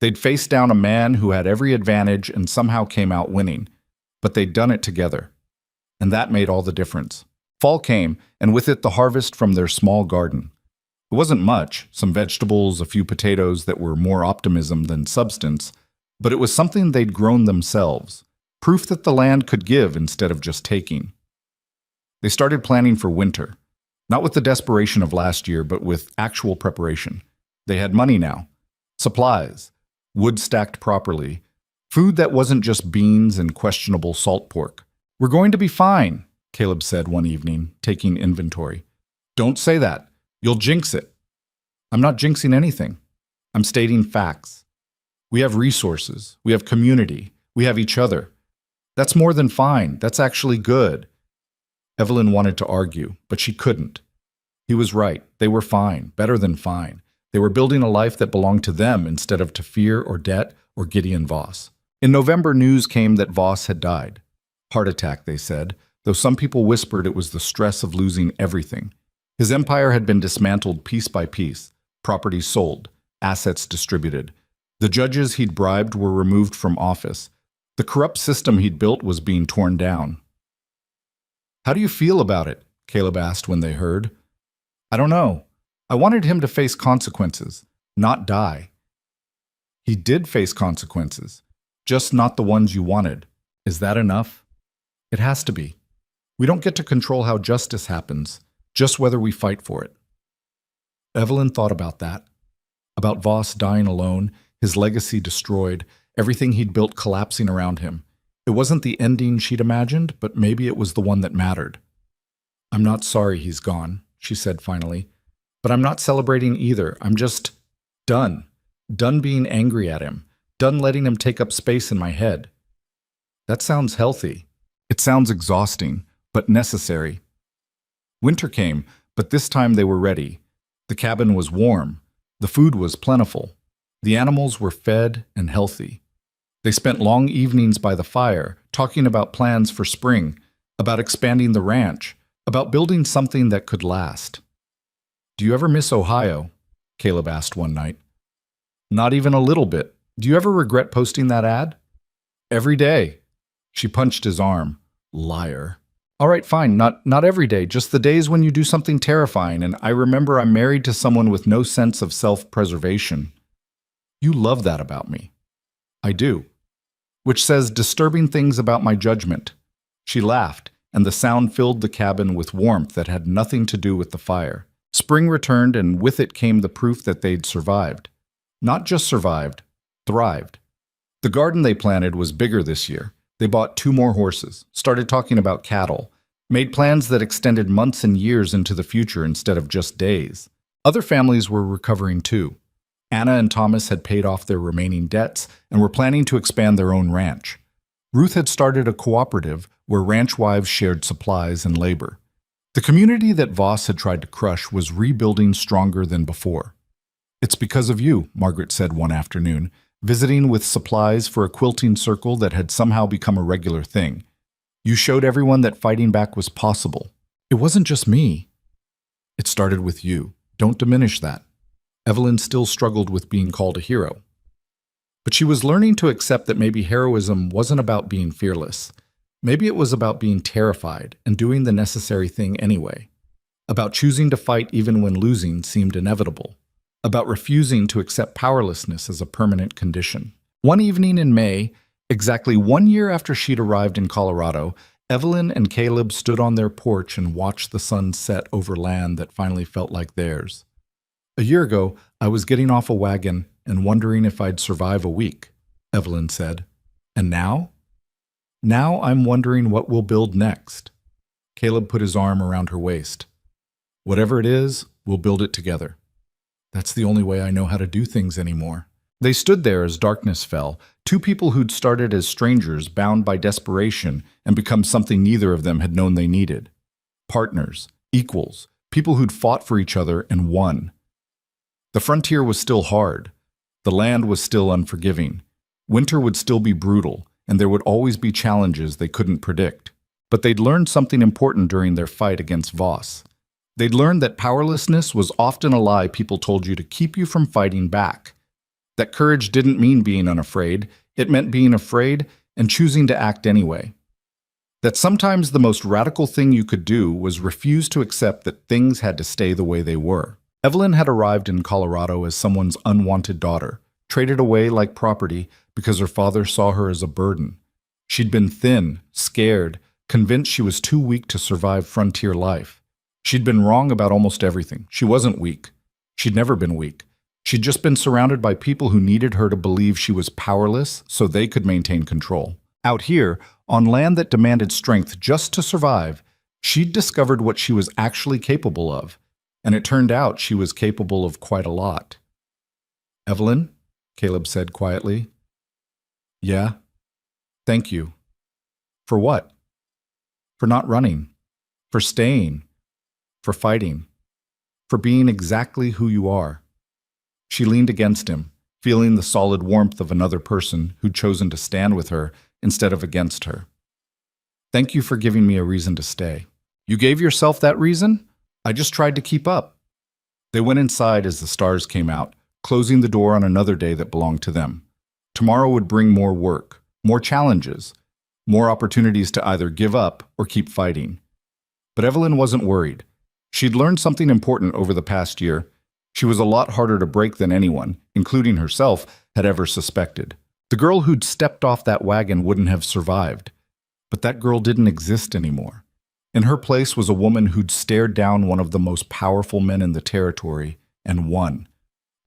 They'd faced down a man who had every advantage and somehow came out winning. but they'd done it together. And that made all the difference. Fall came, and with it the harvest from their small garden. It wasn't much, some vegetables, a few potatoes that were more optimism than substance, but it was something they'd grown themselves, proof that the land could give instead of just taking. They started planning for winter, not with the desperation of last year, but with actual preparation. They had money now, supplies, wood stacked properly, food that wasn't just beans and questionable salt pork. "We're going to be fine," Caleb said one evening, taking inventory. "Don't say that. You'll jinx it." "I'm not jinxing anything. I'm stating facts. We have resources. We have community. We have each other. That's more than fine. That's actually good." Evelyn wanted to argue, but she couldn't. He was right. They were fine, better than fine. They were building a life that belonged to them instead of to fear or debt or Gideon Voss. In November, news came that Voss had died. Heart attack, they said, though some people whispered it was the stress of losing everything. His empire had been dismantled piece by piece, properties sold, assets distributed. The judges he'd bribed were removed from office. The corrupt system he'd built was being torn down. "How do you feel about it?" Caleb asked when they heard. "I don't know. I wanted him to face consequences, not die." "He did face consequences, just not the ones you wanted. Is that enough?" "It has to be. We don't get to control how justice happens, just whether we fight for it." Evelyn thought about that, about Voss dying alone, his legacy destroyed, everything he'd built collapsing around him. It wasn't the ending she'd imagined, but maybe it was the one that mattered. "I'm not sorry he's gone," she said finally. "But I'm not celebrating either. I'm just done. Done being angry at him. Done letting him take up space in my head." That sounds healthy. It sounds exhausting, but necessary. Winter came, but this time they were ready. The cabin was warm. The food was plentiful. The animals were fed and healthy. They spent long evenings by the fire, talking about plans for spring, about expanding the ranch, about building something that could last. "Do you ever miss Ohio?" Caleb asked one night. "Not even a little bit. Do you ever regret posting that ad?" "Every day." She punched his arm. "Liar." "All right, fine. Not every day, just the days when you do something terrifying, and I remember I'm married to someone with no sense of self-preservation." "You love that about me." "I do." "Which says disturbing things about my judgment." She laughed, and the sound filled the cabin with warmth that had nothing to do with the fire. Spring returned, and with it came the proof that they'd survived. Not just survived, thrived. The garden they planted was bigger this year. They bought 2 more horses, started talking about cattle, made plans that extended months and years into the future instead of just days. Other families were recovering too. Anna and Thomas had paid off their remaining debts and were planning to expand their own ranch. Ruth had started a cooperative where ranch wives shared supplies and labor. The community that Voss had tried to crush was rebuilding stronger than before. "It's because of you," Margaret said one afternoon, visiting with supplies for a quilting circle that had somehow become a regular thing. "You showed everyone that fighting back was possible. It wasn't just me." "It started with you. Don't diminish that." Evelyn still struggled with being called a hero. But she was learning to accept that maybe heroism wasn't about being fearless. Maybe it was about being terrified and doing the necessary thing anyway. About choosing to fight even when losing seemed inevitable. About refusing to accept powerlessness as a permanent condition. One evening in May, exactly 1 year after she'd arrived in Colorado, Evelyn and Caleb stood on their porch and watched the sun set over land that finally felt like theirs. "A year ago, I was getting off a wagon and wondering if I'd survive a week," Evelyn said. "And now? Now I'm wondering what we'll build next." Caleb put his arm around her waist. "Whatever it is, we'll build it together. That's the only way I know how to do things anymore." They stood there as darkness fell, 2 people who'd started as strangers, bound by desperation, and become something neither of them had known they needed. Partners, equals, people who'd fought for each other and won. The frontier was still hard. The land was still unforgiving. Winter would still be brutal, and there would always be challenges they couldn't predict. But they'd learned something important during their fight against Voss. They'd learned that powerlessness was often a lie people told you to keep you from fighting back. That courage didn't mean being unafraid, it meant being afraid and choosing to act anyway. That sometimes the most radical thing you could do was refuse to accept that things had to stay the way they were. Evelyn had arrived in Colorado as someone's unwanted daughter, traded away like property because her father saw her as a burden. She'd been thin, scared, convinced she was too weak to survive frontier life. She'd been wrong about almost everything. She wasn't weak. She'd never been weak. She'd just been surrounded by people who needed her to believe she was powerless so they could maintain control. Out here, on land that demanded strength just to survive, she'd discovered what she was actually capable of, and it turned out she was capable of quite a lot. "Evelyn," Caleb said quietly. "Yeah? Thank you." "For what?" "For not running. For staying. For fighting. For being exactly who you are." She leaned against him, feeling the solid warmth of another person who'd chosen to stand with her instead of against her. "Thank you for giving me a reason to stay." "You gave yourself that reason? I just tried to keep up." They went inside as the stars came out, closing the door on another day that belonged to them. Tomorrow would bring more work, more challenges, more opportunities to either give up or keep fighting. But Evelyn wasn't worried. She'd learned something important over the past year. She was a lot harder to break than anyone, including herself, had ever suspected. The girl who'd stepped off that wagon wouldn't have survived. But that girl didn't exist anymore. In her place was a woman who'd stared down one of the most powerful men in the territory and won.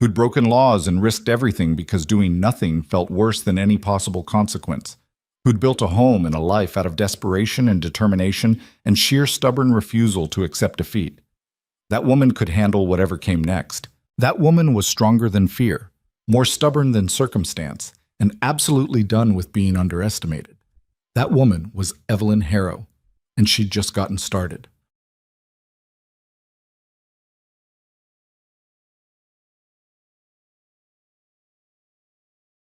Who'd broken laws and risked everything because doing nothing felt worse than any possible consequence. Who'd built a home and a life out of desperation and determination and sheer stubborn refusal to accept defeat. That woman could handle whatever came next. That woman was stronger than fear, more stubborn than circumstance, and absolutely done with being underestimated. That woman was Evelyn Harrow, and she'd just gotten started.